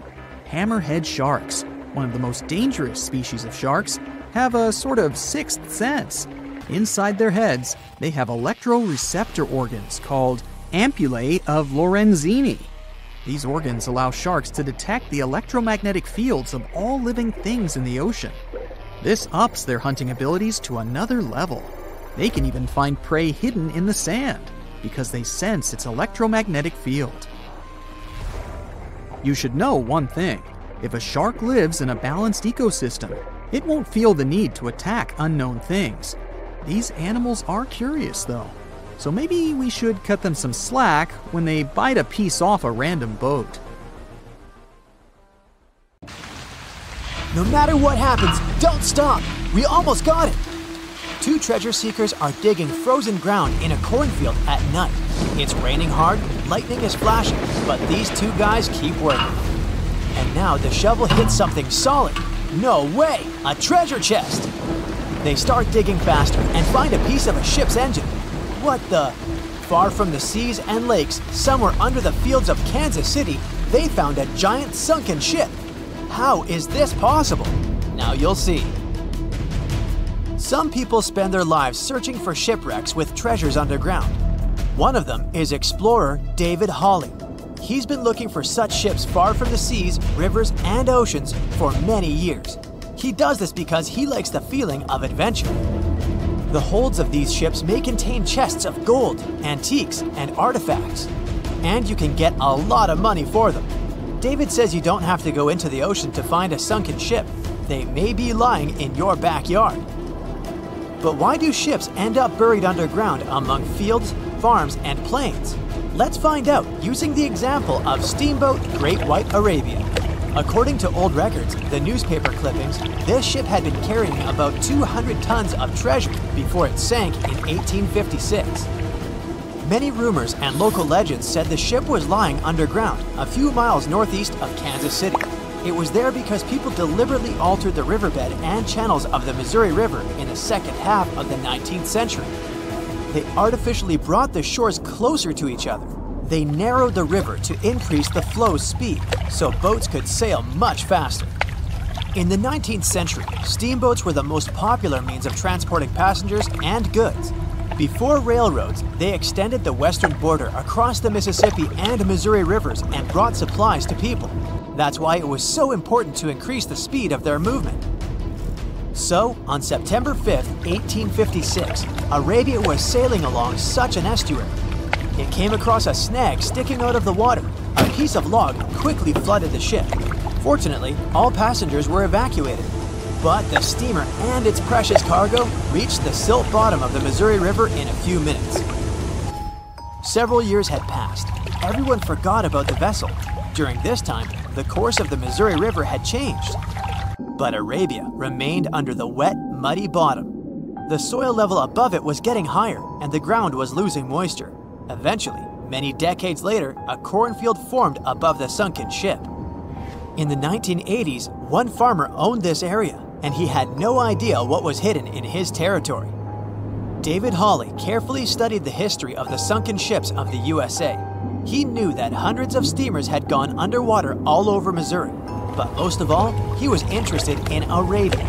Hammerhead sharks, one of the most dangerous species of sharks, have a sort of sixth sense. Inside their heads, they have electroreceptor organs called ampullae of Lorenzini. These organs allow sharks to detect the electromagnetic fields of all living things in the ocean. This ups their hunting abilities to another level. They can even find prey hidden in the sand because they sense its electromagnetic field. You should know one thing. If a shark lives in a balanced ecosystem, it won't feel the need to attack unknown things. These animals are curious, though, so maybe we should cut them some slack when they bite a piece off a random boat. No matter what happens, don't stop! We almost got it! 2 treasure seekers are digging frozen ground in a cornfield at night. It's raining hard, lightning is flashing, but these 2 guys keep working. And now the shovel hits something solid. No way! A treasure chest! They start digging faster and find a piece of a ship's engine. What the? Far from the seas and lakes, somewhere under the fields of Kansas City, they found a giant sunken ship. How is this possible? Now you'll see. Some people spend their lives searching for shipwrecks with treasures underground. One of them is explorer David Hawley. He's been looking for such ships far from the seas, rivers, and oceans for many years. He does this because he likes the feeling of adventure. The holds of these ships may contain chests of gold, antiques, and artifacts. And you can get a lot of money for them. David says you don't have to go into the ocean to find a sunken ship. They may be lying in your backyard. But why do ships end up buried underground among fields, farms, and plains? Let's find out using the example of steamboat Great White Arabia. According to old records, the newspaper clippings, this ship had been carrying about 200 tons of treasure before it sank in 1856. Many rumors and local legends said the ship was lying underground a few miles northeast of Kansas City. It was there because people deliberately altered the riverbed and channels of the Missouri River in the second half of the 19th century. They artificially brought the shores closer to each other. They narrowed the river to increase the flow's speed, so boats could sail much faster. In the 19th century, steamboats were the most popular means of transporting passengers and goods. Before railroads, they extended the western border across the Mississippi and Missouri rivers and brought supplies to people. That's why it was so important to increase the speed of their movement. So, on September 5, 1856, Arabia was sailing along such an estuary. It came across a snag sticking out of the water. A piece of log quickly flooded the ship. Fortunately, all passengers were evacuated. But the steamer and its precious cargo reached the silt bottom of the Missouri River in a few minutes. Several years had passed. Everyone forgot about the vessel. During this time, the course of the Missouri River had changed. But Arabia remained under the wet, muddy bottom. The soil level above it was getting higher, and the ground was losing moisture. Eventually, many decades later, a cornfield formed above the sunken ship. In the 1980s, one farmer owned this area, and he had no idea what was hidden in his territory. David Hawley carefully studied the history of the sunken ships of the USA. He knew that hundreds of steamers had gone underwater all over Missouri, but most of all, he was interested in Arabia,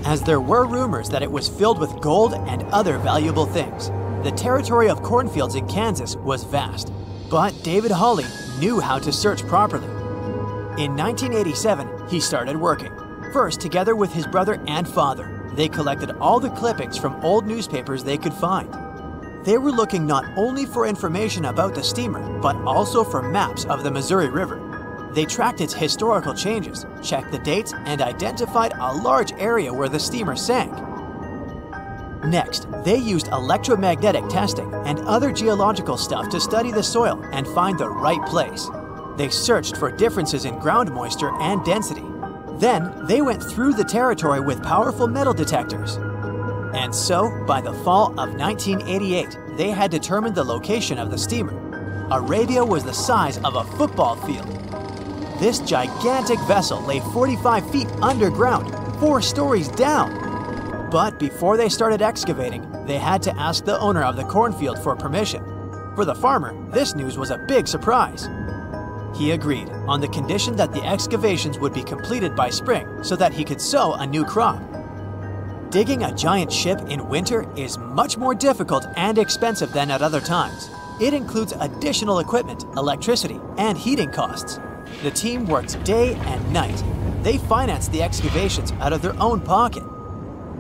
as there were rumors that it was filled with gold and other valuable things. The territory of cornfields in Kansas was vast, but David Hawley knew how to search properly. In 1987, he started working. First, together with his brother and father, they collected all the clippings from old newspapers they could find. They were looking not only for information about the steamer, but also for maps of the Missouri River. They tracked its historical changes, checked the dates, and identified a large area where the steamer sank. Next, they used electromagnetic testing and other geological stuff to study the soil and find the right place. They searched for differences in ground moisture and density. Then, they went through the territory with powerful metal detectors. And so, by the fall of 1988, they had determined the location of the steamer. Arabia was the size of a football field. This gigantic vessel lay 45 feet underground, 4 stories down. But before they started excavating, they had to ask the owner of the cornfield for permission. For the farmer, this news was a big surprise. He agreed, on the condition that the excavations would be completed by spring so that he could sow a new crop. Digging a giant ship in winter is much more difficult and expensive than at other times. It includes additional equipment, electricity, and heating costs. The team worked day and night. They financed the excavations out of their own pocket.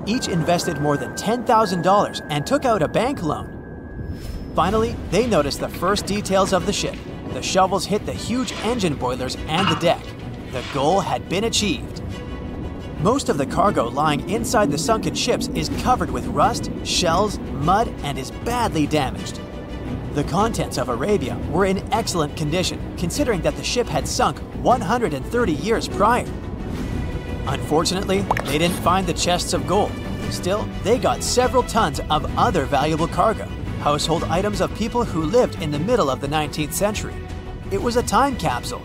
Each invested more than $10,000 and took out a bank loan. Finally, they noticed the first details of the ship. The shovels hit the huge engine boilers and the deck. The goal had been achieved. Most of the cargo lying inside the sunken ships is covered with rust, shells, mud, and is badly damaged. The contents of Arabia were in excellent condition, considering that the ship had sunk 130 years prior. Unfortunately, they didn't find the chests of gold. Still, they got several tons of other valuable cargo, household items of people who lived in the middle of the 19th century. It was a time capsule.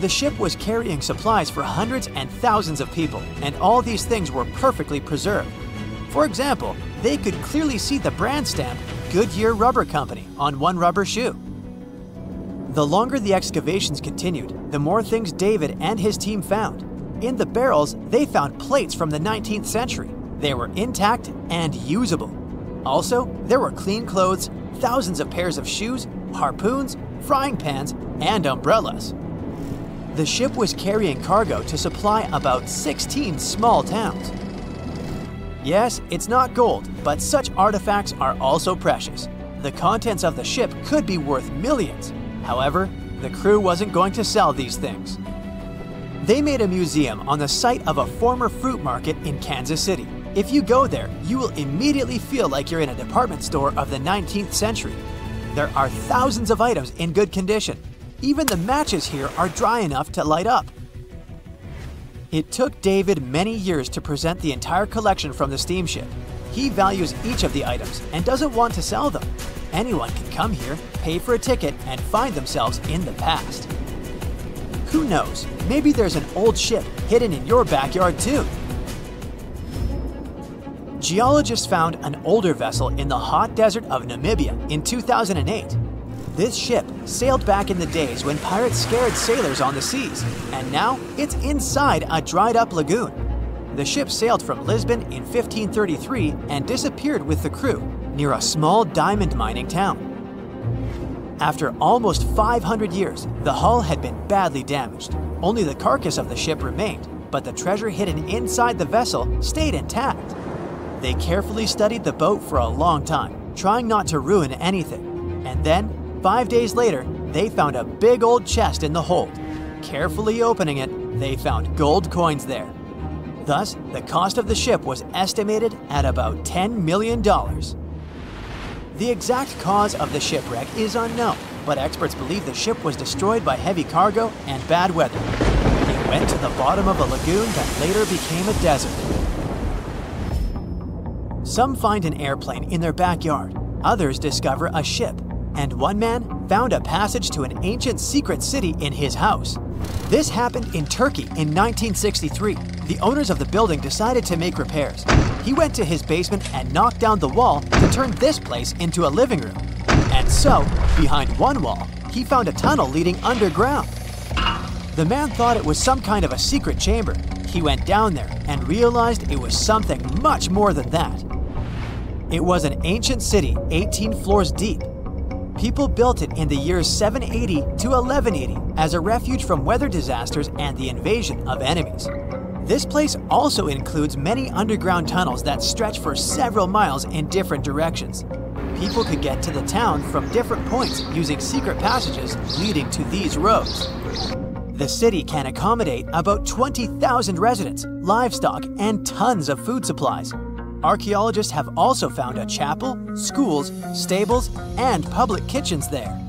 The ship was carrying supplies for hundreds and thousands of people, and all these things were perfectly preserved. For example, they could clearly see the brand stamp Goodyear Rubber Company on one rubber shoe. The longer the excavations continued, the more things David and his team found. In the barrels, they found plates from the 19th century. They were intact and usable. Also, there were clean clothes, thousands of pairs of shoes, harpoons, frying pans, and umbrellas. The ship was carrying cargo to supply about 16 small towns. Yes, it's not gold, but such artifacts are also precious. The contents of the ship could be worth millions. However, the crew wasn't going to sell these things. They made a museum on the site of a former fruit market in Kansas City. If you go there, you will immediately feel like you're in a department store of the 19th century. There are thousands of items in good condition. Even the matches here are dry enough to light up. It took David many years to present the entire collection from the steamship. He values each of the items and doesn't want to sell them. Anyone can come here, pay for a ticket, and find themselves in the past. Who knows, maybe there's an old ship hidden in your backyard too. Geologists found an older vessel in the hot desert of Namibia in 2008. This ship sailed back in the days when pirates scared sailors on the seas, and now it's inside a dried-up lagoon. The ship sailed from Lisbon in 1533 and disappeared with the crew near a small diamond mining town. After almost 500 years, the hull had been badly damaged. Only the carcass of the ship remained, but the treasure hidden inside the vessel stayed intact. They carefully studied the boat for a long time, trying not to ruin anything. And then, 5 days later, they found a big old chest in the hold. Carefully opening it, they found gold coins there. Thus, the cost of the ship was estimated at about $10 million. The exact cause of the shipwreck is unknown, but experts believe the ship was destroyed by heavy cargo and bad weather. It went to the bottom of a lagoon that later became a desert. Some find an airplane in their backyard, others discover a ship, and one man found a passage to an ancient secret city in his house. This happened in Turkey in 1963. The owners of the building decided to make repairs. He went to his basement and knocked down the wall to turn this place into a living room. And so, behind one wall, he found a tunnel leading underground. The man thought it was some kind of a secret chamber. He went down there and realized it was something much more than that. It was an ancient city 18 floors deep. People built it in the years 780 to 1180 as a refuge from weather disasters and the invasion of enemies. This place also includes many underground tunnels that stretch for several miles in different directions. People could get to the town from different points using secret passages leading to these roads. The city can accommodate about 20,000 residents, livestock, and tons of food supplies. Archaeologists have also found a chapel, schools, stables, and public kitchens there.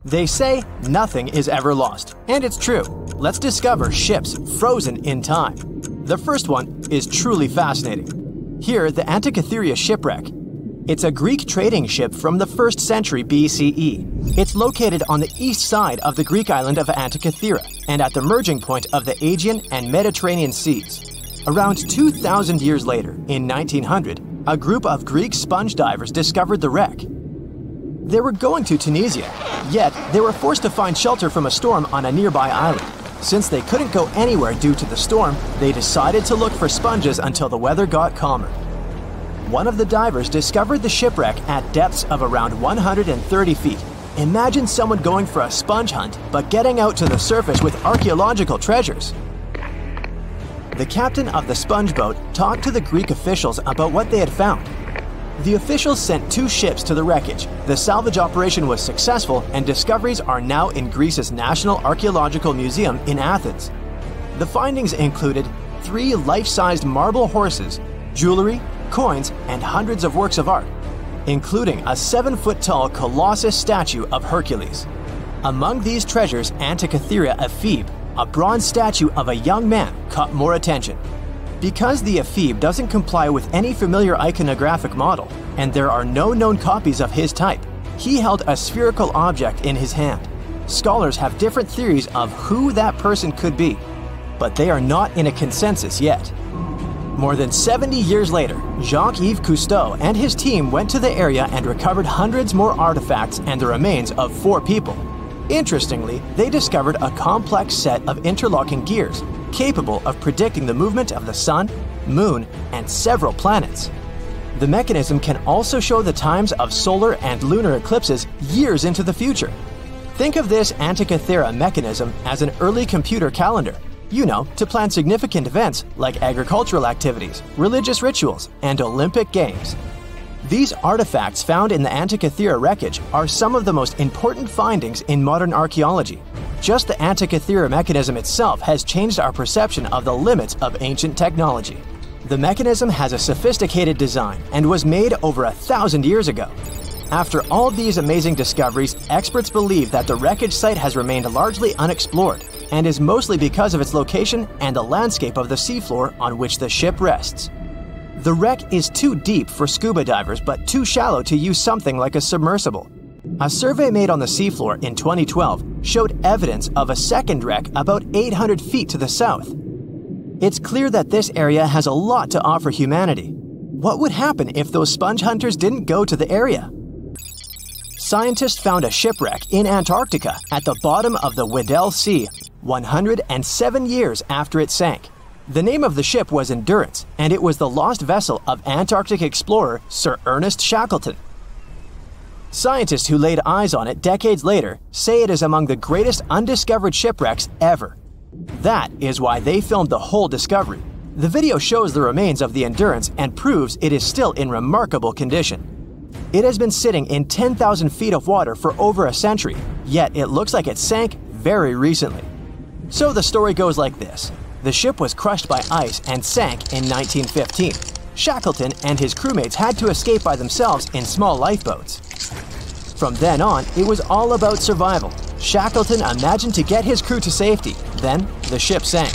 They say nothing is ever lost, and it's true. Let's discover ships frozen in time. The first one is truly fascinating. Here, the Antikythera shipwreck. It's a Greek trading ship from the 1st century BCE. It's located on the east side of the Greek island of Antikythera and at the merging point of the Aegean and Mediterranean seas. Around 2,000 years later, in 1900, a group of Greek sponge divers discovered the wreck. They were going to Tunisia, yet they were forced to find shelter from a storm on a nearby island. Since they couldn't go anywhere due to the storm, they decided to look for sponges until the weather got calmer. One of the divers discovered the shipwreck at depths of around 130 feet. Imagine someone going for a sponge hunt, but getting out to the surface with archaeological treasures. The captain of the sponge boat talked to the Greek officials about what they had found. The officials sent 2 ships to the wreckage. The salvage operation was successful, and discoveries are now in Greece's National Archaeological Museum in Athens. The findings included 3 life-sized marble horses, jewelry, coins, and hundreds of works of art, including a 7-foot-tall Colossus statue of Hercules. Among these treasures, Antikythera ephebe, a bronze statue of a young man, caught more attention. Because the ephebe doesn't comply with any familiar iconographic model, and there are no known copies of his type, he held a spherical object in his hand. Scholars have different theories of who that person could be, but they are not in a consensus yet. More than 70 years later, Jacques-Yves Cousteau and his team went to the area and recovered hundreds more artifacts and the remains of 4 people. Interestingly, they discovered a complex set of interlocking gears, capable of predicting the movement of the sun, moon, and several planets. The mechanism can also show the times of solar and lunar eclipses years into the future. Think of this Antikythera mechanism as an early computer calendar. To plan significant events like agricultural activities, religious rituals, and Olympic Games. These artifacts found in the Antikythera wreckage are some of the most important findings in modern archaeology. Just the Antikythera mechanism itself has changed our perception of the limits of ancient technology. The mechanism has a sophisticated design and was made over 1,000 years ago. After all these amazing discoveries, experts believe that the wreckage site has remained largely unexplored and is mostly because of its location and the landscape of the seafloor on which the ship rests. The wreck is too deep for scuba divers but too shallow to use something like a submersible. A survey made on the seafloor in 2012 showed evidence of a second wreck about 800 feet to the south. It's clear that this area has a lot to offer humanity. What would happen if those sponge hunters didn't go to the area? Scientists found a shipwreck in Antarctica at the bottom of the Weddell Sea 107 years after it sank. The name of the ship was Endurance, and it was the lost vessel of Antarctic explorer Sir Ernest Shackleton. Scientists who laid eyes on it decades later say it is among the greatest undiscovered shipwrecks ever. That is why they filmed the whole discovery. The video shows the remains of the Endurance and proves it is still in remarkable condition. It has been sitting in 10,000 feet of water for over a century, yet it looks like it sank very recently. So the story goes like this. The ship was crushed by ice and sank in 1915. Shackleton and his crewmates had to escape by themselves in small lifeboats. From then on, it was all about survival. Shackleton imagined to get his crew to safety. Then, the ship sank.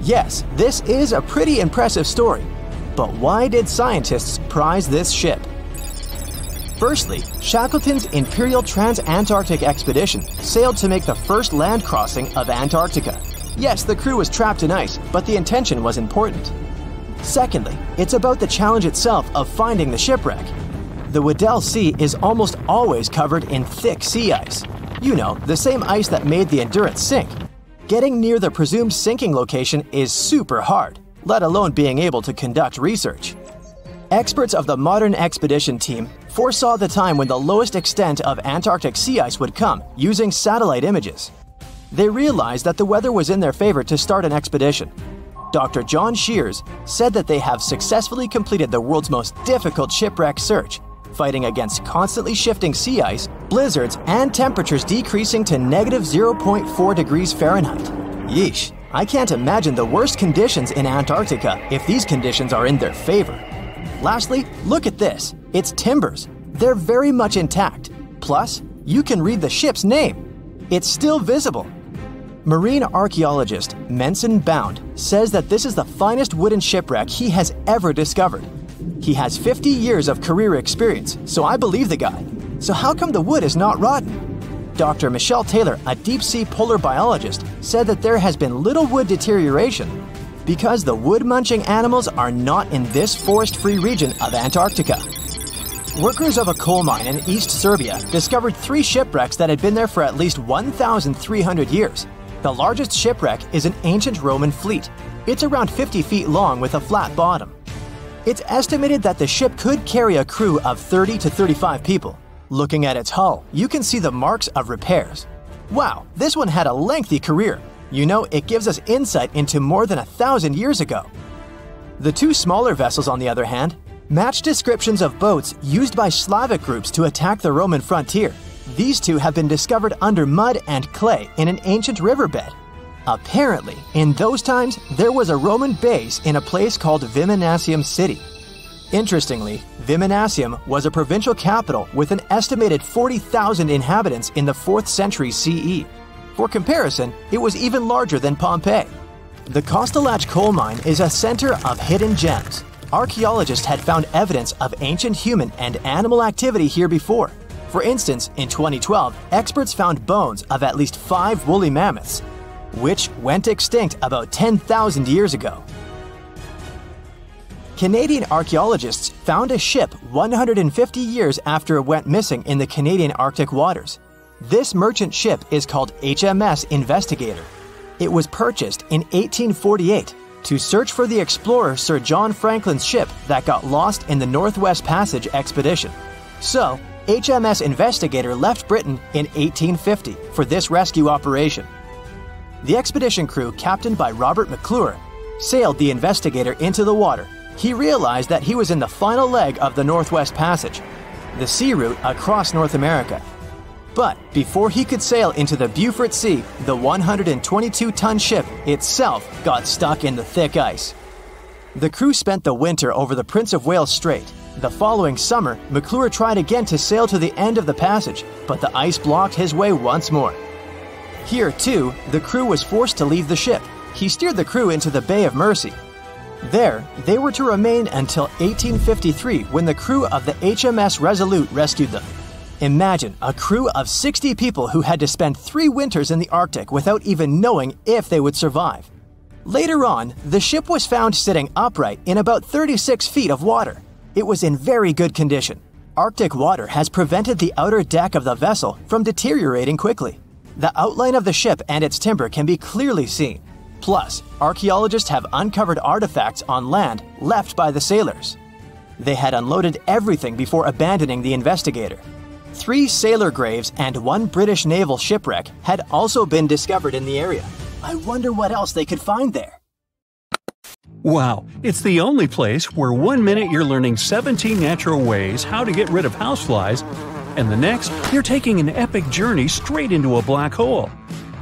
Yes, this is a pretty impressive story. But why did scientists prize this ship? Firstly, Shackleton's Imperial Trans-Antarctic Expedition sailed to make the first land crossing of Antarctica. Yes, the crew was trapped in ice, but the intention was important. Secondly, it's about the challenge itself of finding the shipwreck. The Weddell Sea is almost always covered in thick sea ice. The same ice that made the Endurance sink. Getting near the presumed sinking location is super hard, let alone being able to conduct research. Experts of the modern expedition team foresaw the time when the lowest extent of Antarctic sea ice would come using satellite images. They realized that the weather was in their favor to start an expedition. Dr. John Shears said that they have successfully completed the world's most difficult shipwreck search, fighting against constantly shifting sea ice, blizzards, and temperatures decreasing to -0.4 degrees Fahrenheit. Yeesh, I can't imagine the worst conditions in Antarctica if these conditions are in their favor. Lastly, look at this. It's timbers. They're very much intact. Plus, you can read the ship's name. It's still visible. Marine archaeologist Menson Bound says that this is the finest wooden shipwreck he has ever discovered. He has 50 years of career experience, so I believe the guy. So how come the wood is not rotten? Dr. Michelle Taylor, a deep-sea polar biologist, said that there has been little wood deterioration because the wood-munching animals are not in this forest-free region of Antarctica. Workers of a coal mine in East Serbia discovered 3 shipwrecks that had been there for at least 1,300 years. The largest shipwreck is an ancient Roman fleet. It's around 50 feet long with a flat bottom. It's estimated that the ship could carry a crew of 30 to 35 people. Looking at its hull, you can see the marks of repairs. Wow, this one had a lengthy career. It gives us insight into more than 1,000 years ago. The 2 smaller vessels, on the other hand, match descriptions of boats used by Slavic groups to attack the Roman frontier. These 2 have been discovered under mud and clay in an ancient riverbed. Apparently, in those times, there was a Roman base in a place called Viminacium City. Interestingly, Viminacium was a provincial capital with an estimated 40,000 inhabitants in the 4th century CE. For comparison, it was even larger than Pompeii. The Kostelach coal mine is a center of hidden gems. Archaeologists had found evidence of ancient human and animal activity here before. For instance, in 2012, experts found bones of at least 5 woolly mammoths, which went extinct about 10,000 years ago. Canadian archaeologists found a ship 150 years after it went missing in the Canadian Arctic waters. This merchant ship is called HMS Investigator. It was purchased in 1848 to search for the explorer Sir John Franklin's ship that got lost in the Northwest Passage expedition. So, HMS Investigator left Britain in 1850 for this rescue operation. The expedition crew, captained by Robert McClure, sailed the Investigator into the water. He realized that he was in the final leg of the Northwest Passage, the sea route across North America. But before he could sail into the Beaufort Sea, the 122-ton ship itself got stuck in the thick ice. The crew spent the winter over the Prince of Wales Strait. The following summer, McClure tried again to sail to the end of the passage, but the ice blocked his way once more. Here, too, the crew was forced to leave the ship. He steered the crew into the Bay of Mercy. There, they were to remain until 1853, when the crew of the HMS Resolute rescued them. Imagine a crew of 60 people who had to spend 3 winters in the Arctic without even knowing if they would survive. Later on, the ship was found sitting upright in about 36 feet of water. It was in very good condition. Arctic water has prevented the outer deck of the vessel from deteriorating quickly. The outline of the ship and its timber can be clearly seen. Plus, archaeologists have uncovered artifacts on land left by the sailors. They had unloaded everything before abandoning the Investigator. 3 sailor graves and 1 British naval shipwreck had also been discovered in the area. I wonder what else they could find there. Wow, it's the only place where 1 minute you're learning 17 natural ways how to get rid of houseflies, and the next, you're taking an epic journey straight into a black hole.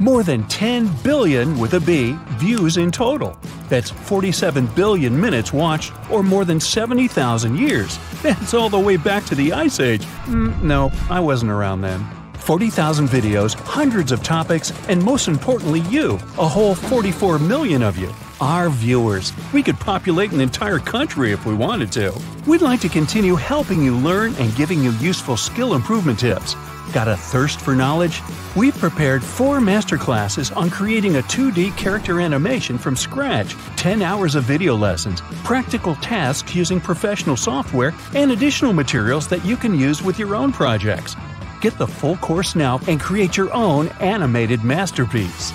More than 10 billion, with a B, views in total. That's 47 billion minutes watched, or more than 70,000 years. That's all the way back to the Ice Age. No, I wasn't around then. 40,000 videos, hundreds of topics, and most importantly you, a whole 44 million of you. Our viewers. We could populate an entire country if we wanted to. We'd like to continue helping you learn and giving you useful skill improvement tips. Got a thirst for knowledge? We've prepared 4 masterclasses on creating a 2D character animation from scratch, 10 hours of video lessons, practical tasks using professional software, and additional materials that you can use with your own projects. Get the full course now and create your own animated masterpiece.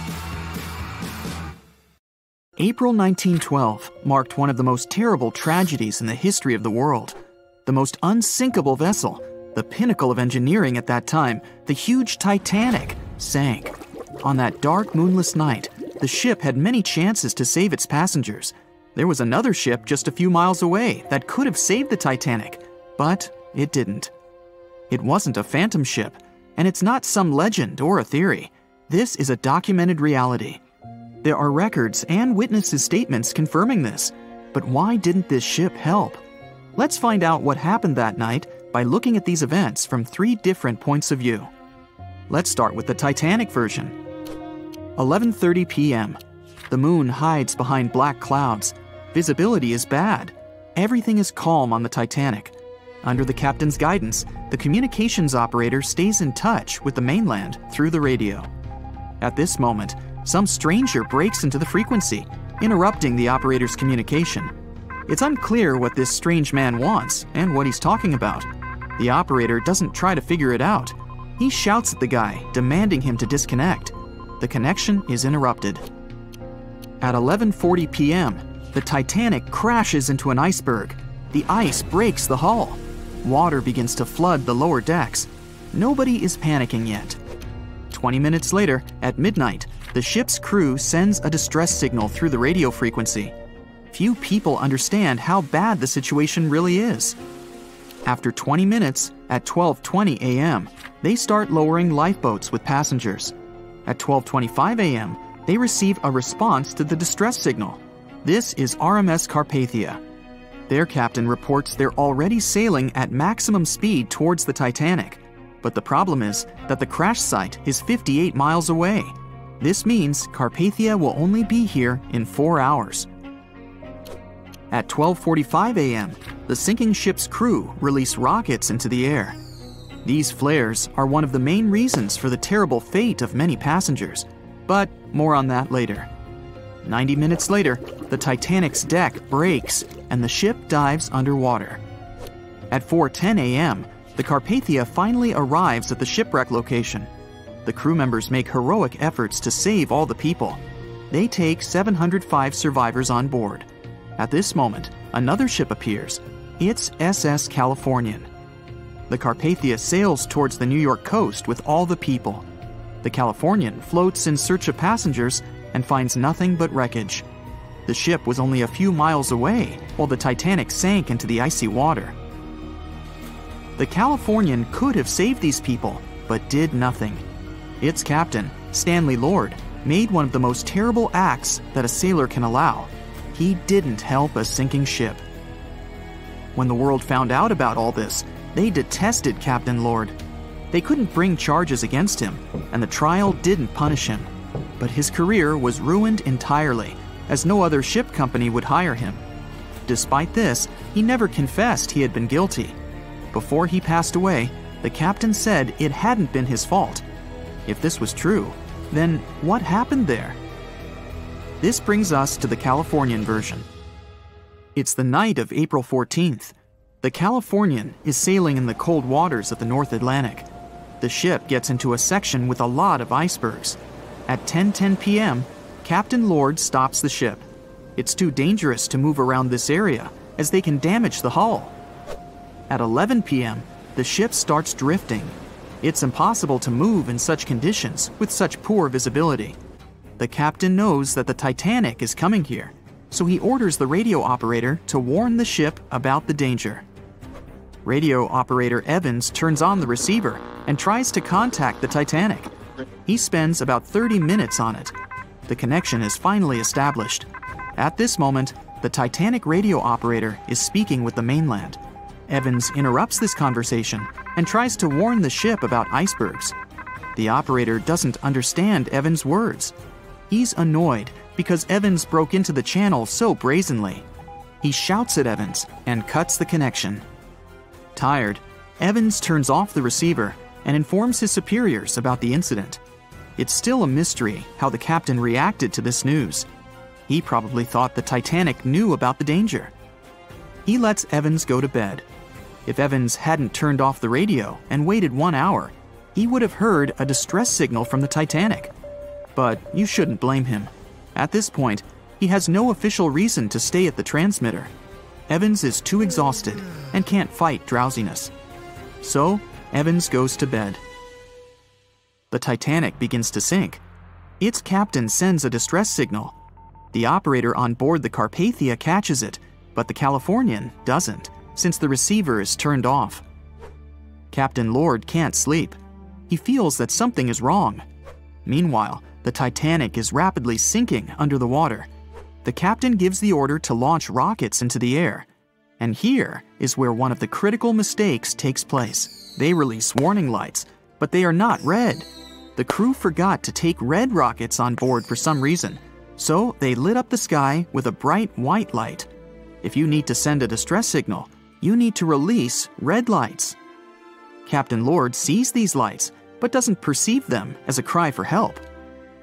April 1912 marked one of the most terrible tragedies in the history of the world. The most unsinkable vessel, the pinnacle of engineering at that time, the huge Titanic, sank. On that dark, moonless night, the ship had many chances to save its passengers. There was another ship just a few miles away that could have saved the Titanic, but it didn't. It wasn't a phantom ship, and it's not some legend or a theory. This is a documented reality. There are records and witnesses' statements confirming this. But why didn't this ship help? Let's find out what happened that night by looking at these events from 3 different points of view. Let's start with the Titanic version. 11:30 p.m. The moon hides behind black clouds. Visibility is bad. Everything is calm on the Titanic. Under the captain's guidance, the communications operator stays in touch with the mainland through the radio. At this moment, some stranger breaks into the frequency, interrupting the operator's communication. It's unclear what this strange man wants and what he's talking about. The operator doesn't try to figure it out. He shouts at the guy, demanding him to disconnect. The connection is interrupted. At 11:40 p.m., the Titanic crashes into an iceberg. The ice breaks the hull. Water begins to flood the lower decks. Nobody is panicking yet. 20 minutes later, at midnight, the ship's crew sends a distress signal through the radio frequency. Few people understand how bad the situation really is. After 20 minutes, at 12:20 a.m., they start lowering lifeboats with passengers. At 12:25 a.m., they receive a response to the distress signal. This is RMS Carpathia. Their captain reports they're already sailing at maximum speed towards the Titanic. But the problem is that the crash site is 58 miles away. This means Carpathia will only be here in 4 hours. At 12:45 a.m., the sinking ship's crew release rockets into the air. These flares are one of the main reasons for the terrible fate of many passengers, but more on that later. 90 minutes later, the Titanic's deck breaks and the ship dives underwater. At 4:10 a.m., the Carpathia finally arrives at the shipwreck location. The crew members make heroic efforts to save all the people. They take 705 survivors on board. At this moment, another ship appears. It's SS Californian. The Carpathia sails towards the New York coast with all the people. The Californian floats in search of passengers and finds nothing but wreckage. The ship was only a few miles away while the Titanic sank into the icy water. The Californian could have saved these people, but did nothing. Its captain, Stanley Lord, made one of the most terrible acts that a sailor can allow. He didn't help a sinking ship. When the world found out about all this, they detested Captain Lord. They couldn't bring charges against him, and the trial didn't punish him. But his career was ruined entirely, as no other ship company would hire him. Despite this, he never confessed he had been guilty. Before he passed away, the captain said it hadn't been his fault. If this was true, then what happened there? This brings us to the Californian version. It's the night of April 14th. The Californian is sailing in the cold waters of the North Atlantic. The ship gets into a section with a lot of icebergs. At 10:10 p.m., Captain Lord stops the ship. It's too dangerous to move around this area, as they can damage the hull. At 11 p.m., the ship starts drifting. It's impossible to move in such conditions with such poor visibility. The captain knows that the Titanic is coming here, so he orders the radio operator to warn the ship about the danger. Radio operator Evans turns on the receiver and tries to contact the Titanic. He spends about 30 minutes on it. The connection is finally established. At this moment, the Titanic radio operator is speaking with the mainland. Evans interrupts this conversation and tries to warn the ship about icebergs. The operator doesn't understand Evans' words. He's annoyed because Evans broke into the channel so brazenly. He shouts at Evans and cuts the connection. Tired, Evans turns off the receiver and informs his superiors about the incident. It's still a mystery how the captain reacted to this news. He probably thought the Titanic knew about the danger. He lets Evans go to bed. If Evans hadn't turned off the radio and waited 1 hour, he would have heard a distress signal from the Titanic. But you shouldn't blame him. At this point, he has no official reason to stay at the transmitter. Evans is too exhausted and can't fight drowsiness. So, Evans goes to bed. The Titanic begins to sink. Its captain sends a distress signal. The operator on board the Carpathia catches it, but the Californian doesn't, since the receiver is turned off. Captain Lord can't sleep. He feels that something is wrong. Meanwhile, the Titanic is rapidly sinking under the water. The captain gives the order to launch rockets into the air. And here is where one of the critical mistakes takes place. They release warning lights, but they are not red. The crew forgot to take red rockets on board for some reason, so they lit up the sky with a bright white light. If you need to send a distress signal, you need to release red lights. Captain Lord sees these lights, but doesn't perceive them as a cry for help.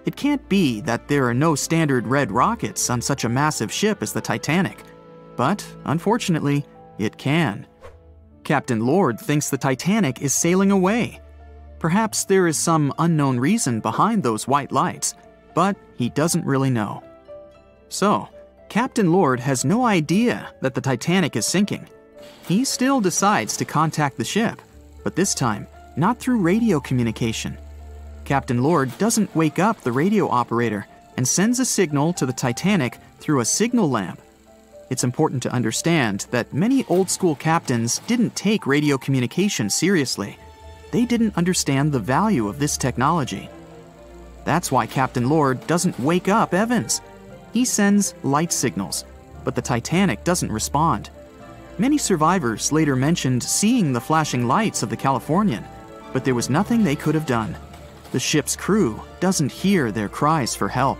It can't be that there are no standard red rockets on such a massive ship as the Titanic. But, unfortunately, it can. Captain Lord thinks the Titanic is sailing away. Perhaps there is some unknown reason behind those white lights, but he doesn't really know. So, Captain Lord has no idea that the Titanic is sinking. He still decides to contact the ship, but this time, not through radio communication. Captain Lord doesn't wake up the radio operator and sends a signal to the Titanic through a signal lamp. It's important to understand that many old-school captains didn't take radio communication seriously. They didn't understand the value of this technology. That's why Captain Lord doesn't wake up Evans. He sends light signals, but the Titanic doesn't respond. Many survivors later mentioned seeing the flashing lights of the Californian, but there was nothing they could have done. The ship's crew doesn't hear their cries for help.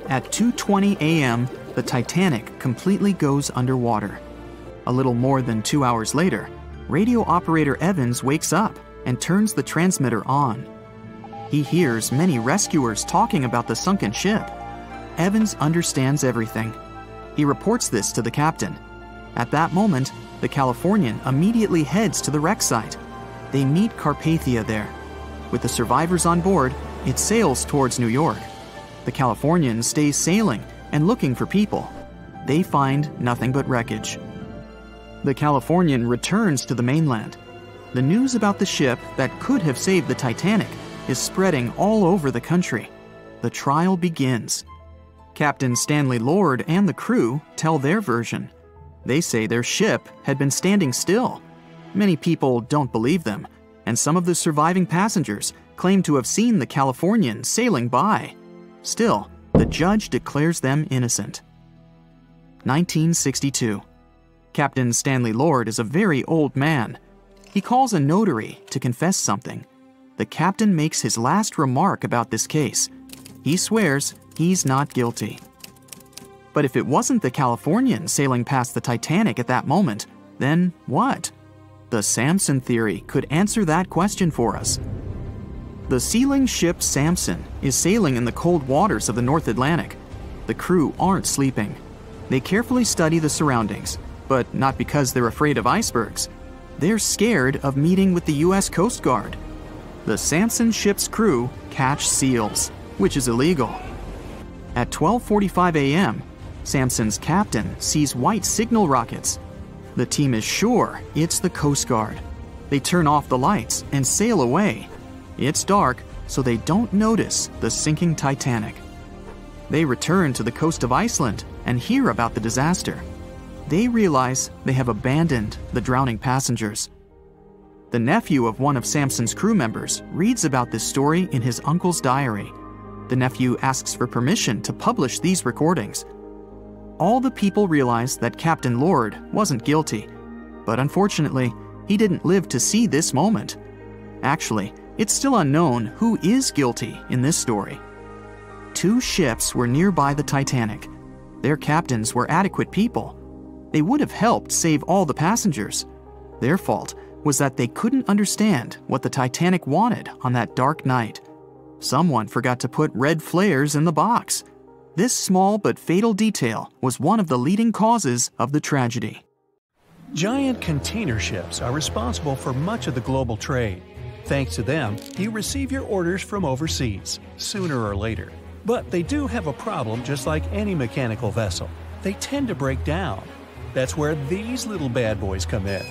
At 2:20 a.m., the Titanic completely goes underwater. A little more than 2 hours later, radio operator Evans wakes up and turns the transmitter on. He hears many rescuers talking about the sunken ship. Evans understands everything. He reports this to the captain. At that moment, the Californian immediately heads to the wreck site. They meet Carpathia there. With the survivors on board, it sails towards New York. The Californian stays sailing and looking for people. They find nothing but wreckage. The Californian returns to the mainland. The news about the ship that could have saved the Titanic is spreading all over the country. the trial begins. Captain Stanley Lord and the crew tell their version. They say their ship had been standing still. Many people don't believe them, and some of the surviving passengers claim to have seen the Californian sailing by. Still, the judge declares them innocent. 1962. Captain Stanley Lord is a very old man. He calls a notary to confess something. The captain makes his last remark about this case. He swears he's not guilty. But if it wasn't the Californian sailing past the Titanic at that moment, then what? The Samson theory could answer that question for us. The sealing ship Samson is sailing in the cold waters of the North Atlantic. The crew aren't sleeping. They carefully study the surroundings, but not because they're afraid of icebergs. They're scared of meeting with the U.S. Coast Guard. The Samson ship's crew catch seals, which is illegal. At 12:45 a.m., Samson's captain sees white signal rockets. The team is sure it's the Coast Guard. They turn off the lights and sail away. It's dark, so they don't notice the sinking Titanic. They return to the coast of Iceland and hear about the disaster. They realize they have abandoned the drowning passengers. The nephew of one of Samson's crew members reads about this story in his uncle's diary. The nephew asks for permission to publish these recordings. All the people realize that Captain Lord wasn't guilty, but unfortunately, he didn't live to see this moment. Actually, it's still unknown who is guilty in this story. 2 ships were nearby the Titanic. Their captains were adequate people. They would have helped save all the passengers. Their fault was that they couldn't understand what the Titanic wanted on that dark night. Someone forgot to put red flares in the box. This small but fatal detail was one of the leading causes of the tragedy. Giant container ships are responsible for much of the global trade. Thanks to them, you receive your orders from overseas, sooner or later. But they do have a problem just like any mechanical vessel. They tend to break down. That's where these little bad boys come in.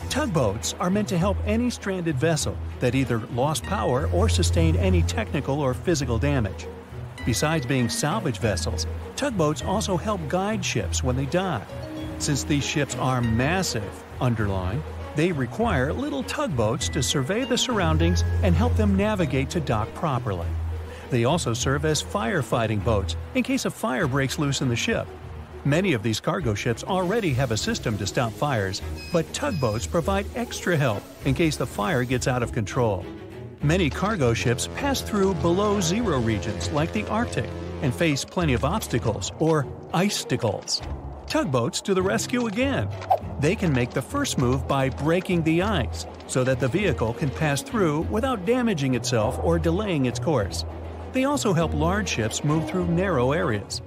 Tugboats are meant to help any stranded vessel that either lost power or sustained any technical or physical damage. Besides being salvage vessels, tugboats also help guide ships when they dock. Since these ships are massive, underline, they require little tugboats to survey the surroundings and help them navigate to dock properly. They also serve as firefighting boats in case a fire breaks loose in the ship. Many of these cargo ships already have a system to stop fires, but tugboats provide extra help in case the fire gets out of control. Many cargo ships pass through below-zero regions like the Arctic and face plenty of obstacles, or icicles. Tugboats to the rescue again. They can make the first move by breaking the ice so that the vehicle can pass through without damaging itself or delaying its course. They also help large ships move through narrow areas.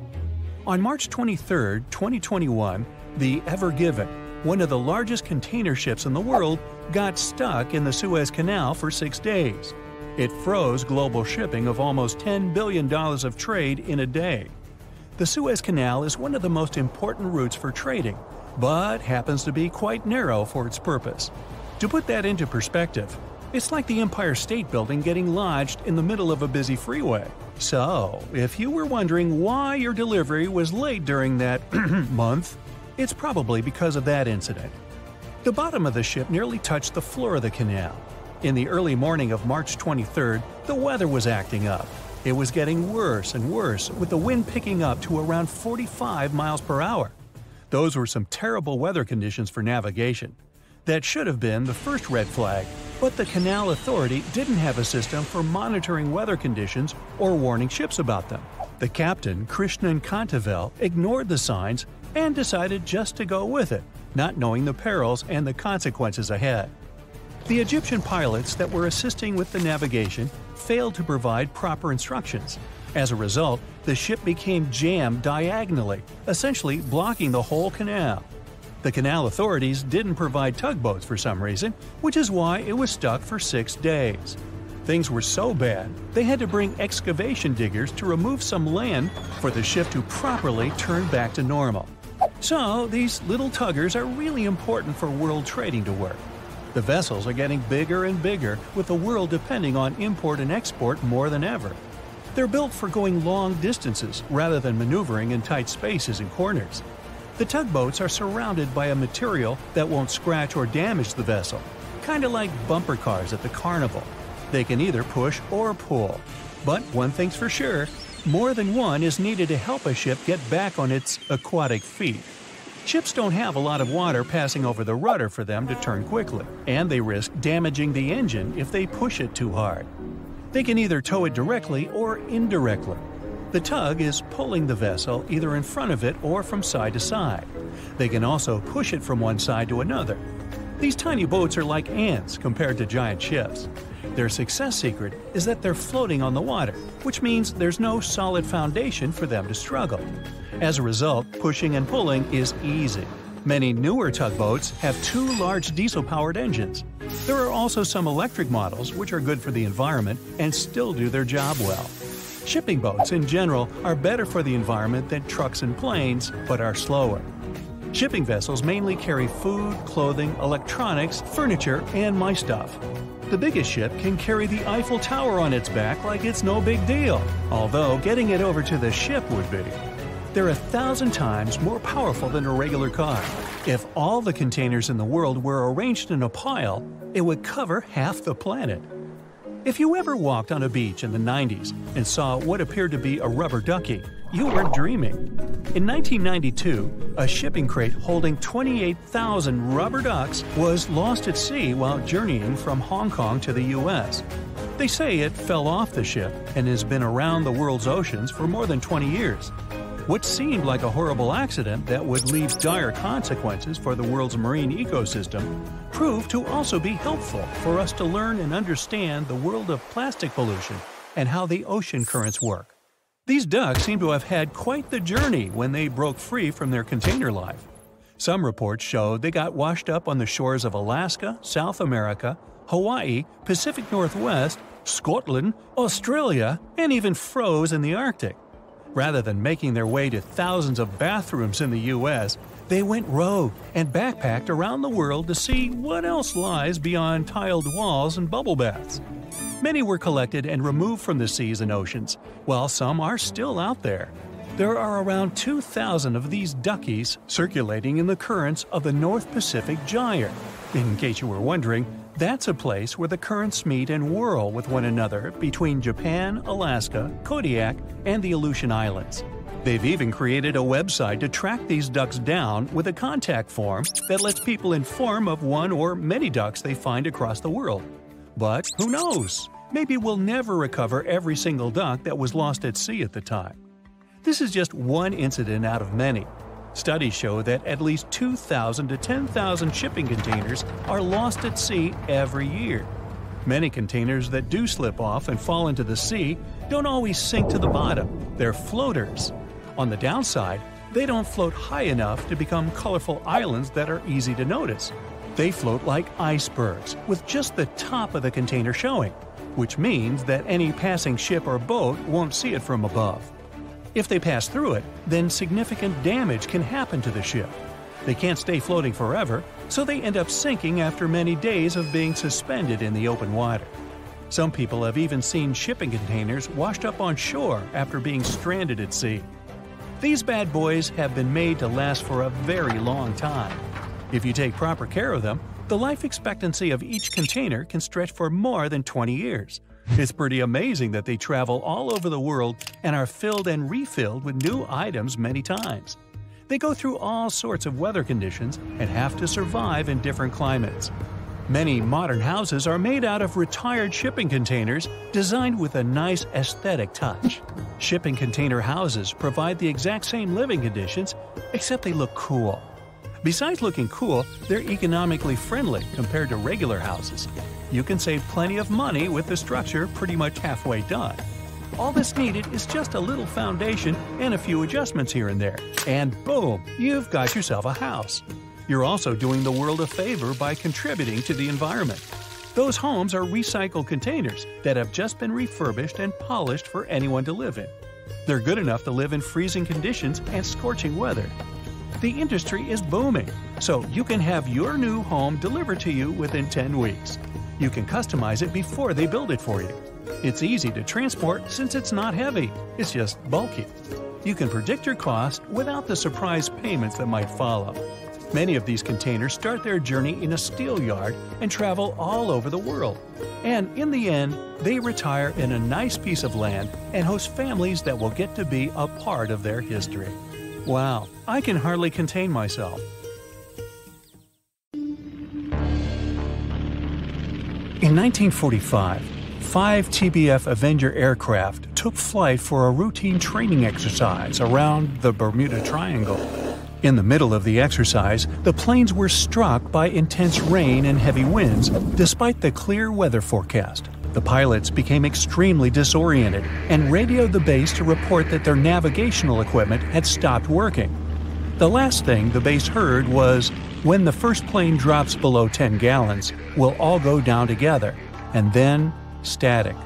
On March 23, 2021, the Ever Given, one of the largest container ships in the world, got stuck in the Suez Canal for 6 days. It froze global shipping of almost $10 billion of trade in a day. The Suez Canal is one of the most important routes for trading, but happens to be quite narrow for its purpose. To put that into perspective, it's like the Empire State Building getting lodged in the middle of a busy freeway. So, if you were wondering why your delivery was late during that month, it's probably because of that incident. The bottom of the ship nearly touched the floor of the canal. In the early morning of March 23rd, the weather was acting up. It was getting worse and worse, with the wind picking up to around 45 miles per hour. Those were some terrible weather conditions for navigation. That should have been the first red flag, but the Canal Authority didn't have a system for monitoring weather conditions or warning ships about them. The captain, Krishnan Kantavel, ignored the signs and decided just to go with it, not knowing the perils and the consequences ahead. The Egyptian pilots that were assisting with the navigation failed to provide proper instructions. As a result, the ship became jammed diagonally, essentially blocking the whole canal. The canal authorities didn't provide tugboats for some reason, which is why it was stuck for 6 days. Things were so bad, they had to bring excavation diggers to remove some land for the ship to properly turn back to normal. So, these little tuggers are really important for world trading to work. The vessels are getting bigger and bigger, with the world depending on import and export more than ever. They're built for going long distances rather than maneuvering in tight spaces and corners. The tugboats are surrounded by a material that won't scratch or damage the vessel, kind of like bumper cars at the carnival. They can either push or pull. But one thing's for sure, more than one is needed to help a ship get back on its aquatic feet. Ships don't have a lot of water passing over the rudder for them to turn quickly, and they risk damaging the engine if they push it too hard. They can either tow it directly or indirectly. The tug is pulling the vessel either in front of it or from side to side. They can also push it from one side to another. These tiny boats are like ants compared to giant ships. Their success secret is that they're floating on the water, which means there's no solid foundation for them to struggle. As a result, pushing and pulling is easy. Many newer tugboats have two large diesel-powered engines. There are also some electric models which are good for the environment and still do their job well. Shipping boats in general are better for the environment than trucks and planes, but are slower. Shipping vessels mainly carry food, clothing, electronics, furniture, and my stuff. The biggest ship can carry the Eiffel Tower on its back like it's no big deal, although getting it over to the ship would be. They're 1,000 times more powerful than a regular car. If all the containers in the world were arranged in a pile, it would cover half the planet. If you ever walked on a beach in the 90s and saw what appeared to be a rubber ducky, you weren't dreaming. In 1992, a shipping crate holding 28,000 rubber ducks was lost at sea while journeying from Hong Kong to the U.S. They say it fell off the ship and has been around the world's oceans for more than 20 years. What seemed like a horrible accident that would leave dire consequences for the world's marine ecosystem proved to also be helpful for us to learn and understand the world of plastic pollution and how the ocean currents work. These ducks seem to have had quite the journey when they broke free from their container life. Some reports show they got washed up on the shores of Alaska, South America, Hawaii, Pacific Northwest, Scotland, Australia, and even froze in the Arctic. Rather than making their way to thousands of bathrooms in the U.S., they went rogue and backpacked around the world to see what else lies beyond tiled walls and bubble baths. Many were collected and removed from the seas and oceans, while some are still out there. There are around 2,000 of these duckies circulating in the currents of the North Pacific Gyre. In case you were wondering, that's a place where the currents meet and whirl with one another between Japan, Alaska, Kodiak, and the Aleutian Islands. They've even created a website to track these ducks down with a contact form that lets people inform of one or many ducks they find across the world. But who knows? Maybe we'll never recover every single duck that was lost at sea at the time. This is just one incident out of many. Studies show that at least 2,000 to 10,000 shipping containers are lost at sea every year. Many containers that do slip off and fall into the sea don't always sink to the bottom. They're floaters. On the downside, they don't float high enough to become colorful islands that are easy to notice. They float like icebergs, with just the top of the container showing, which means that any passing ship or boat won't see it from above. If they pass through it, then significant damage can happen to the ship. They can't stay floating forever, so they end up sinking after many days of being suspended in the open water. Some people have even seen shipping containers washed up on shore after being stranded at sea. These bad boys have been made to last for a very long time. If you take proper care of them, the life expectancy of each container can stretch for more than 20 years. It's pretty amazing that they travel all over the world and are filled and refilled with new items many times. They go through all sorts of weather conditions and have to survive in different climates. Many modern houses are made out of retired shipping containers designed with a nice aesthetic touch. Shipping container houses provide the exact same living conditions, except they look cool. Besides looking cool, they're economically friendly compared to regular houses. You can save plenty of money with the structure pretty much halfway done. All that's needed is just a little foundation and a few adjustments here and there, and boom, you've got yourself a house. You're also doing the world a favor by contributing to the environment. Those homes are recycled containers that have just been refurbished and polished for anyone to live in. They're good enough to live in freezing conditions and scorching weather. The industry is booming, so you can have your new home delivered to you within 10 weeks. You can customize it before they build it for you. It's easy to transport since it's not heavy, it's just bulky. You can predict your cost without the surprise payments that might follow. Many of these containers start their journey in a steel yard and travel all over the world. And in the end, they retire in a nice piece of land and host families that will get to be a part of their history. Wow, I can hardly contain myself. In 1945, 5 TBF Avenger aircraft took flight for a routine training exercise around the Bermuda Triangle. In the middle of the exercise, the planes were struck by intense rain and heavy winds, despite the clear weather forecast. The pilots became extremely disoriented and radioed the base to report that their navigational equipment had stopped working. The last thing the base heard was, "When the first plane drops below 10 gallons, we'll all go down together," and then static.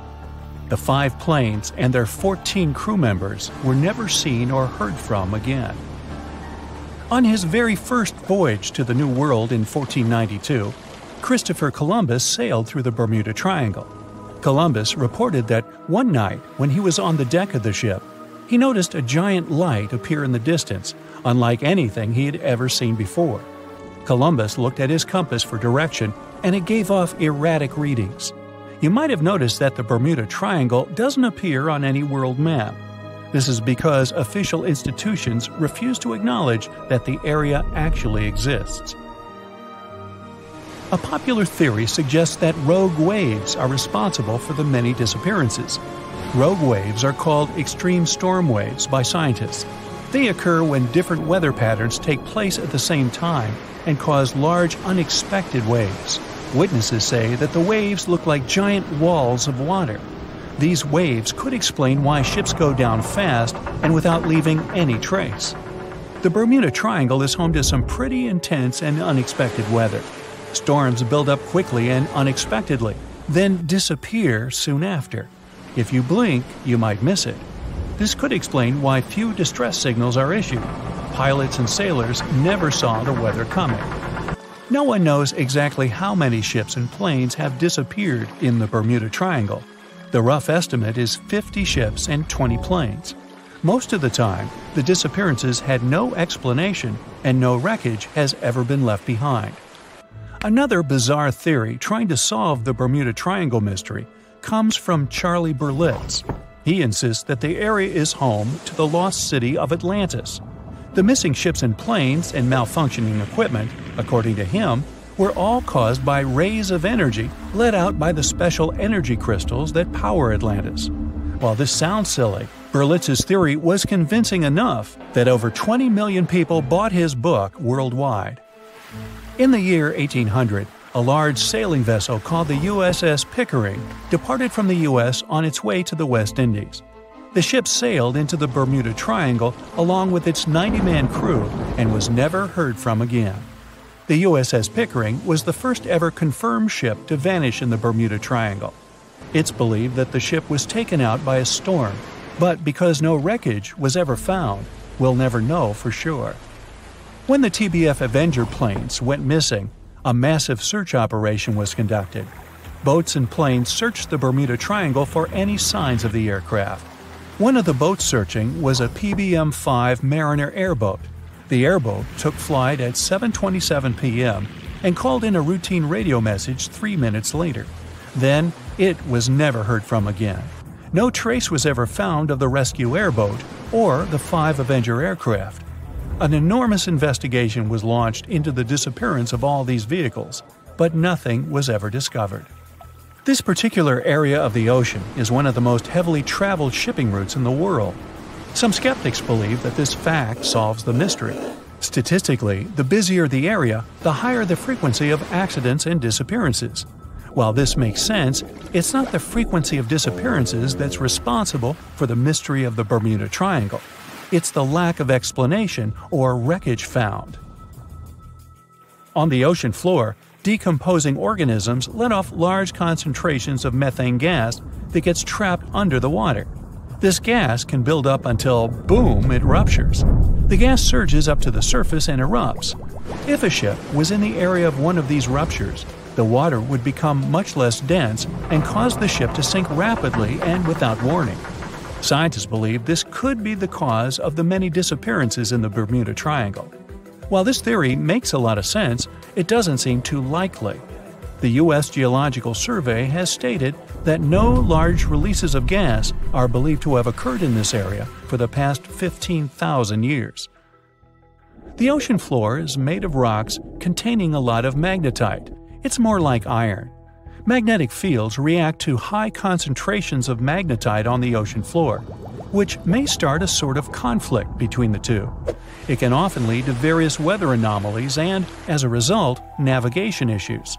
The 5 planes and their 14 crew members were never seen or heard from again. On his very first voyage to the New World in 1492, Christopher Columbus sailed through the Bermuda Triangle. Columbus reported that one night when he was on the deck of the ship, he noticed a giant light appear in the distance, unlike anything he had ever seen before. Columbus looked at his compass for direction, and it gave off erratic readings. You might have noticed that the Bermuda Triangle doesn't appear on any world map. This is because official institutions refuse to acknowledge that the area actually exists. A popular theory suggests that rogue waves are responsible for the many disappearances. Rogue waves are called extreme storm waves by scientists. They occur when different weather patterns take place at the same time and cause large, unexpected waves. Witnesses say that the waves look like giant walls of water. These waves could explain why ships go down fast and without leaving any trace. The Bermuda Triangle is home to some pretty intense and unexpected weather. Storms build up quickly and unexpectedly, then disappear soon after. If you blink, you might miss it. This could explain why few distress signals are issued. Pilots and sailors never saw the weather coming. No one knows exactly how many ships and planes have disappeared in the Bermuda Triangle. The rough estimate is 50 ships and 20 planes. Most of the time, the disappearances had no explanation and no wreckage has ever been left behind. Another bizarre theory trying to solve the Bermuda Triangle mystery comes from Charlie Berlitz. He insists that the area is home to the lost city of Atlantis. The missing ships and planes and malfunctioning equipment, according to him, were all caused by rays of energy let out by the special energy crystals that power Atlantis. While this sounds silly, Berlitz's theory was convincing enough that over 20 million people bought his book worldwide. In the year 1800, a large sailing vessel called the USS Pickering departed from the U.S. on its way to the West Indies. The ship sailed into the Bermuda Triangle along with its 90-man crew and was never heard from again. The USS Pickering was the first ever confirmed ship to vanish in the Bermuda Triangle. It's believed that the ship was taken out by a storm, but because no wreckage was ever found, we'll never know for sure. When the TBF Avenger planes went missing, a massive search operation was conducted. Boats and planes searched the Bermuda Triangle for any signs of the aircraft. One of the boats searching was a PBM-5 Mariner airboat. The airboat took flight at 7:27 p.m. and called in a routine radio message 3 minutes later. Then, it was never heard from again. No trace was ever found of the rescue airboat or the 5 Avenger aircraft. An enormous investigation was launched into the disappearance of all these vehicles, but nothing was ever discovered. This particular area of the ocean is one of the most heavily traveled shipping routes in the world. Some skeptics believe that this fact solves the mystery. Statistically, the busier the area, the higher the frequency of accidents and disappearances. While this makes sense, it's not the frequency of disappearances that's responsible for the mystery of the Bermuda Triangle. It's the lack of explanation or wreckage found. On the ocean floor, decomposing organisms let off large concentrations of methane gas that gets trapped under the water. This gas can build up until, boom, it ruptures. The gas surges up to the surface and erupts. If a ship was in the area of one of these ruptures, The water would become much less dense and cause the ship to sink rapidly and without warning. Scientists believe this could be the cause of the many disappearances in the Bermuda Triangle. While this theory makes a lot of sense, it doesn't seem too likely. The U.S. Geological Survey has stated that no large releases of gas are believed to have occurred in this area for the past 15,000 years. The ocean floor is made of rocks containing a lot of magnetite. It's more like iron. Magnetic fields react to high concentrations of magnetite on the ocean floor, which may start a sort of conflict between the two. It can often lead to various weather anomalies and, as a result, navigation issues.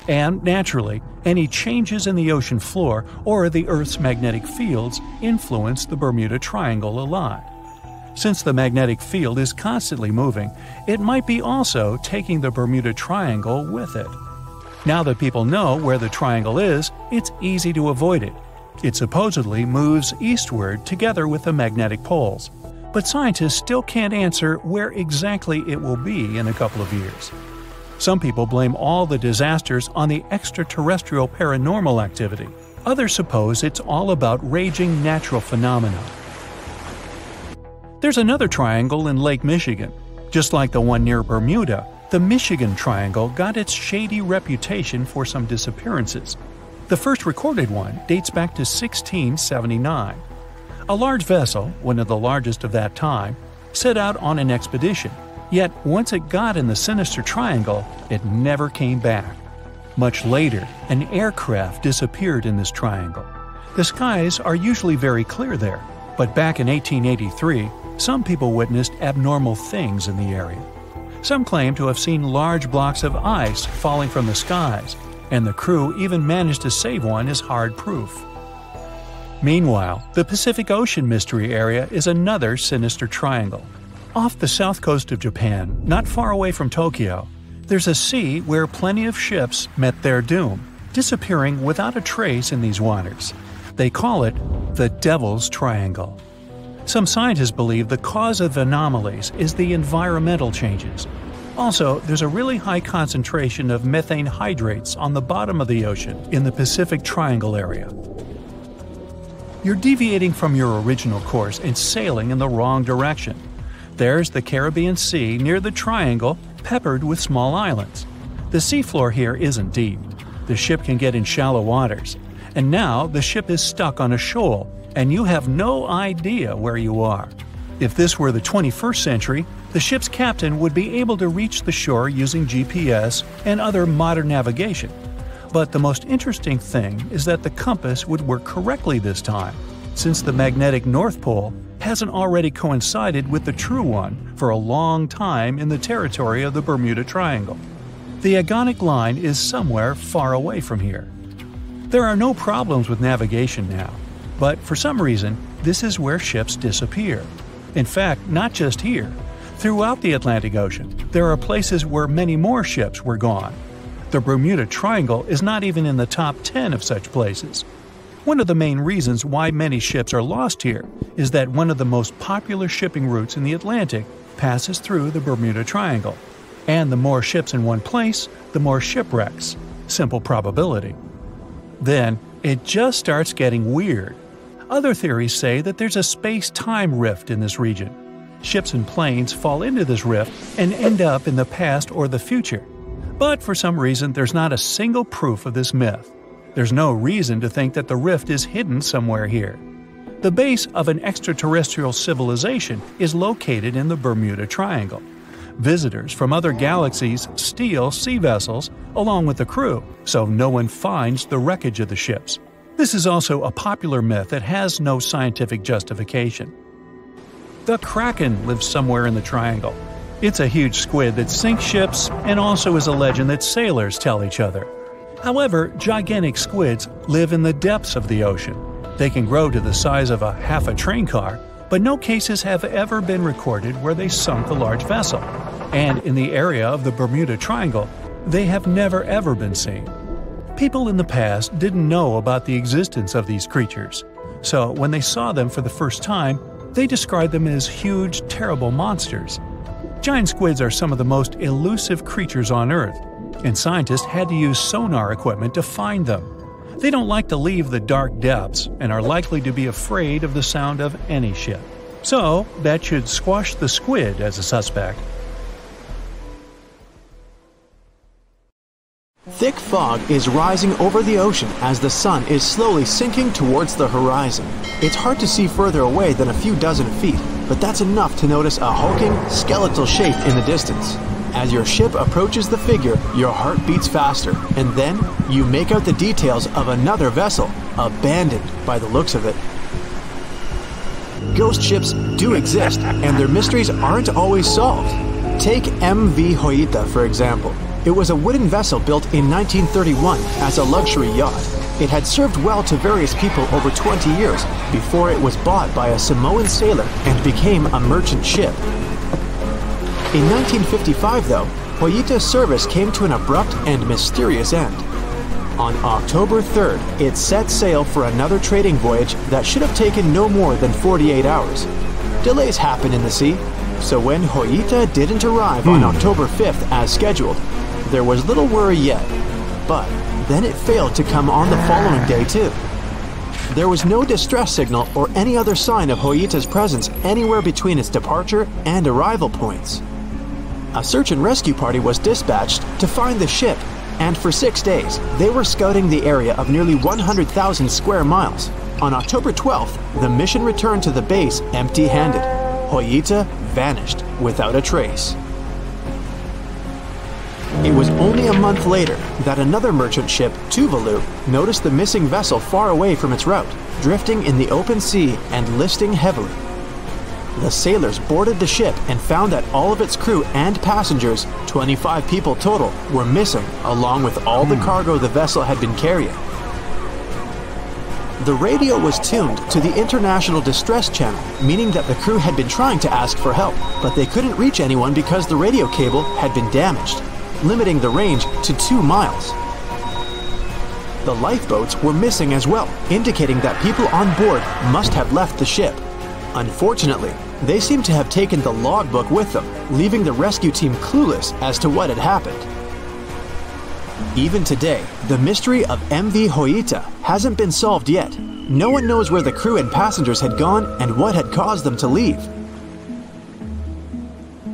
And, naturally, any changes in the ocean floor or the Earth's magnetic fields influence the Bermuda Triangle a lot. Since the magnetic field is constantly moving, it might be also taking the Bermuda Triangle with it. Now that people know where the triangle is, it's easy to avoid it. It supposedly moves eastward together with the magnetic poles, but scientists still can't answer where exactly it will be in a couple of years. Some people blame all the disasters on the extraterrestrial paranormal activity. Others suppose it's all about raging natural phenomena. There's another triangle in Lake Michigan. Just like the one near Bermuda, the Michigan Triangle got its shady reputation for some disappearances. The first recorded one dates back to 1679. A large vessel, one of the largest of that time, set out on an expedition. Yet once it got in the sinister triangle, it never came back. Much later, an aircraft disappeared in this triangle. The skies are usually very clear there, but back in 1883, some people witnessed abnormal things in the area. Some claim to have seen large blocks of ice falling from the skies, and the crew even managed to save one as hard proof. Meanwhile, the Pacific Ocean Mystery Area is another sinister triangle. Off the south coast of Japan, not far away from Tokyo, there's a sea where plenty of ships met their doom, disappearing without a trace in these waters. They call it the Devil's Triangle. Some scientists believe the cause of anomalies is the environmental changes. Also, there's a really high concentration of methane hydrates on the bottom of the ocean in the Pacific Triangle area. You're deviating from your original course and sailing in the wrong direction. There's the Caribbean Sea near the triangle, peppered with small islands. The seafloor here isn't deep. The ship can get in shallow waters. And now the ship is stuck on a shoal, and you have no idea where you are. If this were the 21st century, the ship's captain would be able to reach the shore using GPS and other modern navigation. But the most interesting thing is that the compass would work correctly this time, since the magnetic North Pole hasn't already coincided with the true one for a long time in the territory of the Bermuda Triangle. The agonic line is somewhere far away from here. There are no problems with navigation now, but for some reason, this is where ships disappear. In fact, not just here. Throughout the Atlantic Ocean, there are places where many more ships were gone. The Bermuda Triangle is not even in the top 10 of such places. One of the main reasons why many ships are lost here is that one of the most popular shipping routes in the Atlantic passes through the Bermuda Triangle. And the more ships in one place, the more shipwrecks. Simple probability. Then, it just starts getting weird. Other theories say that there's a space-time rift in this region. Ships and planes fall into this rift and end up in the past or the future. But for some reason, there's not a single proof of this myth. There's no reason to think that the rift is hidden somewhere here. The base of an extraterrestrial civilization is located in the Bermuda Triangle. Visitors from other galaxies steal sea vessels along with the crew, so no one finds the wreckage of the ships. This is also a popular myth that has no scientific justification. The Kraken lives somewhere in the triangle. It's a huge squid that sinks ships and also is a legend that sailors tell each other. However, gigantic squids live in the depths of the ocean. They can grow to the size of half a train car, but no cases have ever been recorded where they sunk a large vessel. And in the area of the Bermuda Triangle, they have never ever been seen. People in the past didn't know about the existence of these creatures, so when they saw them for the first time, they described them as huge, terrible monsters. Giant squids are some of the most elusive creatures on Earth. and scientists had to use sonar equipment to find them. They don't like to leave the dark depths and are likely to be afraid of the sound of any ship. So, that should squash the squid as a suspect. Thick fog is rising over the ocean as the sun is slowly sinking towards the horizon. It's hard to see further away than a few dozen feet, but that's enough to notice a hulking, skeletal shape in the distance. As your ship approaches the figure, your heart beats faster, and then you make out the details of another vessel, abandoned by the looks of it. Ghost ships do exist, and their mysteries aren't always solved. Take MV Hoita, for example. It was a wooden vessel built in 1931 as a luxury yacht. It had served well to various people over 20 years before it was bought by a Samoan sailor and became a merchant ship. In 1955, though, Hoita's service came to an abrupt and mysterious end. On October 3rd, it set sail for another trading voyage that should have taken no more than 48 hours. Delays happen in the sea, so when Hoita didn't arrive on October 5th as scheduled, there was little worry yet. But then it failed to come on the following day too. There was no distress signal or any other sign of Hoita's presence anywhere between its departure and arrival points. A search and rescue party was dispatched to find the ship, and for 6 days, they were scouting the area of nearly 100,000 square miles. On October 12th, the mission returned to the base empty-handed. Hoita vanished without a trace. It was only a month later that another merchant ship, Tuvalu, noticed the missing vessel far away from its route, drifting in the open sea and listing heavily. The sailors boarded the ship and found that all of its crew and passengers, 25 people total, were missing, along with all the cargo the vessel had been carrying. The radio was tuned to the International Distress Channel, meaning that the crew had been trying to ask for help, but they couldn't reach anyone because the radio cable had been damaged, limiting the range to 2 miles. The lifeboats were missing as well, indicating that people on board must have left the ship. Unfortunately, they seem to have taken the logbook with them, leaving the rescue team clueless as to what had happened. Even today, the mystery of MV Hoita hasn't been solved yet. No one knows where the crew and passengers had gone and what had caused them to leave.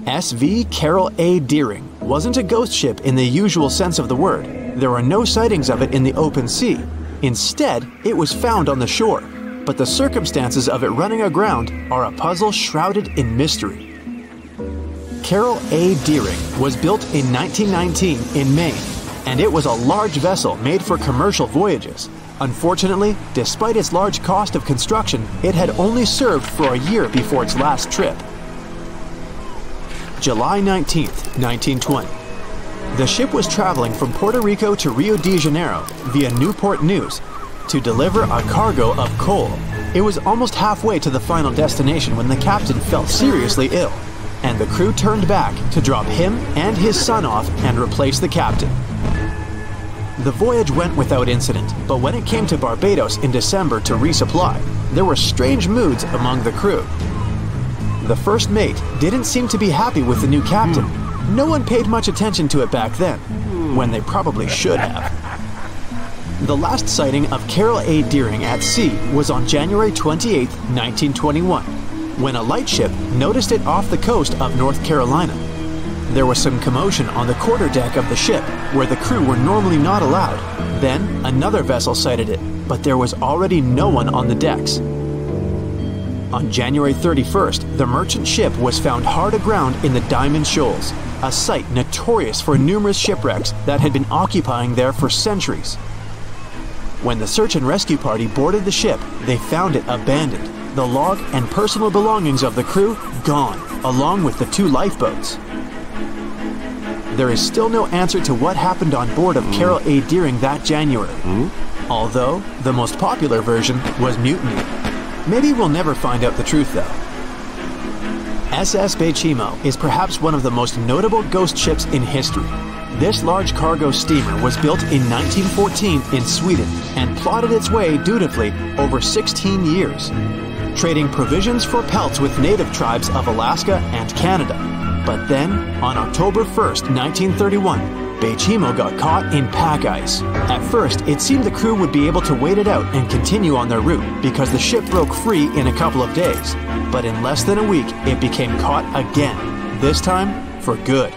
SV Carol A. Deering wasn't a ghost ship in the usual sense of the word. There were no sightings of it in the open sea. Instead, it was found on the shore, but the circumstances of it running aground are a puzzle shrouded in mystery. Carol A. Deering was built in 1919 in Maine, and it was a large vessel made for commercial voyages. Unfortunately, despite its large cost of construction, it had only served for a year before its last trip. July 19, 1920. The ship was traveling from Puerto Rico to Rio de Janeiro via Newport News to deliver a cargo of coal. It was almost halfway to the final destination when the captain fell seriously ill, and the crew turned back to drop him and his son off and replace the captain. The voyage went without incident, but when it came to Barbados in December to resupply, there were strange moods among the crew. The first mate didn't seem to be happy with the new captain. No one paid much attention to it back then, when they probably should have. The last sighting of Carol A. Deering at sea was on January 28, 1921, when a lightship noticed it off the coast of North Carolina. There was some commotion on the quarterdeck of the ship, where the crew were normally not allowed. Then, another vessel sighted it, but there was already no one on the decks. On January 31st, the merchant ship was found hard aground in the Diamond Shoals, a site notorious for numerous shipwrecks that had been occupying there for centuries. When the search and rescue party boarded the ship, they found it abandoned, the log and personal belongings of the crew gone, along with the 2 lifeboats. There is still no answer to what happened on board of Carol A. Deering that January, although the most popular version was mutiny. Maybe we'll never find out the truth though. SS Bechimo is perhaps one of the most notable ghost ships in history. This large cargo steamer was built in 1914 in Sweden and plodded its way dutifully over 16 years, trading provisions for pelts with native tribes of Alaska and Canada. But then, on October 1st, 1931, Bechimo got caught in pack ice. At first, it seemed the crew would be able to wait it out and continue on their route because the ship broke free in a couple of days. But in less than a week, it became caught again, this time for good.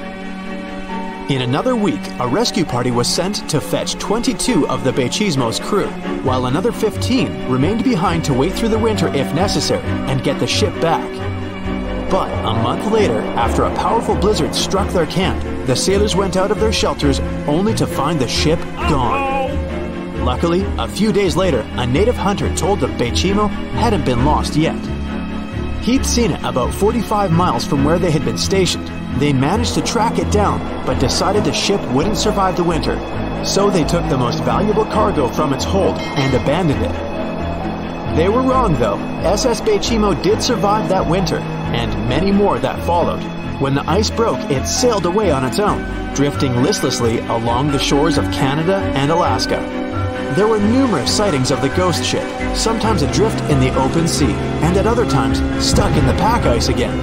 In another week, a rescue party was sent to fetch 22 of the Bechimo's crew, while another 15 remained behind to wait through the winter if necessary and get the ship back. But a month later, after a powerful blizzard struck their camp, the sailors went out of their shelters only to find the ship gone. Luckily, a few days later, a native hunter told that Bechimo hadn't been lost yet. He'd seen it about 45 miles from where they had been stationed. They managed to track it down, but decided the ship wouldn't survive the winter, so they took the most valuable cargo from its hold and abandoned it. They were wrong though. SS Bechimo did survive that winter, and many more that followed. When the ice broke, it sailed away on its own, drifting listlessly along the shores of Canada and Alaska. There were numerous sightings of the ghost ship, sometimes adrift in the open sea, and at other times stuck in the pack ice again.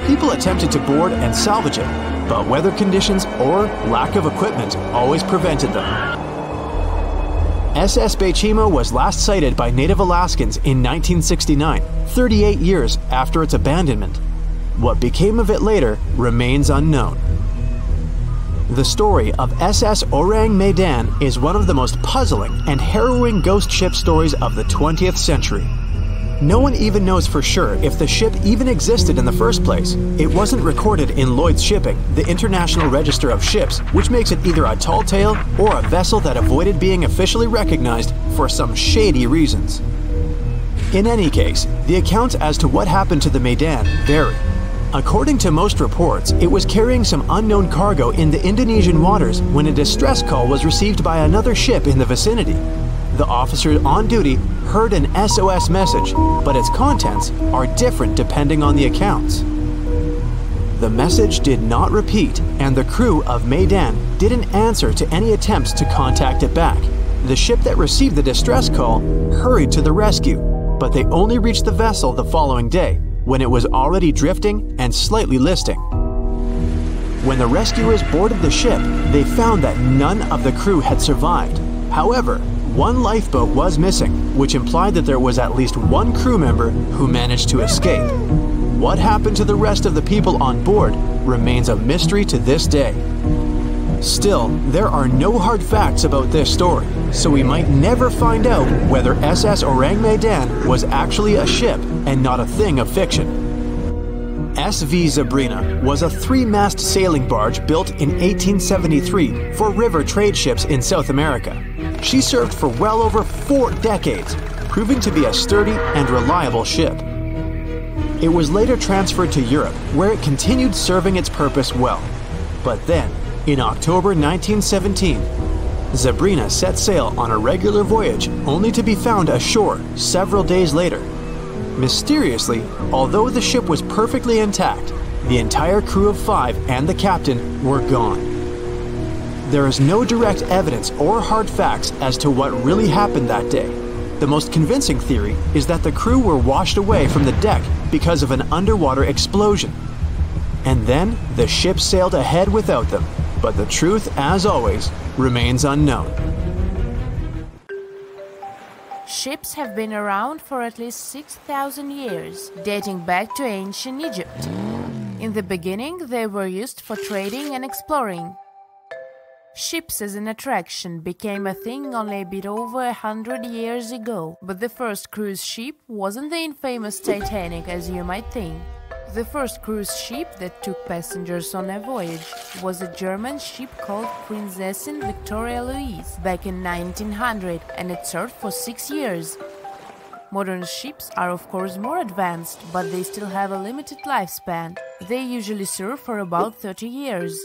People attempted to board and salvage it, but weather conditions or lack of equipment always prevented them. SS Bechimo was last sighted by native Alaskans in 1969, 38 years after its abandonment. What became of it later remains unknown. The story of SS Orang Medan is one of the most puzzling and harrowing ghost ship stories of the 20th century. No one even knows for sure if the ship even existed in the first place. It wasn't recorded in Lloyd's Shipping, the International Register of Ships, which makes it either a tall tale or a vessel that avoided being officially recognized for some shady reasons. In any case, the accounts as to what happened to the Medan vary. According to most reports, it was carrying some unknown cargo in the Indonesian waters when a distress call was received by another ship in the vicinity. The officer on duty heard an SOS message, but its contents are different depending on the accounts. The message did not repeat, and the crew of Medan didn't answer to any attempts to contact it back. The ship that received the distress call hurried to the rescue, but they only reached the vessel the following day, when it was already drifting and slightly listing. When the rescuers boarded the ship, they found that none of the crew had survived. However, one lifeboat was missing, which implied that there was at least one crew member who managed to escape. What happened to the rest of the people on board remains a mystery to this day. Still, there are no hard facts about this story, so we might never find out whether SS Orang Medan was actually a ship and not a thing of fiction. SV Zabrina was a 3-mast sailing barge built in 1873 for river trade ships in South America. She served for well over 4 decades, proving to be a sturdy and reliable ship. It was later transferred to Europe, where it continued serving its purpose well. But then, in October 1917, Zabrina set sail on a regular voyage only to be found ashore several days later. Mysteriously, although the ship was perfectly intact, the entire crew of 5 and the captain were gone. There is no direct evidence or hard facts as to what really happened that day. The most convincing theory is that the crew were washed away from the deck because of an underwater explosion. And then the ship sailed ahead without them, but the truth, as always, remains unknown. Ships have been around for at least 6,000 years, dating back to ancient Egypt. In the beginning, they were used for trading and exploring. Ships as an attraction became a thing only a bit over 100 years ago, but the first cruise ship wasn't the infamous Titanic as you might think. The first cruise ship that took passengers on a voyage was a German ship called Prinzessin Victoria Louise back in 1900, and it served for 6 years. Modern ships are of course more advanced, but they still have a limited lifespan. They usually serve for about 30 years.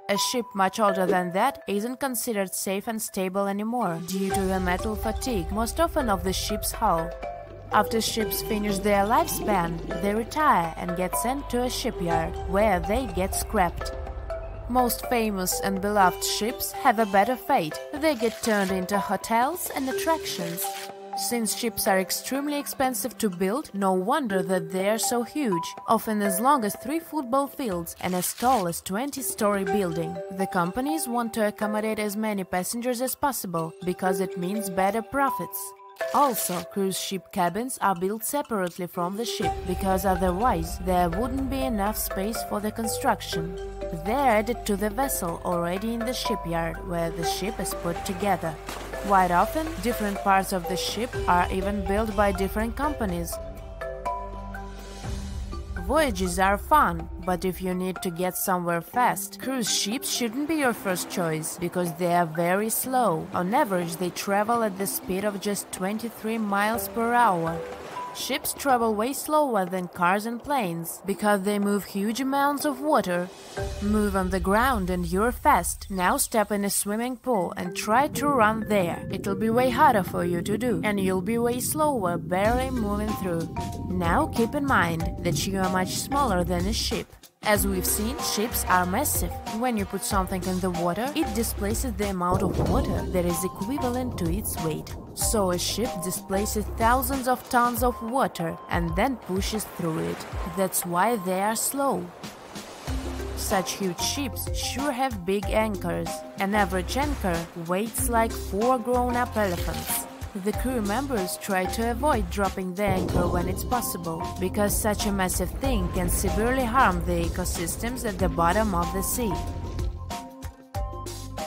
A ship much older than that isn't considered safe and stable anymore due to the metal fatigue, most often of the ship's hull. After ships finish their lifespan, they retire and get sent to a shipyard, where they get scrapped. Most famous and beloved ships have a better fate. They get turned into hotels and attractions. Since ships are extremely expensive to build, no wonder that they are so huge, often as long as 3 football fields and as tall as 20-story building. The companies want to accommodate as many passengers as possible, because it means better profits. Also, cruise ship cabins are built separately from the ship, because otherwise there wouldn't be enough space for the construction. They're added to the vessel already in the shipyard, where the ship is put together. Quite often, different parts of the ship are even built by different companies. Voyages are fun, but if you need to get somewhere fast, cruise ships shouldn't be your first choice, because they are very slow. On average, they travel at the speed of just 23 miles per hour. Ships travel way slower than cars and planes, because they move huge amounts of water. Move on the ground and you're fast. Now step in a swimming pool and try to run there. It'll be way harder for you to do, and you'll be way slower, barely moving through. Now keep in mind that you are much smaller than a ship. As we've seen, ships are massive. When you put something in the water, it displaces the amount of water that is equivalent to its weight. So a ship displaces thousands of tons of water and then pushes through it. That's why they are slow. Such huge ships sure have big anchors. An average anchor weighs like 4 grown-up elephants. The crew members try to avoid dropping the anchor when it's possible, because such a massive thing can severely harm the ecosystems at the bottom of the sea.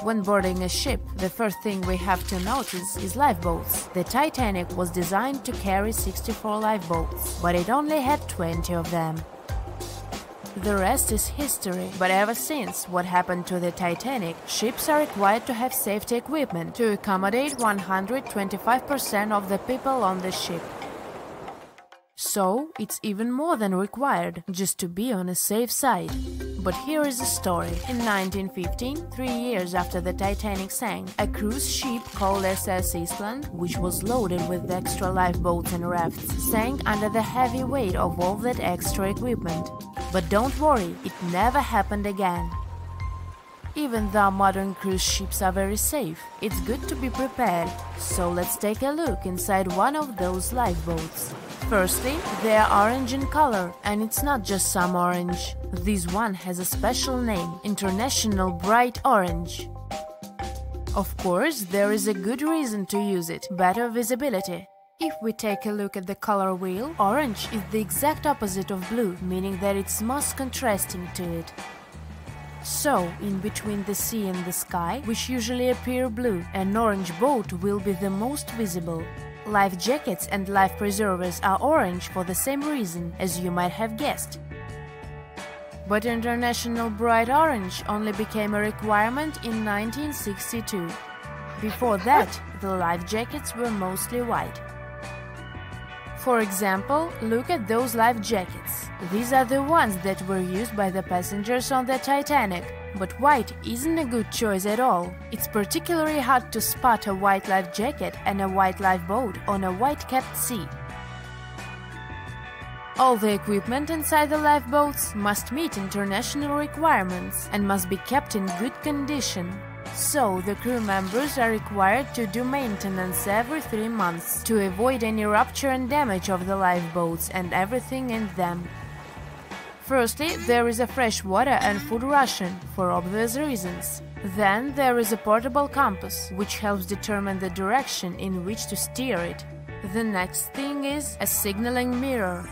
When boarding a ship, the first thing we have to notice is lifeboats. The Titanic was designed to carry 64 lifeboats, but it only had 20 of them. The rest is history, but ever since what happened to the Titanic, ships are required to have safety equipment to accommodate 125% of the people on the ship. So, it's even more than required, just to be on a safe side. But here is the story. In 1915, 3 years after the Titanic sank, a cruise ship called SS Eastland, which was loaded with extra lifeboats and rafts, sank under the heavy weight of all that extra equipment. But don't worry, it never happened again. Even though modern cruise ships are very safe, it's good to be prepared. So let's take a look inside one of those lifeboats. Firstly, they are orange in color, and it's not just some orange. This one has a special name, International Bright Orange. Of course, there is a good reason to use it, better visibility. If we take a look at the color wheel, orange is the exact opposite of blue, meaning that it's most contrasting to it. So, in between the sea and the sky, which usually appear blue, an orange boat will be the most visible. Life jackets and life preservers are orange for the same reason, as you might have guessed. But International Bright Orange only became a requirement in 1962. Before that, the life jackets were mostly white. For example, look at those life jackets. These are the ones that were used by the passengers on the Titanic. But white isn't a good choice at all. It's particularly hard to spot a white life jacket and a white lifeboat on a white-capped sea. All the equipment inside the lifeboats must meet international requirements and must be kept in good condition. So, the crew members are required to do maintenance every 3 months to avoid any rupture and damage of the lifeboats and everything in them. Firstly, there is a fresh water and food ration, for obvious reasons. Then there is a portable compass, which helps determine the direction in which to steer it. The next thing is a signaling mirror.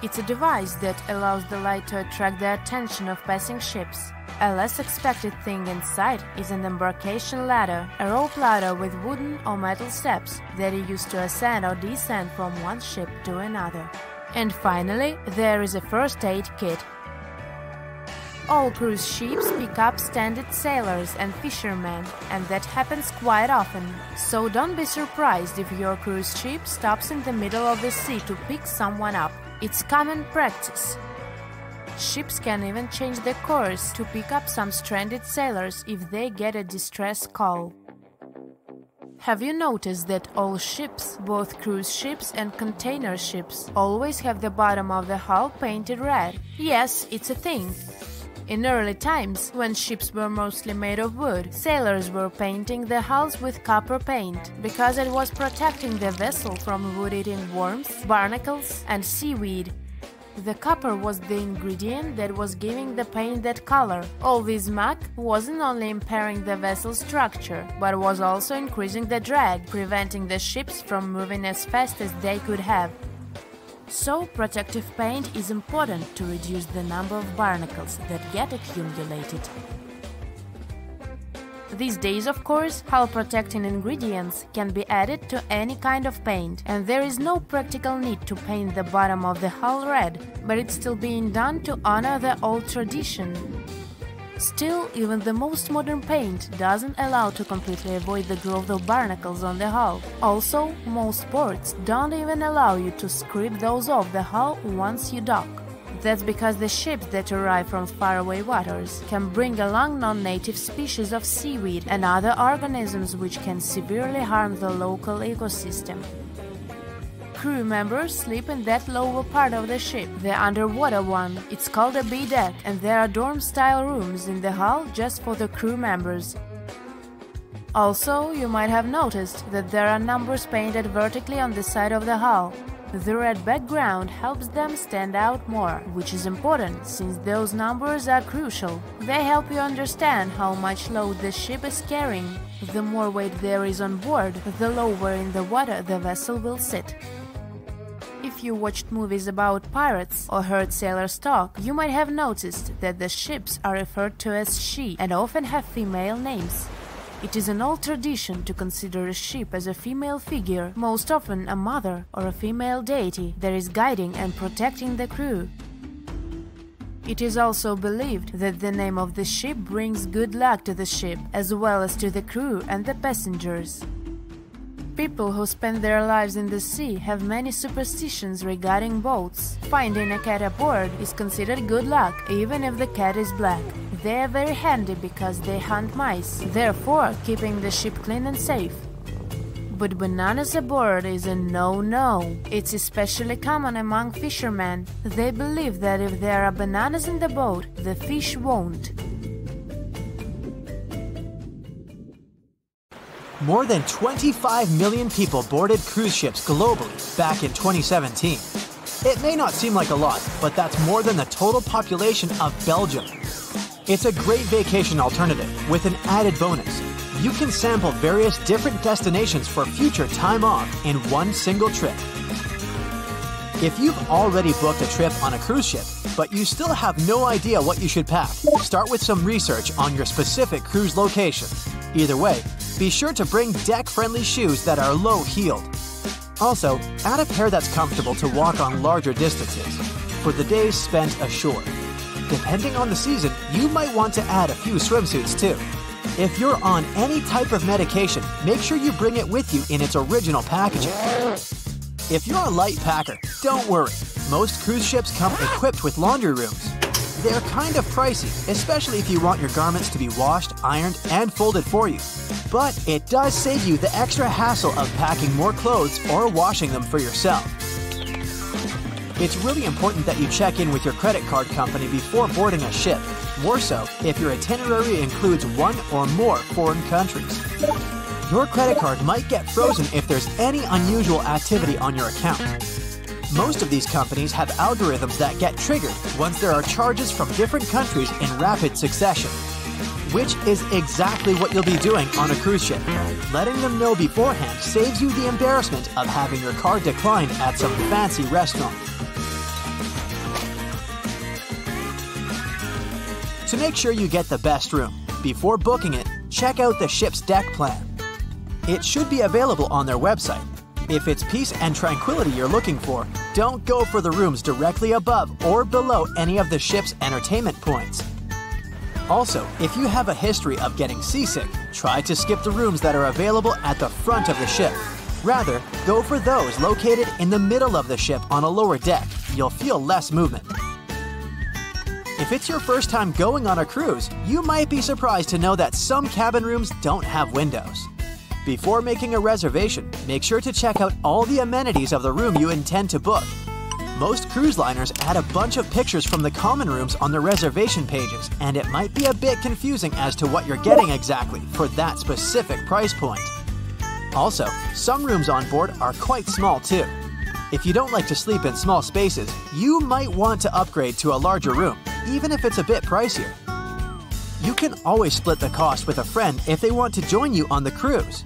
It's a device that allows the light to attract the attention of passing ships. A less expected thing inside is an embarkation ladder, a rope ladder with wooden or metal steps that are used to ascend or descend from one ship to another. And finally, there is a first aid kit. All cruise ships pick up stranded sailors and fishermen, and that happens quite often. So don't be surprised if your cruise ship stops in the middle of the sea to pick someone up. It's common practice. Ships can even change their course to pick up some stranded sailors if they get a distress call. Have you noticed that all ships, both cruise ships and container ships, always have the bottom of the hull painted red? Yes, it's a thing. In early times, when ships were mostly made of wood, sailors were painting the hulls with copper paint, because it was protecting the vessel from wood-eating worms, barnacles, and seaweed. The copper was the ingredient that was giving the paint that color. All this muck wasn't only impairing the vessel's structure, but was also increasing the drag, preventing the ships from moving as fast as they could have. So, protective paint is important to reduce the number of barnacles that get accumulated. These days, of course, hull-protecting ingredients can be added to any kind of paint, and there is no practical need to paint the bottom of the hull red, but it's still being done to honor the old tradition. Still, even the most modern paint doesn't allow to completely avoid the growth of barnacles on the hull. Also, most ports don't even allow you to scrape those off the hull once you dock. That's because the ships that arrive from faraway waters can bring along non-native species of seaweed and other organisms which can severely harm the local ecosystem. Crew members sleep in that lower part of the ship, the underwater one. It's called a B-deck, and there are dorm-style rooms in the hull just for the crew members. Also, you might have noticed that there are numbers painted vertically on the side of the hull. The red background helps them stand out more, which is important since those numbers are crucial. They help you understand how much load the ship is carrying. The more weight there is on board, the lower in the water the vessel will sit. If you watched movies about pirates or heard sailors talk, you might have noticed that the ships are referred to as she and often have female names. It is an old tradition to consider a ship as a female figure, most often a mother or a female deity that is guiding and protecting the crew. It is also believed that the name of the ship brings good luck to the ship, as well as to the crew and the passengers. People who spend their lives in the sea have many superstitions regarding boats. Finding a cat aboard is considered good luck, even if the cat is black. They are very handy because they hunt mice, therefore keeping the ship clean and safe. But bananas aboard is a no-no. It's especially common among fishermen. They believe that if there are bananas in the boat, the fish won't. More than 25 million people boarded cruise ships globally back in 2017. It may not seem like a lot, but that's more than the total population of Belgium. It's a great vacation alternative with an added bonus. You can sample various different destinations for future time off in one single trip. If you've already booked a trip on a cruise ship, but you still have no idea what you should pack, start with some research on your specific cruise location. Either way, be sure to bring deck-friendly shoes that are low-heeled. Also, add a pair that's comfortable to walk on larger distances for the days spent ashore. Depending on the season, you might want to add a few swimsuits too. If you're on any type of medication, make sure you bring it with you in its original packaging. If you're a light packer, don't worry. Most cruise ships come equipped with laundry rooms. They're kind of pricey, especially if you want your garments to be washed, ironed, and folded for you. But it does save you the extra hassle of packing more clothes or washing them for yourself. It's really important that you check in with your credit card company before boarding a ship, more so if your itinerary includes one or more foreign countries. Your credit card might get frozen if there's any unusual activity on your account. Most of these companies have algorithms that get triggered once there are charges from different countries in rapid succession, which is exactly what you'll be doing on a cruise ship. Letting them know beforehand saves you the embarrassment of having your card declined at some fancy restaurant. To make sure you get the best room, before booking it, check out the ship's deck plan. It should be available on their website. If it's peace and tranquility you're looking for, don't go for the rooms directly above or below any of the ship's entertainment points. Also, if you have a history of getting seasick, try to skip the rooms that are available at the front of the ship. Rather, go for those located in the middle of the ship on a lower deck. You'll feel less movement. If it's your first time going on a cruise, you might be surprised to know that some cabin rooms don't have windows. Before making a reservation, make sure to check out all the amenities of the room you intend to book. Most cruise liners add a bunch of pictures from the common rooms on their reservation pages, and it might be a bit confusing as to what you're getting exactly for that specific price point. Also, some rooms on board are quite small too. If you don't like to sleep in small spaces, you might want to upgrade to a larger room, even if it's a bit pricier. You can always split the cost with a friend if they want to join you on the cruise.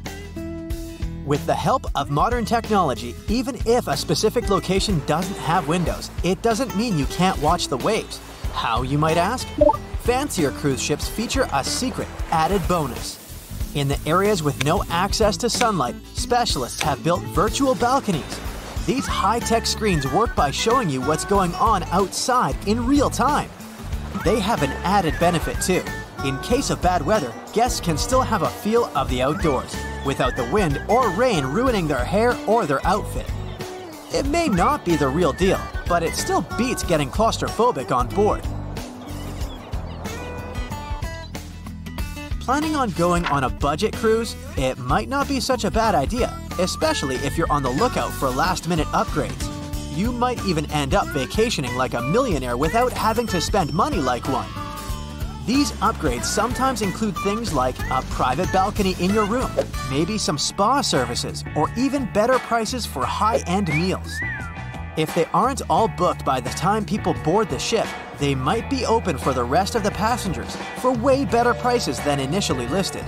With the help of modern technology, even if a specific location doesn't have windows, it doesn't mean you can't watch the waves. How, you might ask? Fancier cruise ships feature a secret, added bonus. In the areas with no access to sunlight, specialists have built virtual balconies. These high-tech screens work by showing you what's going on outside in real time. They have an added benefit too. In case of bad weather, guests can still have a feel of the outdoors, without the wind or rain ruining their hair or their outfit. It may not be the real deal, but it still beats getting claustrophobic on board. Planning on going on a budget cruise? It might not be such a bad idea, especially if you're on the lookout for last-minute upgrades. You might even end up vacationing like a millionaire without having to spend money like one. These upgrades sometimes include things like a private balcony in your room, maybe some spa services, or even better prices for high-end meals. If they aren't all booked by the time people board the ship, they might be open for the rest of the passengers for way better prices than initially listed.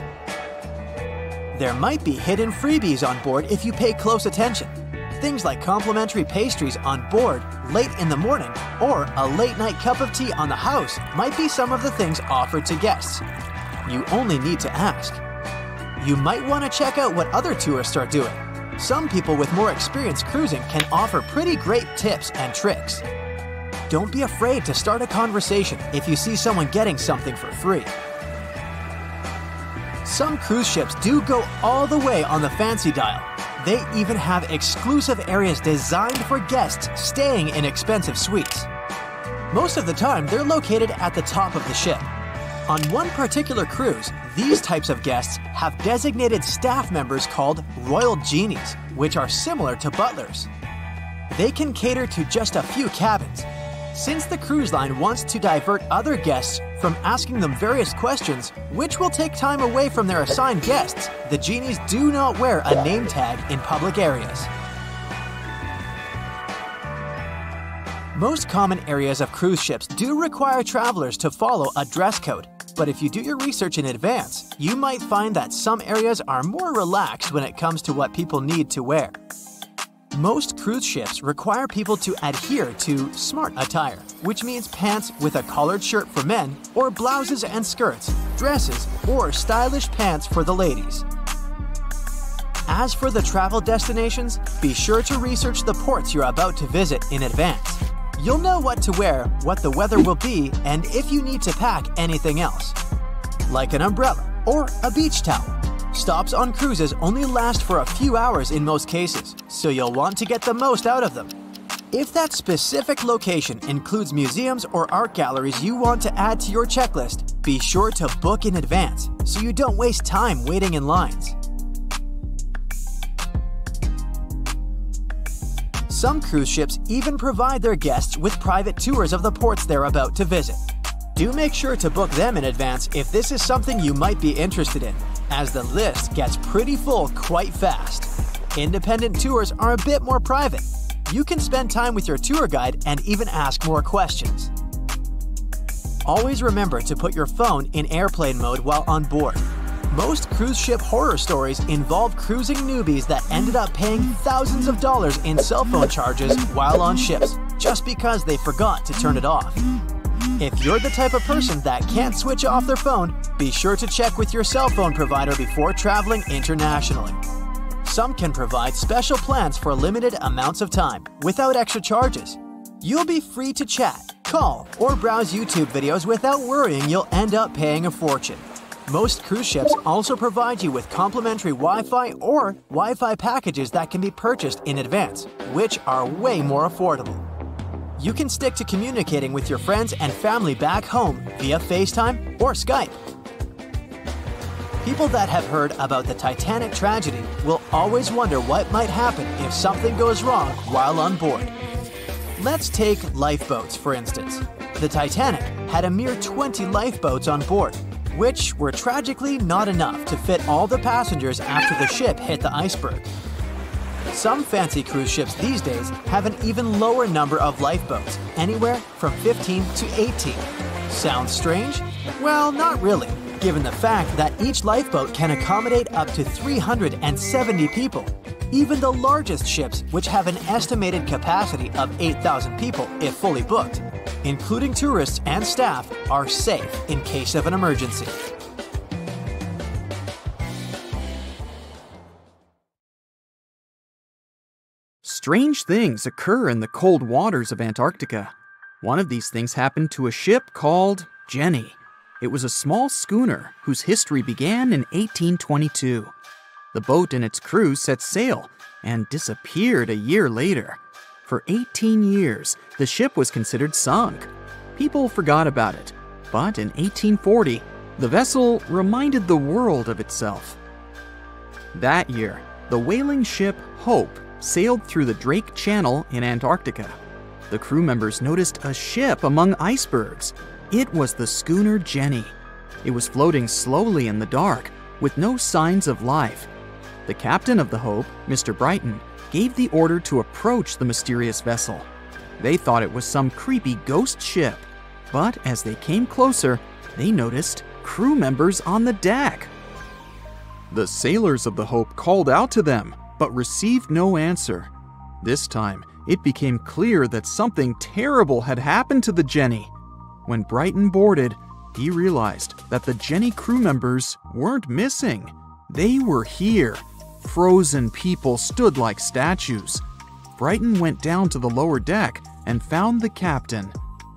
There might be hidden freebies on board if you pay close attention. Things like complimentary pastries on board late in the morning or a late-night cup of tea on the house might be some of the things offered to guests. You only need to ask. You might want to check out what other tourists are doing. Some people with more experience cruising can offer pretty great tips and tricks. Don't be afraid to start a conversation if you see someone getting something for free. Some cruise ships do go all the way on the fancy dial. They even have exclusive areas designed for guests staying in expensive suites. Most of the time, they're located at the top of the ship. On one particular cruise, these types of guests have designated staff members called Royal Genies, which are similar to butlers. They can cater to just a few cabins. Since the cruise line wants to divert other guests from asking them various questions, which will take time away from their assigned guests, the genies do not wear a name tag in public areas. Most common areas of cruise ships do require travelers to follow a dress code, but if you do your research in advance, you might find that some areas are more relaxed when it comes to what people need to wear. Most cruise ships require people to adhere to smart attire, which means pants with a collared shirt for men, or blouses and skirts, dresses, or stylish pants for the ladies. As for the travel destinations, be sure to research the ports you're about to visit in advance. You'll know what to wear, what the weather will be, and if you need to pack anything else, like an umbrella or a beach towel. Stops on cruises only last for a few hours in most cases, so you'll want to get the most out of them. If that specific location includes museums or art galleries you want to add to your checklist, be sure to book in advance so you don't waste time waiting in lines. Some cruise ships even provide their guests with private tours of the ports they're about to visit. Do make sure to book them in advance if this is something you might be interested in, as the list gets pretty full quite fast. Independent tours are a bit more private. You can spend time with your tour guide and even ask more questions. Always remember to put your phone in airplane mode while on board. Most cruise ship horror stories involve cruising newbies that ended up paying thousands of dollars in cell phone charges while on ships, just because they forgot to turn it off. If you're the type of person that can't switch off their phone, be sure to check with your cell phone provider before traveling internationally. Some can provide special plans for limited amounts of time, without extra charges. You'll be free to chat, call, or browse YouTube videos without worrying you'll end up paying a fortune. Most cruise ships also provide you with complimentary Wi-Fi or Wi-Fi packages that can be purchased in advance, which are way more affordable. You can stick to communicating with your friends and family back home via FaceTime or Skype. People that have heard about the Titanic tragedy will always wonder what might happen if something goes wrong while on board. Let's take lifeboats, for instance. The Titanic had a mere 20 lifeboats on board, which were tragically not enough to fit all the passengers after the ship hit the iceberg. Some fancy cruise ships these days have an even lower number of lifeboats, anywhere from 15 to 18. Sounds strange? Well, not really, given the fact that each lifeboat can accommodate up to 370 people. Even the largest ships, which have an estimated capacity of 8,000 people if fully booked, including tourists and staff, are safe in case of an emergency. Strange things occur in the cold waters of Antarctica. One of these things happened to a ship called Jenny. It was a small schooner whose history began in 1822. The boat and its crew set sail and disappeared a year later. For 18 years, the ship was considered sunk. People forgot about it, but in 1840, the vessel reminded the world of itself. That year, the whaling ship Hope sailed through the Drake Channel in Antarctica. The crew members noticed a ship among icebergs. It was the schooner Jenny. It was floating slowly in the dark, with no signs of life. The captain of the Hope, Mr. Brighton, gave the order to approach the mysterious vessel. They thought it was some creepy ghost ship, but as they came closer, they noticed crew members on the deck. The sailors of the Hope called out to them, but received no answer. This time, it became clear that something terrible had happened to the Jenny. When Brighton boarded, he realized that the Jenny crew members weren't missing. They were here. Frozen people stood like statues. Brighton went down to the lower deck and found the captain.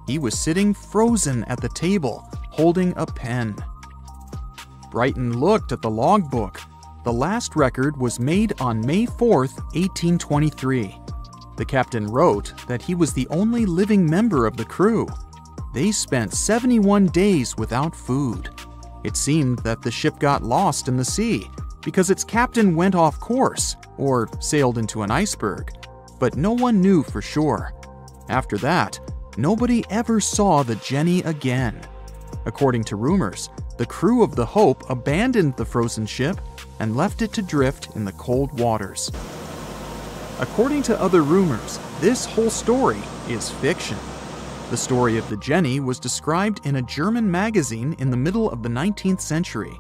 He was sitting frozen at the table, holding a pen. Brighton looked at the logbook. The last record was made on May 4th, 1823. The captain wrote that he was the only living member of the crew. They spent 71 days without food. It seemed that the ship got lost in the sea because its captain went off course or sailed into an iceberg, but no one knew for sure. After that, nobody ever saw the Jenny again. According to rumors, the crew of the Hope abandoned the frozen ship and left it to drift in the cold waters. According to other rumors, this whole story is fiction. The story of the Jenny was described in a German magazine in the middle of the 19th century.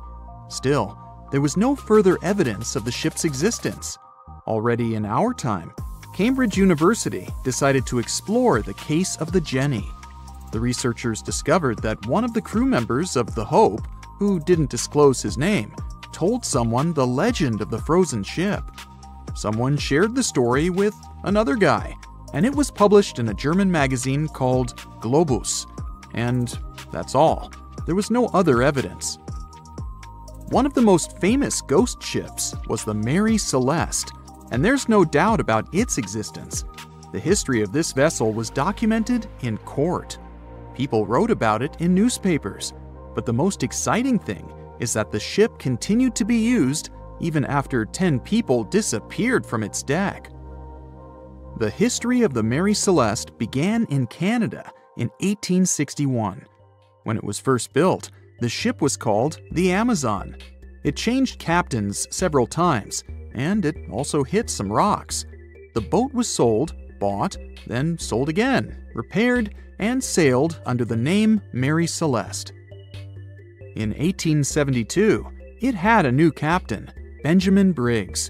Still, there was no further evidence of the ship's existence. Already in our time, Cambridge University decided to explore the case of the Jenny. The researchers discovered that one of the crew members of the Hope, who didn't disclose his name, told someone the legend of the frozen ship. Someone shared the story with another guy, and it was published in a German magazine called Globus. And that's all. There was no other evidence. One of the most famous ghost ships was the Mary Celeste, and there's no doubt about its existence. The history of this vessel was documented in court. People wrote about it in newspapers, but the most exciting thing is that the ship continued to be used even after 10 people disappeared from its deck. The history of the Mary Celeste began in Canada in 1861. When it was first built, the ship was called the Amazon. It changed captains several times, and it also hit some rocks. The boat was sold, bought, then sold again, repaired, and sailed under the name Mary Celeste. In 1872, it had a new captain, Benjamin Briggs.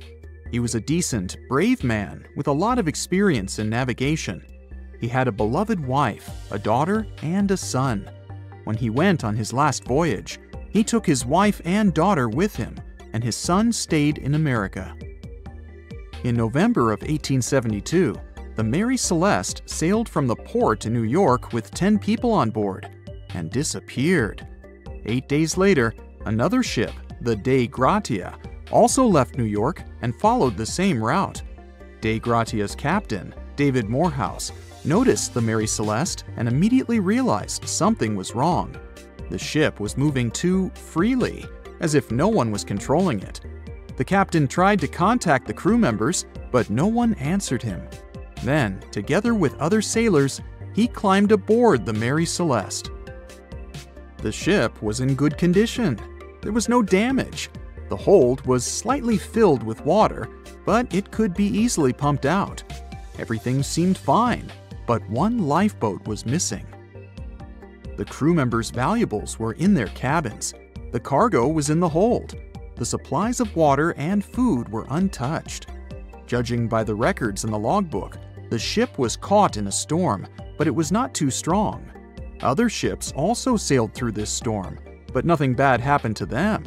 He was a decent, brave man with a lot of experience in navigation. He had a beloved wife, a daughter, and a son. When he went on his last voyage, he took his wife and daughter with him, and his son stayed in America. In November of 1872, the Mary Celeste sailed from the port in New York with 10 people on board and disappeared. 8 days later, another ship, the Dei Gratia, also left New York and followed the same route. Dei Gratia's captain, David Morehouse, noticed the Mary Celeste and immediately realized something was wrong. The ship was moving too freely, as if no one was controlling it. The captain tried to contact the crew members, but no one answered him. Then, together with other sailors, he climbed aboard the Mary Celeste. The ship was in good condition. There was no damage. The hold was slightly filled with water, but it could be easily pumped out. Everything seemed fine, but one lifeboat was missing. The crew members' valuables were in their cabins. The cargo was in the hold. The supplies of water and food were untouched. Judging by the records in the logbook, the ship was caught in a storm, but it was not too strong. Other ships also sailed through this storm, but nothing bad happened to them.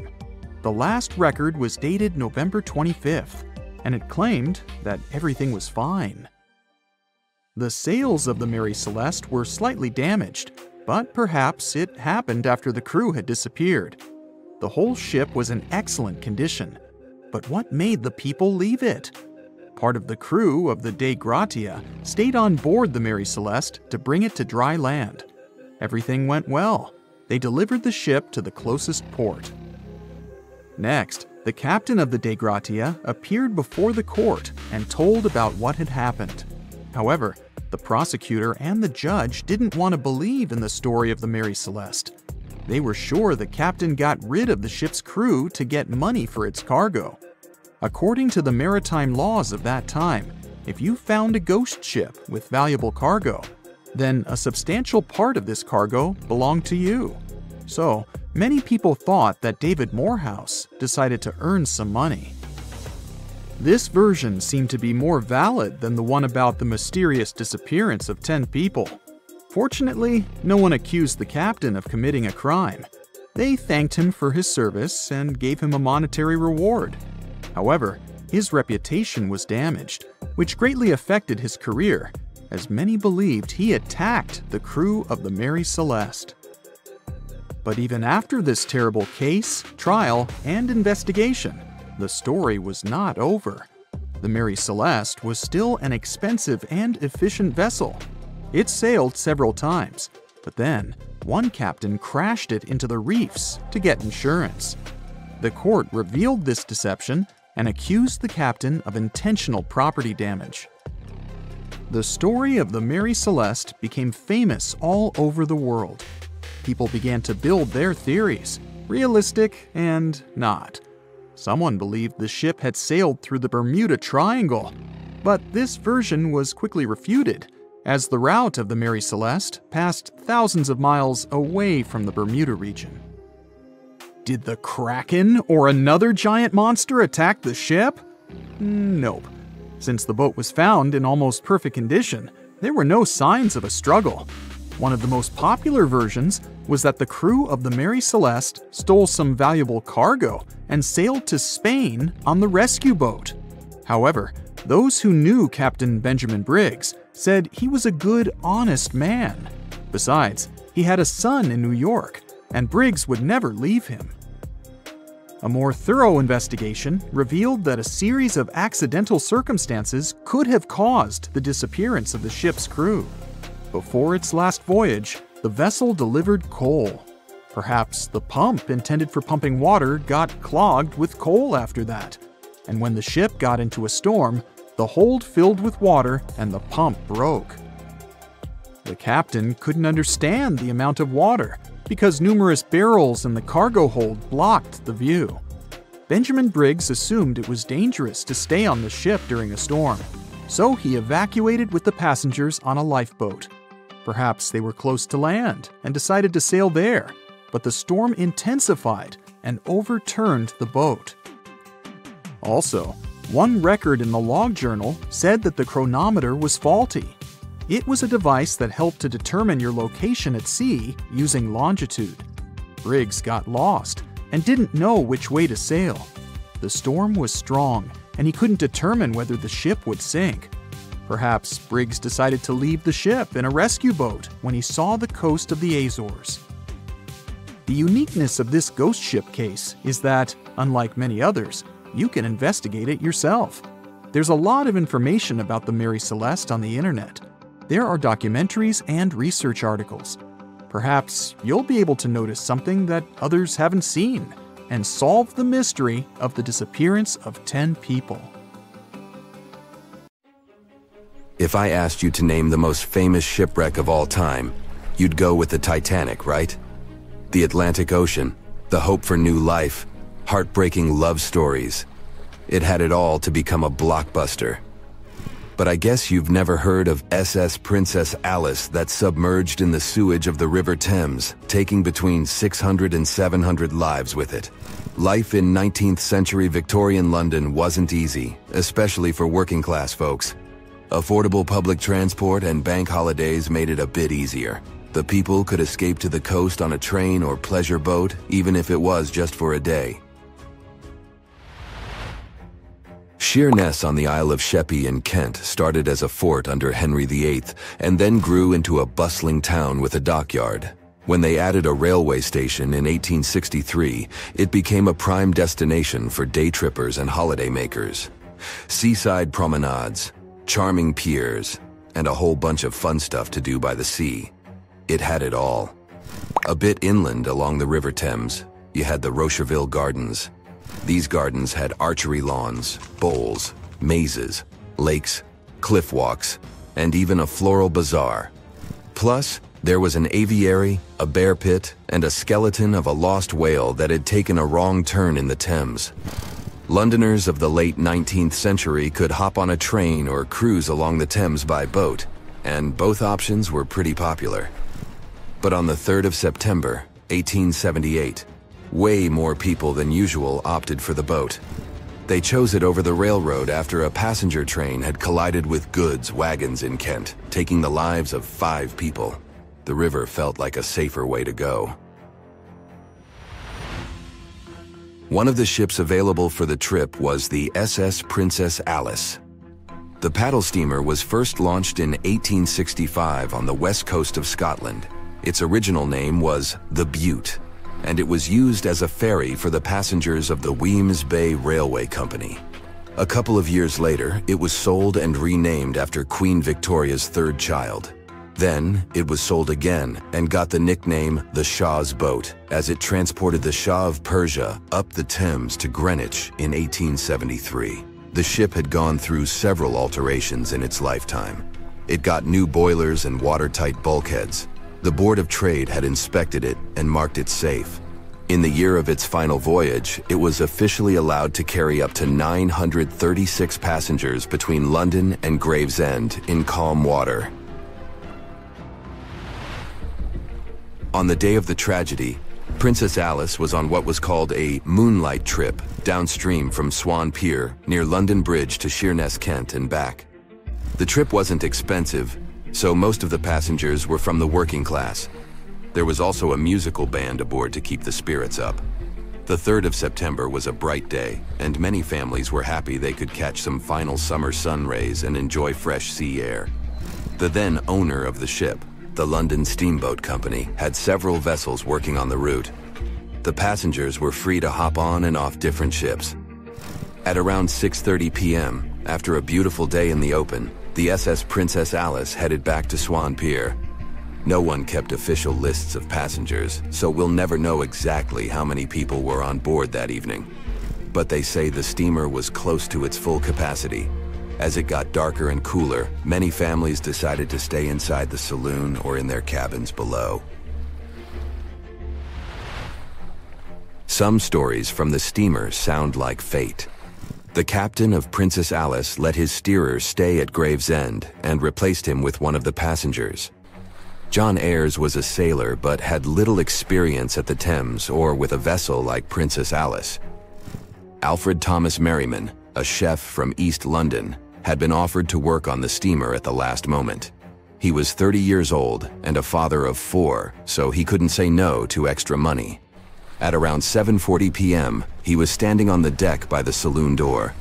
The last record was dated November 25th, and it claimed that everything was fine. The sails of the Mary Celeste were slightly damaged, but perhaps it happened after the crew had disappeared. The whole ship was in excellent condition, but what made the people leave it? Part of the crew of the Dei Gratia stayed on board the Mary Celeste to bring it to dry land. Everything went well. They delivered the ship to the closest port. Next, the captain of the Dei Gratia appeared before the court and told about what had happened. However, the prosecutor and the judge didn't want to believe in the story of the Mary Celeste. They were sure the captain got rid of the ship's crew to get money for its cargo. According to the maritime laws of that time, if you found a ghost ship with valuable cargo, then a substantial part of this cargo belonged to you. So, many people thought that David Morehouse decided to earn some money. This version seemed to be more valid than the one about the mysterious disappearance of 10 people. Fortunately, no one accused the captain of committing a crime. They thanked him for his service and gave him a monetary reward. However, his reputation was damaged, which greatly affected his career, as many believed he attacked the crew of the Mary Celeste. But even after this terrible case, trial, and investigation, the story was not over. The Mary Celeste was still an expensive and efficient vessel. It sailed several times, but then one captain crashed it into the reefs to get insurance. The court revealed this deception and accused the captain of intentional property damage. The story of the Mary Celeste became famous all over the world. People began to build their theories, realistic and not. Someone believed the ship had sailed through the Bermuda Triangle, but this version was quickly refuted, as the route of the Mary Celeste passed thousands of miles away from the Bermuda region. Did the Kraken or another giant monster attack the ship? Nope. Since the boat was found in almost perfect condition, there were no signs of a struggle. One of the most popular versions was that the crew of the Mary Celeste stole some valuable cargo and sailed to Spain on the rescue boat. However, those who knew Captain Benjamin Briggs said he was a good, honest man. Besides, he had a son in New York, and Briggs would never leave him. A more thorough investigation revealed that a series of accidental circumstances could have caused the disappearance of the ship's crew. Before its last voyage, the vessel delivered coal. Perhaps the pump intended for pumping water got clogged with coal after that, and when the ship got into a storm, the hold filled with water and the pump broke. The captain couldn't understand the amount of water because numerous barrels in the cargo hold blocked the view. Benjamin Briggs assumed it was dangerous to stay on the ship during a storm, so he evacuated with the passengers on a lifeboat. Perhaps they were close to land and decided to sail there, but the storm intensified and overturned the boat. Also, one record in the log journal said that the chronometer was faulty. It was a device that helped to determine your location at sea using longitude. Briggs got lost and didn't know which way to sail. The storm was strong, and he couldn't determine whether the ship would sink. Perhaps Briggs decided to leave the ship in a rescue boat when he saw the coast of the Azores. The uniqueness of this ghost ship case is that, unlike many others, you can investigate it yourself. There's a lot of information about the Mary Celeste on the internet. There are documentaries and research articles. Perhaps you'll be able to notice something that others haven't seen and solve the mystery of the disappearance of 10 people. If I asked you to name the most famous shipwreck of all time, you'd go with the Titanic, right? The Atlantic Ocean, the hope for new life, heartbreaking love stories. It had it all to become a blockbuster. But I guess you've never heard of SS Princess Alice that submerged in the sewage of the River Thames, taking between 600 and 700 lives with it. Life in 19th century Victorian London wasn't easy, especially for working class folks. Affordable public transport and bank holidays made it a bit easier. The people could escape to the coast on a train or pleasure boat, even if it was just for a day. Sheerness on the Isle of Sheppey in Kent started as a fort under Henry VIII and then grew into a bustling town with a dockyard. When they added a railway station in 1863, it became a prime destination for day trippers and holidaymakers. Seaside promenades, charming piers, and a whole bunch of fun stuff to do by the sea. It had it all. A bit inland along the River Thames, you had the Rocherville Gardens. These gardens had archery lawns, bowls, mazes, lakes, cliff walks, and even a floral bazaar. Plus, there was an aviary, a bear pit, and a skeleton of a lost whale that had taken a wrong turn in the Thames. Londoners of the late 19th century could hop on a train or cruise along the Thames by boat, and both options were pretty popular. But on the 3rd of September, 1878, way more people than usual opted for the boat. They chose it over the railroad after a passenger train had collided with goods wagons in Kent, taking the lives of 5 people. The river felt like a safer way to go. One of the ships available for the trip was the SS Princess Alice. The paddle steamer was first launched in 1865 on the west coast of Scotland. Its original name was the Bute, and it was used as a ferry for the passengers of the Wemyss Bay Railway Company. A couple of years later, it was sold and renamed after Queen Victoria's 3rd child. Then, it was sold again and got the nickname the Shah's Boat, as it transported the Shah of Persia up the Thames to Greenwich in 1873. The ship had gone through several alterations in its lifetime. It got new boilers and watertight bulkheads. The Board of Trade had inspected it and marked it safe. In the year of its final voyage, it was officially allowed to carry up to 936 passengers between London and Gravesend in calm water. On the day of the tragedy, Princess Alice was on what was called a moonlight trip downstream from Swan Pier near London Bridge to Sheerness, Kent and back. The trip wasn't expensive, so most of the passengers were from the working class. There was also a musical band aboard to keep the spirits up. The 3rd of September was a bright day, and many families were happy they could catch some final summer sun rays and enjoy fresh sea air. The then owner of the ship, the London Steamboat Company, had several vessels working on the route. The passengers were free to hop on and off different ships. At around 6:30 p.m., after a beautiful day in the open, the SS Princess Alice headed back to Swan Pier. No one kept official lists of passengers, so we'll never know exactly how many people were on board that evening. But they say the steamer was close to its full capacity. As it got darker and cooler, many families decided to stay inside the saloon or in their cabins below. Some stories from the steamer sound like fate. The captain of Princess Alice let his steerer stay at Gravesend and replaced him with one of the passengers. John Ayres was a sailor but had little experience at the Thames or with a vessel like Princess Alice. Alfred Thomas Merriman, a chef from East London, had been offered to work on the steamer at the last moment. He was 30 years old and a father of 4, so he couldn't say no to extra money. At around 7:40 p.m., he was standing on the deck by the saloon door.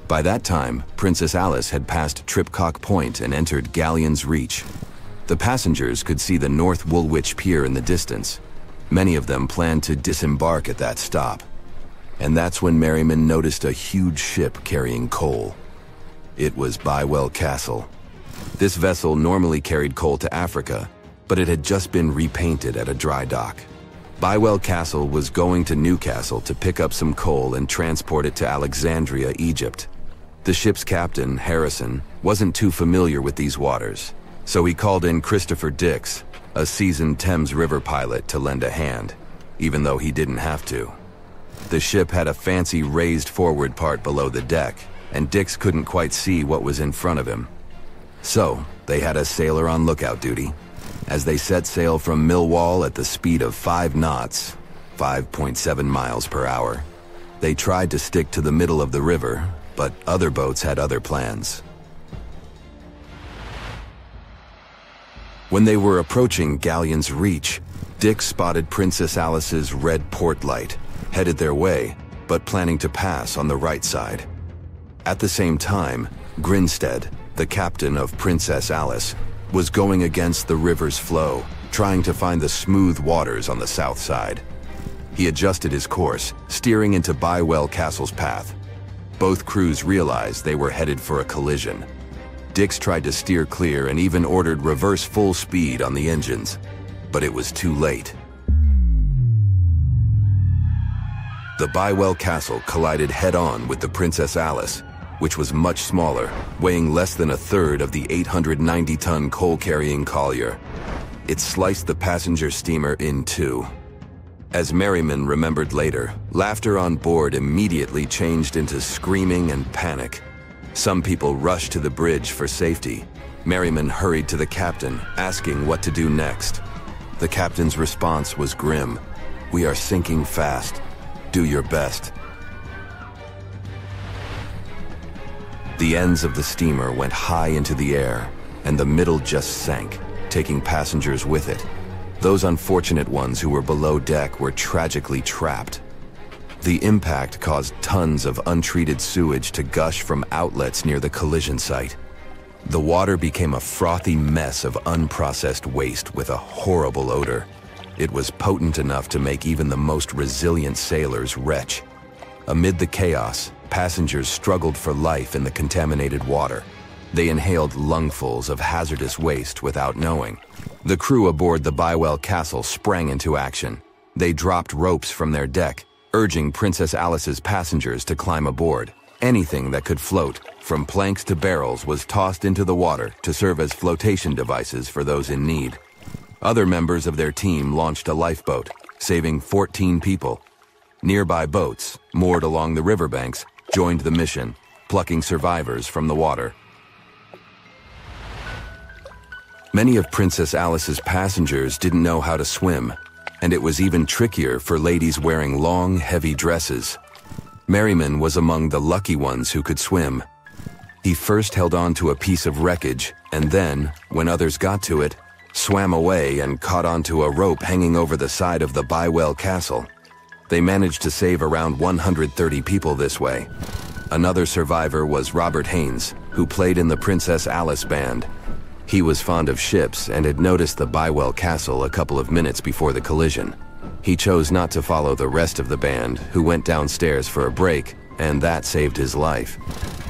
By that time, Princess Alice had passed Tripcock Point and entered Galleon's Reach. The passengers could see the North Woolwich Pier in the distance. Many of them planned to disembark at that stop. And that's when Merriman noticed a huge ship carrying coal. It was Bywell Castle. This vessel normally carried coal to Africa, but it had just been repainted at a dry dock. Bywell Castle was going to Newcastle to pick up some coal and transport it to Alexandria, Egypt. The ship's captain, Harrison, wasn't too familiar with these waters, so he called in Christopher Dix, a seasoned Thames River pilot, to lend a hand, even though he didn't have to. The ship had a fancy raised forward part below the deck, and Dix couldn't quite see what was in front of him. So, they had a sailor on lookout duty. As they set sail from Millwall at the speed of 5 knots, 5.7 miles per hour, they tried to stick to the middle of the river, but other boats had other plans. When they were approaching Galleon's Reach, Dick spotted Princess Alice's red port light, headed their way, but planning to pass on the right side. At the same time, Grinstead, the captain of Princess Alice, was going against the river's flow, trying to find the smooth waters on the south side. He adjusted his course, steering into Bywell Castle's path. Both crews realized they were headed for a collision. Dix tried to steer clear and even ordered reverse full speed on the engines, but it was too late. The Bywell Castle collided head-on with the Princess Alice, which was much smaller, weighing less than a third of the 890-ton coal-carrying collier. It sliced the passenger steamer in two. As Merriman remembered later, laughter on board immediately changed into screaming and panic. Some people rushed to the bridge for safety. Merriman hurried to the captain, asking what to do next. The captain's response was grim. "We are sinking fast. Do your best." The ends of the steamer went high into the air, and the middle just sank, taking passengers with it. Those unfortunate ones who were below deck were tragically trapped. The impact caused tons of untreated sewage to gush from outlets near the collision site. The water became a frothy mess of unprocessed waste with a horrible odor. It was potent enough to make even the most resilient sailors retch. Amid the chaos, passengers struggled for life in the contaminated water. They inhaled lungfuls of hazardous waste without knowing. The crew aboard the Bywell Castle sprang into action. They dropped ropes from their deck, urging Princess Alice's passengers to climb aboard. Anything that could float, from planks to barrels, was tossed into the water to serve as flotation devices for those in need. Other members of their team launched a lifeboat, saving 14 people. Nearby boats, moored along the riverbanks, joined the mission, plucking survivors from the water. Many of Princess Alice's passengers didn't know how to swim, and it was even trickier for ladies wearing long, heavy dresses. Merriman was among the lucky ones who could swim. He first held on to a piece of wreckage, and then, when others got to it, swam away and caught onto a rope hanging over the side of the Bywell Castle. They managed to save around 130 people this way. Another survivor was Robert Haynes, who played in the Princess Alice band. He was fond of ships and had noticed the Bywell Castle a couple of minutes before the collision. He chose not to follow the rest of the band, who went downstairs for a break, and that saved his life.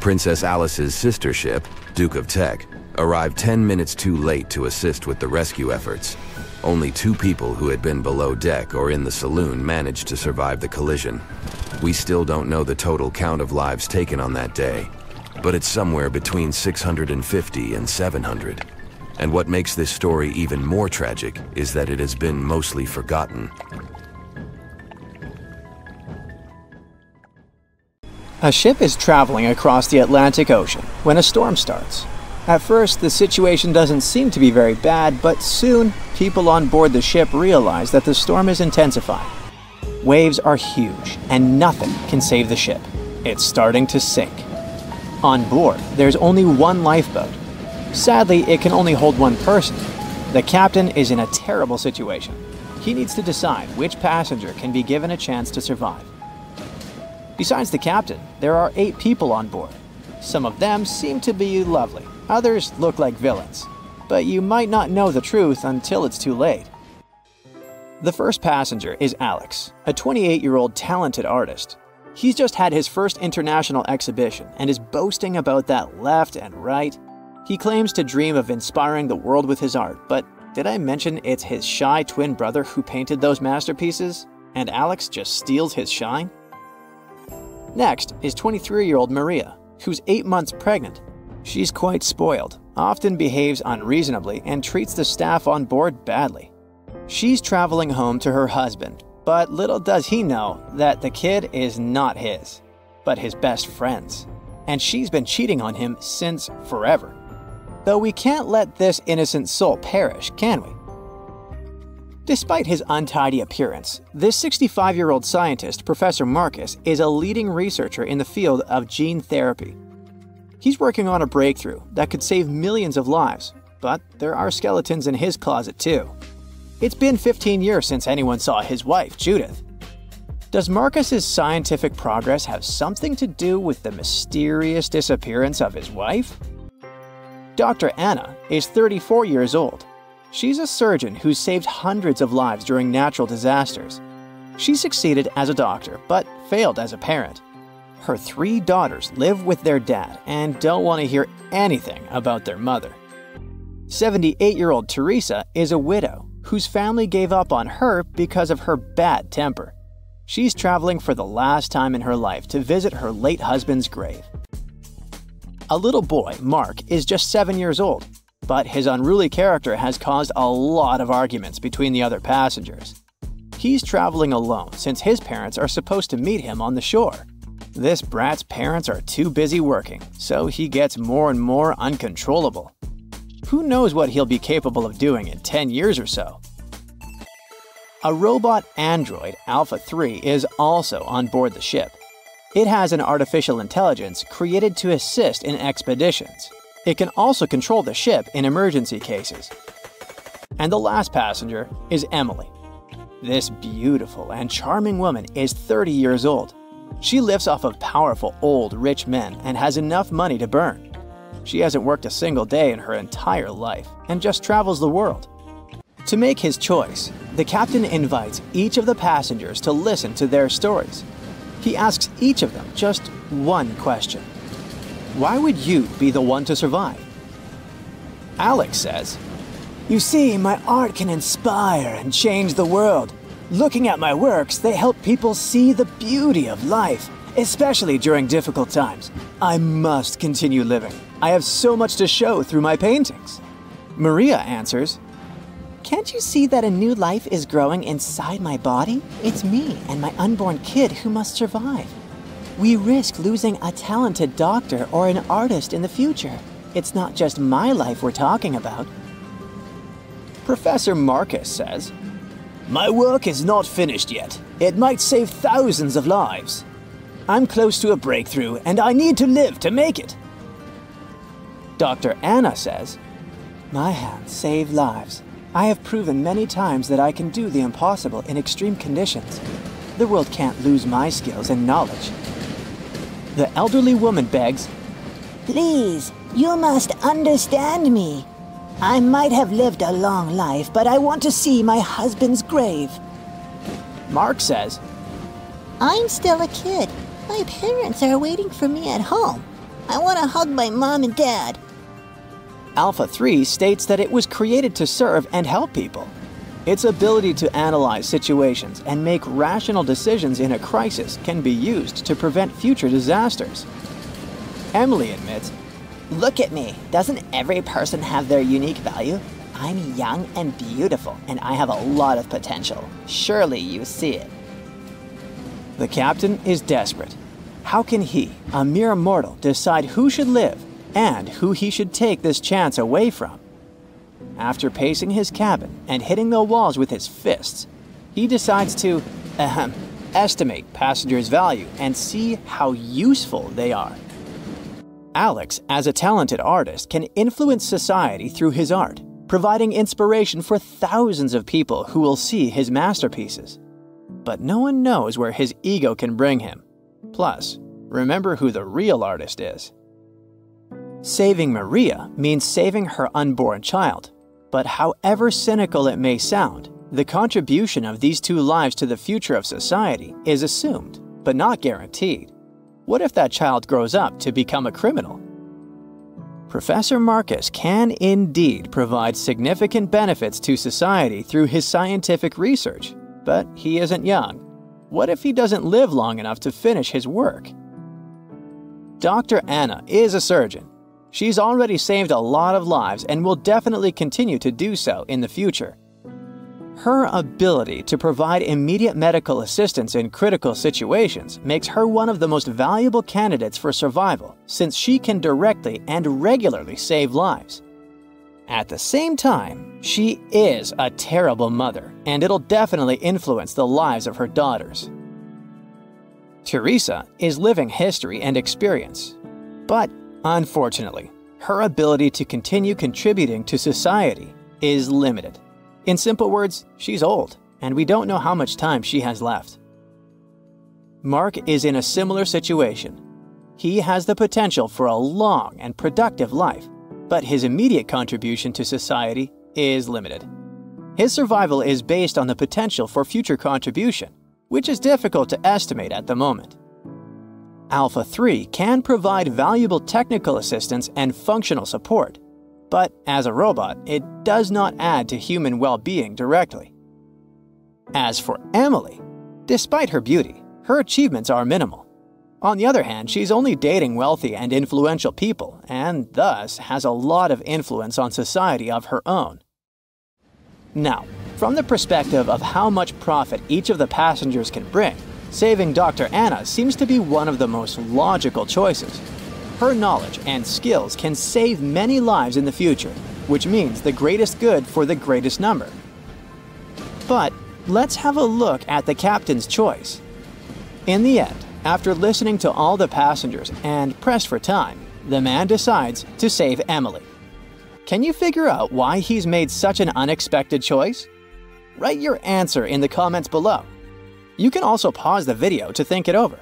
Princess Alice's sister ship, Duke of Teck, arrived 10 minutes too late to assist with the rescue efforts. Only 2 people who had been below deck or in the saloon managed to survive the collision. We still don't know the total count of lives taken on that day, but it's somewhere between 650 and 700. And what makes this story even more tragic is that it has been mostly forgotten. A ship is traveling across the Atlantic Ocean when a storm starts. At first, the situation doesn't seem to be very bad, but soon, people on board the ship realize that the storm is intensifying. Waves are huge, and nothing can save the ship. It's starting to sink. On board, there's only one lifeboat. Sadly, it can only hold one person. The captain is in a terrible situation. He needs to decide which passenger can be given a chance to survive. Besides the captain, there are 8 people on board. Some of them seem to be lovely. Others look like villains. But you might not know the truth until it's too late. The first passenger is Alex, a 28-year-old talented artist. He's just had his first international exhibition and is boasting about that left and right. He claims to dream of inspiring the world with his art, but did I mention it's his shy twin brother who painted those masterpieces? And Alex just steals his shine? Next is 23-year-old Maria. who's 8 months pregnant. She's quite spoiled, often behaves unreasonably, and treats the staff on board badly. She's traveling home to her husband, but little does he know that the kid is not his, but his best friend's. And she's been cheating on him since forever. Though we can't let this innocent soul perish, can we? Despite his untidy appearance, this 65-year-old scientist, Professor Marcus, is a leading researcher in the field of gene therapy. He's working on a breakthrough that could save millions of lives, but there are skeletons in his closet too. It's been 15 years since anyone saw his wife, Judith. Does Marcus's scientific progress have something to do with the mysterious disappearance of his wife? Dr. Anna is 34 years old. She's a surgeon who's saved hundreds of lives during natural disasters. She succeeded as a doctor, but failed as a parent. Her 3 daughters live with their dad and don't want to hear anything about their mother. 78-year-old Teresa is a widow whose family gave up on her because of her bad temper. She's traveling for the last time in her life to visit her late husband's grave. A little boy, Mark, is just 7 years old, but his unruly character has caused a lot of arguments between the other passengers. He's traveling alone since his parents are supposed to meet him on the shore. This brat's parents are too busy working, so he gets more and more uncontrollable. Who knows what he'll be capable of doing in 10 years or so? A robot android, Alpha 3, is also on board the ship. It has an artificial intelligence created to assist in expeditions. It can also control the ship in emergency cases. And the last passenger is Emily. This beautiful and charming woman is 30 years old. She lives off of powerful, old, rich men and has enough money to burn. She hasn't worked a single day in her entire life and just travels the world. To make his choice, the captain invites each of the passengers to listen to their stories. He asks each of them just one question. Why would you be the one to survive? Alex says, "You see, my art can inspire and change the world. Looking at my works, they help people see the beauty of life, especially during difficult times. I must continue living. I have so much to show through my paintings." Maria answers, "Can't you see that a new life is growing inside my body? It's me and my unborn kid who must survive. We risk losing a talented doctor or an artist in the future. It's not just my life we're talking about." Professor Marcus says, "My work is not finished yet. It might save thousands of lives. I'm close to a breakthrough and I need to live to make it." Dr. Anna says, "My hands save lives. I have proven many times that I can do the impossible in extreme conditions. The world can't lose my skills and knowledge." The elderly woman begs, "Please, you must understand me. I might have lived a long life, but I want to see my husband's grave." Mark says, "I'm still a kid. My parents are waiting for me at home. I want to hug my mom and dad." Alpha 3 states that it was created to serve and help people. Its ability to analyze situations and make rational decisions in a crisis can be used to prevent future disasters. Emily admits, "Look at me. Doesn't every person have their unique value? I'm young and beautiful, and I have a lot of potential. Surely you see it." The captain is desperate. How can he, a mere mortal, decide who should live and who he should take this chance away from? After pacing his cabin and hitting the walls with his fists, he decides to estimate passengers' value and see how useful they are. Alex, as a talented artist, can influence society through his art, providing inspiration for thousands of people who will see his masterpieces. But no one knows where his ego can bring him. Plus, remember who the real artist is. Saving Maria means saving her unborn child. But however cynical it may sound, the contribution of these 2 lives to the future of society is assumed, but not guaranteed. What if that child grows up to become a criminal? Professor Marcus can indeed provide significant benefits to society through his scientific research, but he isn't young. What if he doesn't live long enough to finish his work? Dr. Anna is a surgeon. She's already saved a lot of lives and will definitely continue to do so in the future. Her ability to provide immediate medical assistance in critical situations makes her one of the most valuable candidates for survival, since she can directly and regularly save lives. At the same time, she is a terrible mother, and it'll definitely influence the lives of her daughters. Teresa is living history and experience, but unfortunately, her ability to continue contributing to society is limited. In simple words, she's old, and we don't know how much time she has left. Mark is in a similar situation. He has the potential for a long and productive life, but his immediate contribution to society is limited. His survival is based on the potential for future contribution, which is difficult to estimate at the moment. Alpha 3 can provide valuable technical assistance and functional support, but as a robot, it does not add to human well-being directly. As for Emily, despite her beauty, her achievements are minimal. On the other hand, she's only dating wealthy and influential people, and thus has a lot of influence on society of her own. Now, from the perspective of how much profit each of the passengers can bring, saving Dr. Anna seems to be one of the most logical choices. Her knowledge and skills can save many lives in the future, which means the greatest good for the greatest number. But let's have a look at the captain's choice. In the end, after listening to all the passengers and pressed for time, the man decides to save Emily. Can you figure out why he's made such an unexpected choice? Write your answer in the comments below. You can also pause the video to think it over.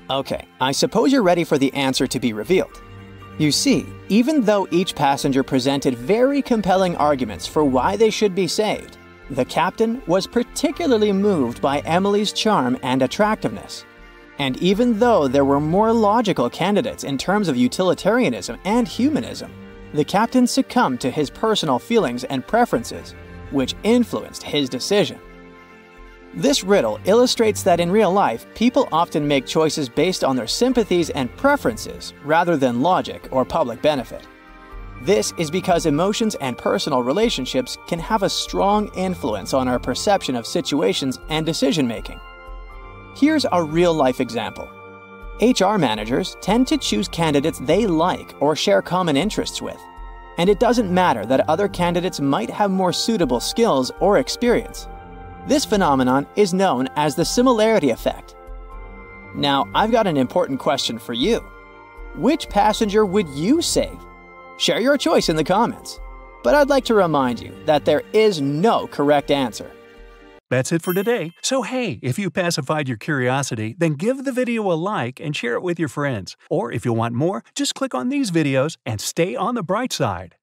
Okay, I suppose you're ready for the answer to be revealed. You see, even though each passenger presented very compelling arguments for why they should be saved, the captain was particularly moved by Emily's charm and attractiveness. And even though there were more logical candidates in terms of utilitarianism and humanism, the captain succumbed to his personal feelings and preferences, which influenced his decision. This riddle illustrates that in real life, people often make choices based on their sympathies and preferences rather than logic or public benefit. This is because emotions and personal relationships can have a strong influence on our perception of situations and decision-making. Here's a real-life example. HR managers tend to choose candidates they like or share common interests with, and it doesn't matter that other candidates might have more suitable skills or experience. This phenomenon is known as the similarity effect. Now, I've got an important question for you. Which passenger would you save? Share your choice in the comments. But I'd like to remind you that there is no correct answer. That's it for today. So hey, if you pacified your curiosity, then give the video a like and share it with your friends. Or if you want more, just click on these videos and stay on the bright side.